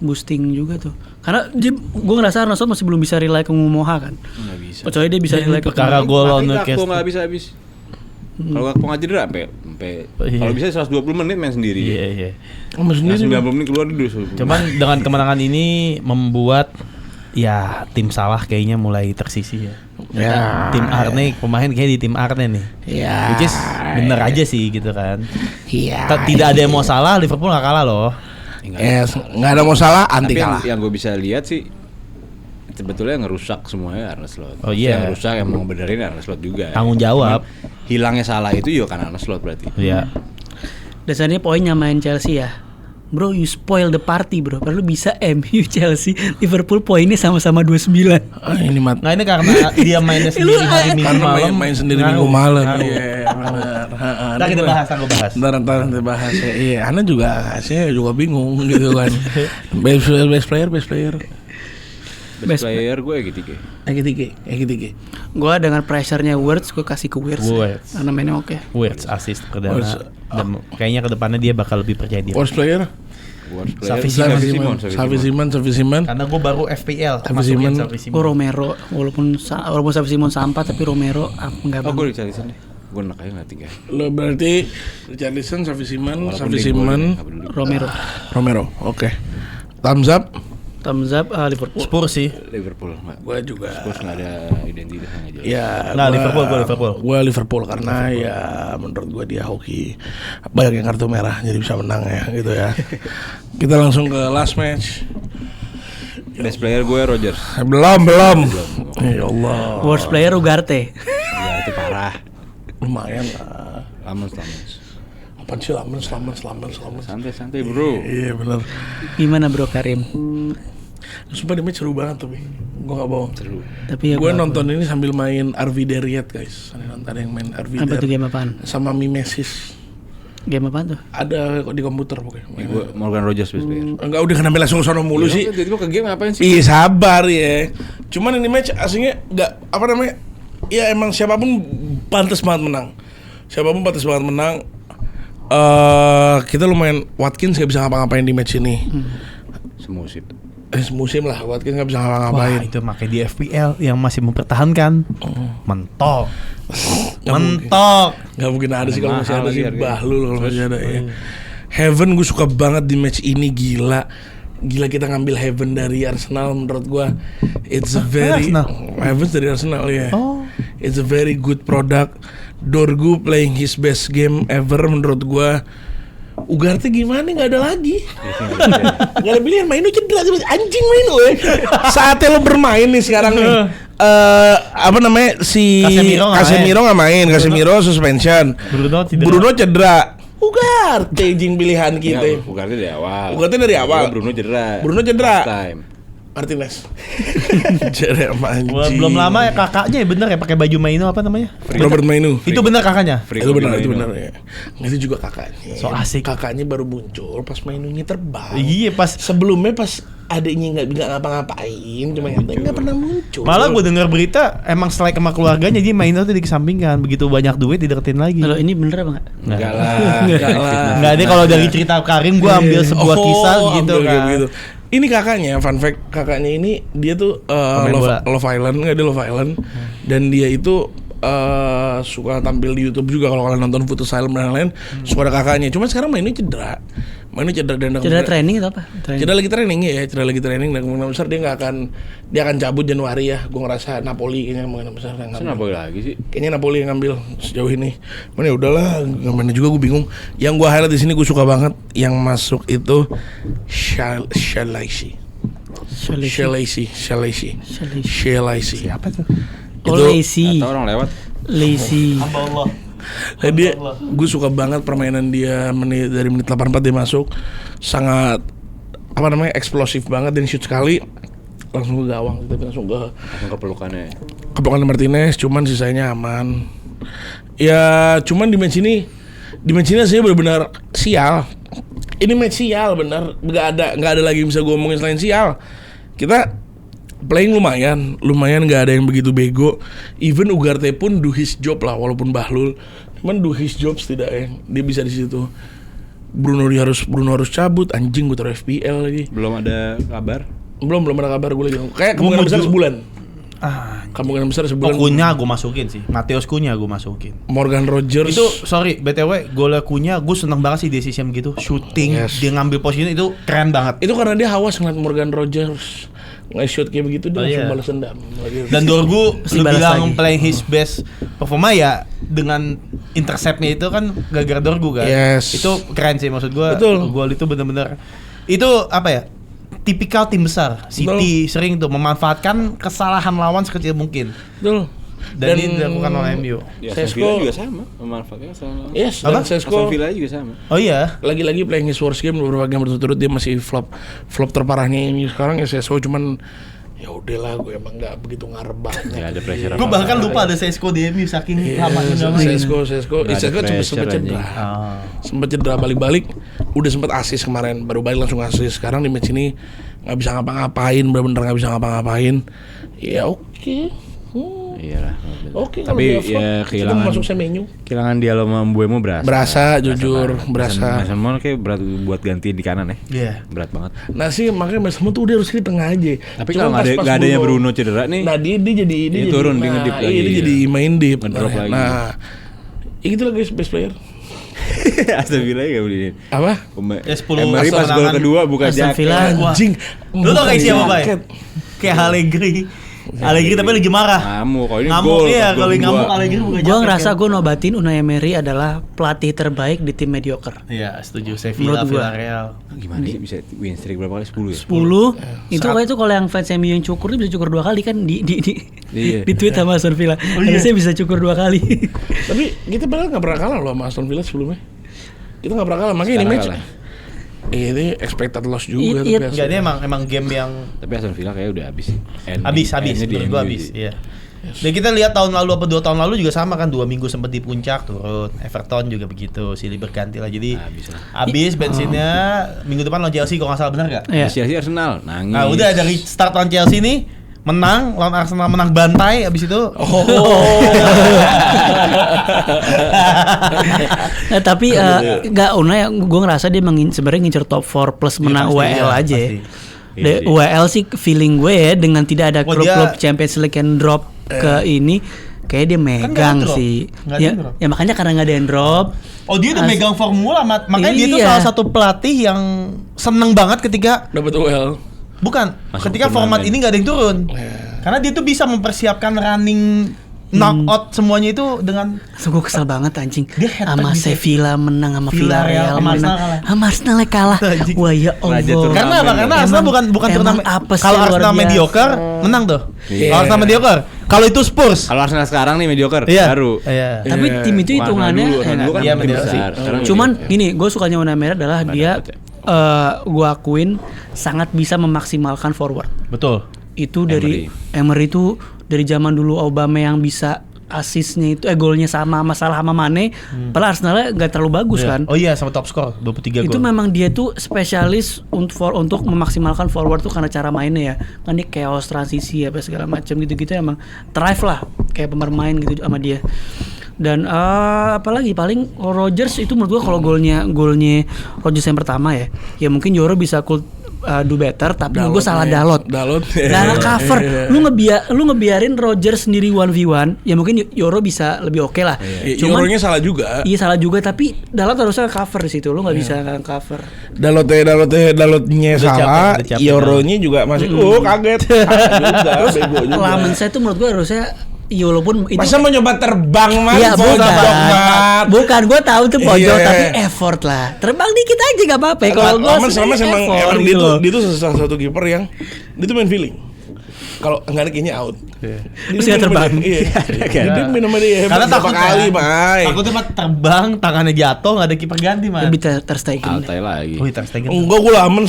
Speaker 4: boosting juga tuh. Karena gue ngerasa Arne Slot masih belum bisa rely ke Ngumoha kan.
Speaker 1: Nggak bisa.
Speaker 4: Kecuali dia bisa rely ke
Speaker 2: perkara gol on
Speaker 1: Gakpo nggak bisa habis. Kalau Gakpo nggak cedera sampai kalau bisa 120 menit main sendiri.
Speaker 2: Iya.
Speaker 3: Sama sendiri.
Speaker 1: 90 menit keluar dulu.
Speaker 2: Cuman dengan kemenangan ini membuat ya tim Salah kayaknya mulai tersisih ya.
Speaker 3: Ya.
Speaker 2: Tim Arne, pemain kayak di tim Arne nih.
Speaker 3: Ya.
Speaker 2: Which is bener aja sih gitu kan.
Speaker 3: Iya.
Speaker 2: Tidak ada yang mau salah, Liverpool nggak kalah loh.
Speaker 3: Nggak ada masalah, anti
Speaker 1: Tapi
Speaker 3: kalah.
Speaker 1: yang gue bisa lihat sih sebetulnya ngerusak semuanya Arne Slot.
Speaker 2: Oh iya.
Speaker 1: Yang ngerusak yang mau benerin Arne Slot juga.
Speaker 2: Tanggung jawab.
Speaker 1: Cuman hilangnya salah itu ya kan Arne Slot berarti.
Speaker 2: Iya.
Speaker 4: Dasarnya poinnya main Chelsea ya. Bro, you spoil the party bro. Padahal lu bisa MU, Chelsea, Liverpool poinnya sama-sama 29.
Speaker 3: Ini mat.
Speaker 2: Nah ini karena dia mainnya sendiri hari Minggu
Speaker 3: Karena
Speaker 2: malam.
Speaker 3: main sendiri
Speaker 2: ngaruh.
Speaker 3: Minggu malam.
Speaker 2: Ngaruh.
Speaker 3: Iya, benar.
Speaker 2: Ntar kita bahas, aku bahas.
Speaker 3: Ntar kita bahas ya. Iya, Ana juga, saya juga bingung gitu kan. Best player.
Speaker 1: Best player gue
Speaker 3: Egi.
Speaker 4: Gue dengan pressure-nya Wirtz, gue kasih ke Wirtz.
Speaker 2: Wirtz.
Speaker 4: Karena mainnya oke.
Speaker 2: Wirtz assist perdana.
Speaker 3: Wirtz.
Speaker 2: Dan kayaknya kedepannya dia bakal lebih percaya diri.
Speaker 3: Worst player? Xavi Simon.
Speaker 2: Karena gue baru FPL
Speaker 3: Xavi
Speaker 2: masukin
Speaker 3: Simon.
Speaker 2: Xavi
Speaker 4: Gue
Speaker 2: Simon.
Speaker 4: Romero, walaupun Xavi Simon sampah tapi Romero nggak
Speaker 1: Oh
Speaker 4: banget.
Speaker 1: gue dicari deh. Gue enak aja nggak 3.
Speaker 3: Lo berarti Richarlison, Xavi Simon, Romero. Oke. Thumbs up.
Speaker 4: Thumbs up Liverpool.
Speaker 2: Spurs sih.
Speaker 1: Liverpool nggak.
Speaker 3: Gue juga.
Speaker 1: Spurs nggak ada identitas yang jelas.
Speaker 3: Ya,
Speaker 2: Nah, Liverpool.
Speaker 3: Gue Liverpool karena ya menurut gue dia hoki banyak yang kartu merah jadi bisa menang ya gitu ya. Kita langsung ke last match.
Speaker 1: Best player gue Rodgers.
Speaker 3: Belum. Ya Allah.
Speaker 4: Worst player Ugarte.
Speaker 1: Ya itu parah.
Speaker 3: Lumayan lah.
Speaker 1: Lamens.
Speaker 3: Apaan sih Lamens.
Speaker 1: Santai bro.
Speaker 3: Iya benar.
Speaker 4: Gimana bro Karim?
Speaker 3: Sumpah di match seru banget tuh, gue gak bohong.
Speaker 1: Seru.
Speaker 4: Tapi ya
Speaker 3: Gue nonton ini sambil main RV Deriet guys. Ada yang main RV
Speaker 4: apa tuh
Speaker 3: Deriet
Speaker 4: game apaan?
Speaker 3: sama Mimesis.
Speaker 4: Game apaan tuh?
Speaker 3: Ada di komputer pokoknya.
Speaker 1: Gue Morgan Rodgers best player.
Speaker 3: Enggak udah kenapa langsung sono mulu sih.
Speaker 1: Jadi gue ke game ngapain sih?
Speaker 3: Iya sabar ya. Cuman ini match aslinya nggak apa namanya. Ya emang siapapun pantas banget menang. Kita lumayan Watkins gak bisa ngapa-ngapain di match ini. Semusim lah Watkins gak bisa
Speaker 2: Wah
Speaker 3: ngapa-ngapain.
Speaker 2: itu makanya di FPL yang masih mempertahankan mentok.
Speaker 3: Gak mungkin ada sih kalau masih ada sih.
Speaker 1: Harganya.
Speaker 3: Bahlul kalau masih ada ya. Heaven gue suka banget di match ini, gila kita ngambil Heaven dari Arsenal. Menurut gue it's a very Heaven dari Arsenal ya. It's a very good product. Dorgu playing his best game ever menurut gue. Ugarte gimana nggak ada lagi. Nggak ada pilihan, main lu cedera anjing main lu ya. Saatnya lo bermain nih sekarang nih. Apa namanya si Casemiro nggak main. Casemiro suspension. Bruno cedera. Ugarte jing pilihan kita.
Speaker 1: Ugarte dari awal. Bruno cedera. Time.
Speaker 3: Martinez. Cedera anjing.
Speaker 2: Belum lama ya kakaknya ya bener ya pakai baju Mainu apa namanya?
Speaker 3: Robert Mainu.
Speaker 2: Itu bener kakaknya.
Speaker 3: Itu benar ya. Itu juga kakaknya.
Speaker 2: So asik.
Speaker 3: Kakaknya baru muncul pas Mainunya terbang.
Speaker 2: Iya pas
Speaker 3: Sebelumnya pas adiknya nggak ngapa-ngapain, cuma nggak pernah muncul.
Speaker 2: malah gue dengar berita emang selek sama keluarganya jadi Mainu tuh dikesampingkan, begitu banyak duit dideketin lagi.
Speaker 4: Kalau ini bener apa nggak?
Speaker 1: Enggak lah.
Speaker 2: Nggak ada, kalau dari cerita Karim gue ambil sebuah kisah gitu
Speaker 3: ambil
Speaker 2: kan.
Speaker 3: gitu. Ini kakaknya, fun fact, kakaknya ini dia tuh Love Island, dan dia itu suka tampil di YouTube juga kalau kalian nonton Futsal Asylum dan lain-lain. Suka ada kakaknya. Cuma sekarang mainnya cedera. Dan
Speaker 4: Cedera training atau apa?
Speaker 3: Cedera lagi training dan kemungkinan besar dia akan cabut Januari ya. Gue ngerasa Napoli kayaknya kemungkinan besar yang ngambil.
Speaker 1: Napoli lagi sih.
Speaker 3: Kayaknya Napoli yang ngambil sejauh ini. Mana ya udahlah, ngapain juga gue bingung. Yang gue highlight di sini gue suka banget yang masuk itu Shalaisi.
Speaker 2: Siapa tuh?
Speaker 4: Lazy.
Speaker 1: Atau orang lewat.
Speaker 4: Lazy.
Speaker 3: Nah, gue suka banget permainan dia dari menit 84 dia masuk, sangat eksplosif banget dan shoot sekali langsung ke gawang, tapi langsung ke pelukannya Martinez, cuman sisanya aman. Ya cuman di match ini saya benar-benar sial. Ini match sial benar, nggak ada lagi yang bisa gue omongin selain sial. Kita playing lumayan nggak ada yang begitu bego. Even Ugarte pun do his job lah, walaupun Bahlul, cuman do his job setidaknya dia bisa di situ. Bruno harus cabut, anjing gue taruh FPL lagi.
Speaker 1: Belum ada kabar.
Speaker 3: Belum ada kabar gue lagi. Kayak kemungkinan besar sebulan. Kemungkinan besar sebulan.
Speaker 2: Kunya gue masukin sih. Mateus Kunya gue masukin.
Speaker 3: Morgan Rogers.
Speaker 2: Itu sorry BTW golnya Kunya gue seneng banget sih decision gitu. Shooting, dia ngambil posisi itu keren banget.
Speaker 3: Itu karena dia hawas ngeliat Morgan Rogers nge-shoot kayak begitu, dia langsung balas dendam.
Speaker 2: Dan Dorgu lu bilang
Speaker 4: lagi.
Speaker 2: playing his best performa ya dengan interceptnya itu kan gara-gara Dorgu kan.
Speaker 3: Yes.
Speaker 2: Itu keren sih maksud gue.
Speaker 3: Betul.
Speaker 2: Gol itu bener-bener itu apa ya? Tipikal tim besar. City sering tuh memanfaatkan kesalahan lawan sekecil mungkin.
Speaker 3: Betul.
Speaker 2: Dan ini dilakukan oleh MU.
Speaker 1: Ya,
Speaker 3: Sesko
Speaker 1: Aston Villa juga sama memanfaatkan sama.
Speaker 3: Yes,
Speaker 2: Apa?
Speaker 3: dan Sesko
Speaker 1: Aston Villa juga sama.
Speaker 2: Oh iya.
Speaker 3: lagi-lagi playing his worst game beberapa game berturut-turut dia masih flop terparahnya ini sekarang ya Sesko, cuman ya udahlah gue emang nggak begitu ngarep banget.
Speaker 1: Ya ada pressure.
Speaker 2: Gue bahkan lupa ada Sesko di MU saking lamanya nggak main.
Speaker 3: Sesko sempat cedera. Sempat cedera balik-balik, udah sempat asis kemarin, baru balik langsung asis. Sekarang di match ini nggak bisa ngapa-ngapain, bener-bener nggak bisa ngapa-ngapain. Ya oke.
Speaker 1: Iyalah.
Speaker 3: Oke, kalau
Speaker 1: Tapi
Speaker 3: dia flop,
Speaker 1: ya
Speaker 3: kita
Speaker 1: kehilangan
Speaker 3: masuk Semenyo.
Speaker 1: Kehilangan Diallo sama Mbuemo berasa.
Speaker 3: Berasa.
Speaker 1: Mason Mount kayak berat buat ganti di kanan ya.
Speaker 2: Iya.
Speaker 1: Berat banget.
Speaker 3: Nah sih makanya Mas Mo tuh udah harus di tengah aja.
Speaker 1: Tapi kalau nggak adanya Bruno cedera nih.
Speaker 3: Nah dia jadi
Speaker 1: turun, dia ngedip lagi.
Speaker 3: Dia jadi main deep.
Speaker 1: Ngedrop lagi.
Speaker 3: Nah, itu lah guys best player.
Speaker 1: Aston Villa ya beli.
Speaker 3: Apa?
Speaker 2: Ya, 10
Speaker 1: Emery pas gol
Speaker 2: kemenangan.
Speaker 1: kedua buka
Speaker 4: Aston
Speaker 1: jaket.
Speaker 4: Villa.
Speaker 3: Anjing.
Speaker 2: Lu tau kayak siapa, Bay?
Speaker 3: Jaket.
Speaker 2: Kayak Allegri tapi lagi marah.
Speaker 1: Ngamuk, kalau ini
Speaker 2: Ngamuk
Speaker 1: gol.
Speaker 2: iya,
Speaker 1: pas
Speaker 2: kalau
Speaker 1: gol
Speaker 2: ngamuk
Speaker 1: kedua.
Speaker 2: Allegri bukan
Speaker 4: Gue ngerasa gue nobatin Unai Emery adalah pelatih terbaik di tim mediocre.
Speaker 2: Iya, setuju. Sevilla,
Speaker 4: Menurut gua.
Speaker 2: Villarreal.
Speaker 1: Gimana sih bisa win streak berapa kali? 10 ya?
Speaker 4: 10 itu kayak itu kalau yang fans MU yang cukur dia bisa cukur 2 kali kan di
Speaker 1: Iya.
Speaker 4: di tweet sama Aston Villa. Harusnya bisa cukur 2 kali.
Speaker 3: Tapi kita padahal nggak pernah kalah loh sama Aston Villa sebelumnya. Kita nggak pernah kalah, makanya ini
Speaker 1: Sekarang
Speaker 3: match.
Speaker 1: kalah.
Speaker 3: Ini expected loss juga
Speaker 4: It-
Speaker 3: tapi
Speaker 2: Enggak, ini emang game yang
Speaker 1: Tapi Aston Villa kayak udah habis.
Speaker 2: habis
Speaker 1: Endnya di
Speaker 2: menurut gua
Speaker 1: MU
Speaker 2: habis,
Speaker 1: sih.
Speaker 2: iya. Dan kita lihat tahun lalu apa 2 tahun lalu juga sama kan, 2 minggu sempat di puncak turun. Everton juga begitu, silih berganti lah. Jadi habis bensinnya minggu depan lawan Chelsea kalau nggak salah, benar nggak?
Speaker 4: Iya.
Speaker 1: Chelsea Arsenal nangis.
Speaker 2: Nah, udah dari start lawan Chelsea nih menang, lawan Arsenal menang bantai, abis itu
Speaker 4: Tapi nggak Unai, gue ngerasa dia sebenarnya ngincer top 4 plus menang
Speaker 2: pasti,
Speaker 4: UEL
Speaker 2: iya,
Speaker 4: aja.
Speaker 2: pasti.
Speaker 4: UEL sih feeling gue ya dengan tidak ada
Speaker 2: Oh,
Speaker 4: klub-klub
Speaker 2: dia-
Speaker 4: Champions League yang drop ke ini, kayak dia megang
Speaker 2: drop.
Speaker 4: sih.
Speaker 2: Nggak ada
Speaker 4: Ya,
Speaker 2: yang drop.
Speaker 4: ya makanya karena nggak ada yang drop.
Speaker 2: Oh, dia udah megang formula, makanya dia tuh
Speaker 4: Iya.
Speaker 2: salah satu pelatih yang seneng banget ketika
Speaker 3: dapat UL.
Speaker 2: bukan
Speaker 1: Masuk
Speaker 2: ketika
Speaker 1: turnamen.
Speaker 2: format ini nggak ada yang turun. Karena dia tuh bisa mempersiapkan running knockout semuanya itu dengan
Speaker 4: Sungguh kesel banget anjing.
Speaker 2: Dia hat-trick
Speaker 4: Sama
Speaker 2: bisa.
Speaker 4: Sevilla menang, sama
Speaker 2: Villarreal,
Speaker 4: Villarreal
Speaker 2: sama
Speaker 4: menang,
Speaker 2: Arsenal kalah.
Speaker 4: sama Arsenal kalah.
Speaker 2: Anjing.
Speaker 4: Wah ya
Speaker 1: Raja
Speaker 4: Allah.
Speaker 1: turnamen.
Speaker 2: karena apa? Karena
Speaker 4: Emang-
Speaker 2: Arsenal bukan
Speaker 4: emang
Speaker 2: turnamen.
Speaker 4: apa sih,
Speaker 2: Kalau
Speaker 4: luar
Speaker 2: Arsenal
Speaker 4: biasa.
Speaker 2: mediocre menang tuh.
Speaker 1: Iya.
Speaker 2: Kalau Arsenal mediocre, kalau itu Spurs.
Speaker 1: Kalau Arsenal sekarang nih mediocre
Speaker 2: Iya.
Speaker 1: baru.
Speaker 2: Iya.
Speaker 4: Tapi tim itu
Speaker 1: Bukan
Speaker 4: hitungannya
Speaker 1: dulu kan
Speaker 4: enak.
Speaker 2: Iya,
Speaker 1: tim
Speaker 2: mediocre
Speaker 1: besar.
Speaker 2: sih.
Speaker 1: Sekarang
Speaker 4: Cuman
Speaker 1: mediocre.
Speaker 4: gini, gue sukanya Unai Emery adalah dia gue akuin sangat bisa memaksimalkan forward.
Speaker 2: Betul.
Speaker 4: Itu dari Emery itu dari zaman dulu Obama yang bisa asisnya itu golnya sama masalah sama Mane, padahal Arsenalnya nggak terlalu bagus
Speaker 2: Iya.
Speaker 4: kan.
Speaker 2: Oh iya, sama top skor 23
Speaker 4: Itu
Speaker 2: gol.
Speaker 4: memang dia tuh spesialis untuk memaksimalkan forward tuh karena cara mainnya ya. Kan dia chaos transisi apa segala macam gitu-gitu emang thrive lah kayak pemain gitu sama dia. Dan apalagi paling Rodgers itu menurut gua kalau golnya Rodgers yang pertama ya. Ya mungkin Yoro bisa do better tapi menurut gua salah Dalot.
Speaker 3: Dalot.
Speaker 4: Cover. Lu ngebiarin Rodgers sendiri 1v1, ya mungkin Yoro bisa lebih oke lah.
Speaker 3: Euronya salah juga.
Speaker 4: Iya salah juga tapi Dalot harusnya cover di situ. Lu nggak bisa cover.
Speaker 3: Dalotnya salah,
Speaker 2: capek,
Speaker 3: Euronya juga masih kaget. Juga, bego juga.
Speaker 4: Laman saya tuh menurut gua harusnya ya walaupun itu
Speaker 3: Masa mau nyoba terbang mas?
Speaker 4: iya bukan gue tahu tuh pojok
Speaker 3: Iya.
Speaker 4: tapi effort lah terbang dikit aja gak apa-apa ya. Kalau gue
Speaker 3: Laman sama emang dia
Speaker 4: gitu
Speaker 3: tuh salah satu kiper yang dia tuh main feeling. Kalau enggak ada kayaknya out.
Speaker 4: Terus dia terbang.
Speaker 3: Iya. Dia main sama dia.
Speaker 2: Karena
Speaker 3: berapa
Speaker 2: takut
Speaker 3: kali, Mai.
Speaker 2: Takutnya mah terbang, tangannya jatuh, nggak ada kiper ganti, man.
Speaker 4: lebih terstegen.
Speaker 1: Altai lagi.
Speaker 2: Oh, Ter Stegen.
Speaker 3: Enggak, gue Lamen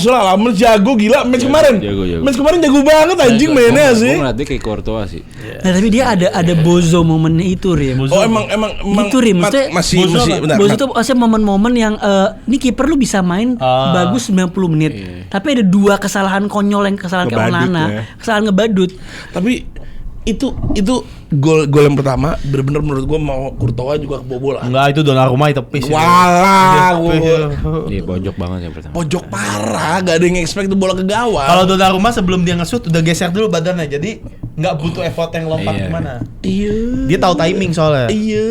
Speaker 3: jago gila match kemarin.
Speaker 1: jago.
Speaker 3: Match kemarin jago banget anjing mainnya sih.
Speaker 1: Gue ngeliatnya kayak Courtois sih.
Speaker 4: Nah tapi dia ada bozo momennya itu Rim.
Speaker 3: Oh emang
Speaker 4: Itu, Rim, maksudnya
Speaker 3: masih bentar.
Speaker 4: Bozo itu maksudnya momen-momen yang ini kiper lu bisa main bagus 90 menit. Tapi ada 2 kesalahan konyol yang kesalahan kayak
Speaker 1: Ngebadut
Speaker 4: Onana.
Speaker 1: ya.
Speaker 4: Kesalahan kesalahan ngebadut.
Speaker 3: Tapi itu gol yang pertama benar-benar menurut gue mau Courtois juga kebobolan.
Speaker 2: Enggak, itu Donnarumma tepis.
Speaker 3: Walah,
Speaker 1: Iya pojok banget yang pertama.
Speaker 3: pojok parah, gak ada yang expect tuh bola ke gawang.
Speaker 2: Kalau Donnarumma sebelum dia nge-shoot udah geser dulu badannya, jadi nggak butuh effort yang lompat
Speaker 1: Iya.
Speaker 2: kemana.
Speaker 3: Iya.
Speaker 2: Dia tahu timing soalnya.
Speaker 3: Iya.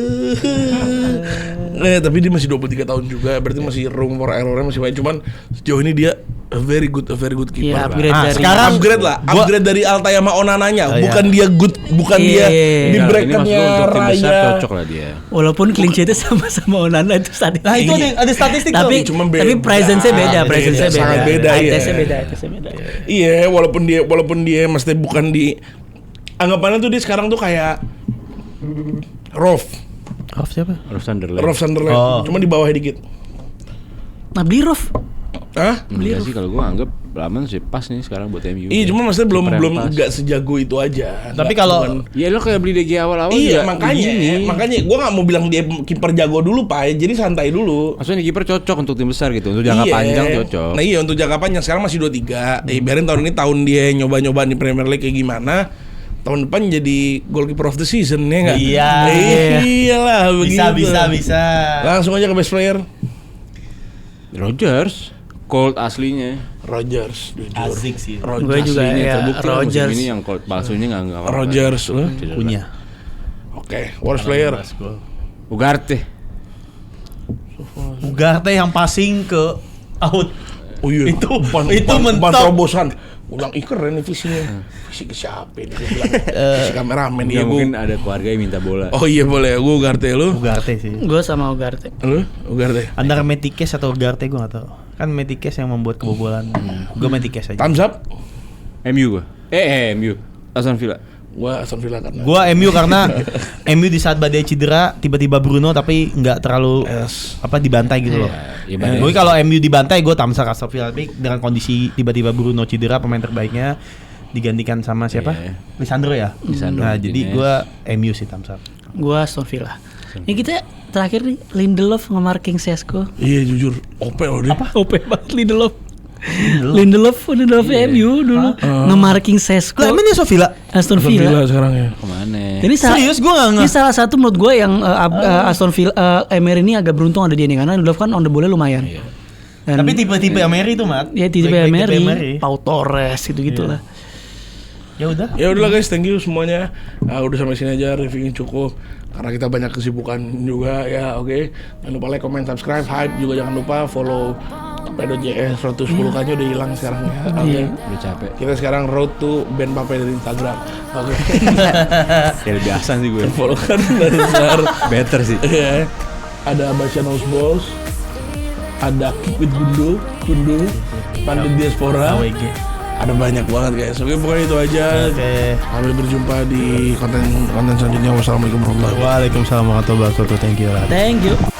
Speaker 3: Tapi dia masih 23 tahun juga, berarti masih room for error-nya masih banyak. Cuman sejauh ini dia a very good keeper.
Speaker 4: Iya, upgrade dari
Speaker 2: sekarang
Speaker 3: upgrade lah, upgrade dari Altay sama Onananya.
Speaker 2: Oh, iya.
Speaker 3: Bukan dia good, bukan dia di
Speaker 1: Ini
Speaker 3: bracketnya
Speaker 1: maksud gua untuk tim besar
Speaker 3: Raya.
Speaker 1: cocok lah dia.
Speaker 4: walaupun clean sheet-nya sama-sama Onana itu statistik.
Speaker 2: Nah, itu ada statistik
Speaker 4: tapi
Speaker 2: tuh.
Speaker 3: Cuma
Speaker 4: tapi
Speaker 3: beda.
Speaker 4: presence-nya beda, presence-nya beda.
Speaker 3: Sangat beda, iya.
Speaker 4: Eye-test-nya beda.
Speaker 3: Iya, walaupun dia mesti bukan di anggapannya tuh dia sekarang tuh kayak Rolf
Speaker 2: Siapa?
Speaker 1: Rolf
Speaker 3: Sunderland.
Speaker 2: Oh.
Speaker 3: Cuma di bawahnya dikit.
Speaker 4: Nah, beli Rolf.
Speaker 3: Hah?
Speaker 1: Enggak sih kalau gua anggap Laman sih pas nih sekarang buat MU.
Speaker 3: Iya, cuma maksudnya
Speaker 1: Kiper yang
Speaker 3: belum
Speaker 1: pas.
Speaker 3: nggak sejago itu aja.
Speaker 2: Tapi
Speaker 3: Nggak-
Speaker 2: kalau-
Speaker 3: bukan-
Speaker 1: Iya lo kayak beli DG awal-awal
Speaker 3: Iya,
Speaker 1: juga begini.
Speaker 3: makanya gue nggak mau bilang dia kiper jago dulu Pak, jadi santai dulu.
Speaker 1: Maksudnya kiper cocok untuk tim besar gitu, untuk jangka
Speaker 3: Iya.
Speaker 1: panjang cocok.
Speaker 3: Nah iya, untuk jangka panjang sekarang masih 23. Biarin tahun ini tahun dia nyoba-nyoba di Premier League kayak gimana. Tahun depan jadi goalkeeper of the season ya nggak?
Speaker 2: Iya.
Speaker 3: Iyalah begitu.
Speaker 2: Bisa.
Speaker 3: Langsung aja ke best player.
Speaker 1: Rodgers, cold aslinya.
Speaker 3: Rodgers, jujur.
Speaker 2: Asik sih.
Speaker 3: Rodgers.
Speaker 4: Gue juga
Speaker 1: Aslinya
Speaker 4: ya
Speaker 1: terbukti lah musim
Speaker 4: Rodgers.
Speaker 1: ini yang cold palsunya nggak apa-apa.
Speaker 3: Rodgers loh.
Speaker 1: Cedera.
Speaker 2: Punya.
Speaker 3: Oke, worst player.
Speaker 1: Ugarte.
Speaker 2: Ugarte yang passing ke out.
Speaker 3: Oh iya.
Speaker 2: Itu
Speaker 3: Ban
Speaker 2: mentok.
Speaker 3: terobosan. Ulang keren nih visinya. Visi ke siapa ini? Dia bilang, visi kameramen
Speaker 1: Ya,
Speaker 3: dia
Speaker 1: mungkin ada keluarga yang minta bola.
Speaker 3: Oh iya boleh, gue Ugarte lu.
Speaker 2: Ugarte sih.
Speaker 4: Gue sama Ugarte.
Speaker 3: Lu Ugarte.
Speaker 2: Antara Metikes atau Ugarte gue gak tahu. Kan Metikes yang membuat kebobolan. Gue Metikes aja.
Speaker 3: Thumbs up.
Speaker 1: MU gua. MU. Aston Villa.
Speaker 3: Gue Aston Villa karena
Speaker 2: Gue MU karena MU di saat Badai cedera tiba-tiba Bruno tapi nggak terlalu dibantai gitu loh.
Speaker 1: Ya, Badai.
Speaker 2: Gue kalau MU dibantai gue tamsak Aston Villa, tapi dengan kondisi tiba-tiba Bruno cedera pemain terbaiknya digantikan sama siapa?
Speaker 1: Iya.
Speaker 2: Lisandro ya.
Speaker 1: Lisandro
Speaker 2: Nah jadi
Speaker 1: Martinez.
Speaker 2: gue MU sih tamsak.
Speaker 4: Gue Aston Villa. Ini kita terakhir nih Lindelof nge-marking Sesko.
Speaker 3: iya jujur OP loh dia.
Speaker 4: OP banget Lindelof. Lindelof MU dulu nge-marking Sesko.
Speaker 2: Lah emang dia Aston Villa?
Speaker 4: Aston
Speaker 3: Aston Villa
Speaker 4: Villa.
Speaker 3: sekarang ya.
Speaker 1: Kemana?
Speaker 4: Ini
Speaker 2: Serius gue nggak
Speaker 4: ini salah satu menurut gue yang Aston Villa Emery ini agak beruntung ada dia nih karena Lindelof kan on the ball-nya lumayan. Dan
Speaker 2: Tapi tipe-tipe Emery itu Mat.
Speaker 4: ya tipe
Speaker 2: Baik-baik
Speaker 4: Emery, Pau Torres gitu-gitu lah.
Speaker 2: Ya udah.
Speaker 3: Ya udahlah guys, thank you semuanya. Udah sampai sini aja reviewnya cukup karena kita banyak kesibukan juga ya. Oke. Jangan lupa like, comment, subscribe, hype juga jangan lupa follow Pedo.js 110k-nya udah hilang sekarang ya. Oke.
Speaker 1: Udah capek.
Speaker 3: Kita sekarang road to Ben Pape dari Instagram. Oke.
Speaker 1: Kayak lebih asan sih gue.
Speaker 3: Follow kan dari Sar.
Speaker 1: Better sih.
Speaker 3: Iya. Ada Basya Nose Balls. Ada Kick with Gundo, Pandit Diaspora.
Speaker 2: AWG.
Speaker 3: Ada banyak banget guys. Oke, pokoknya itu aja.
Speaker 2: Oke.
Speaker 3: Sampai berjumpa di konten selanjutnya. Wassalamualaikum warahmatullahi wabarakatuh.
Speaker 2: Waalaikumsalam warahmatullahi wabarakatuh. Thank you.
Speaker 4: Thank you.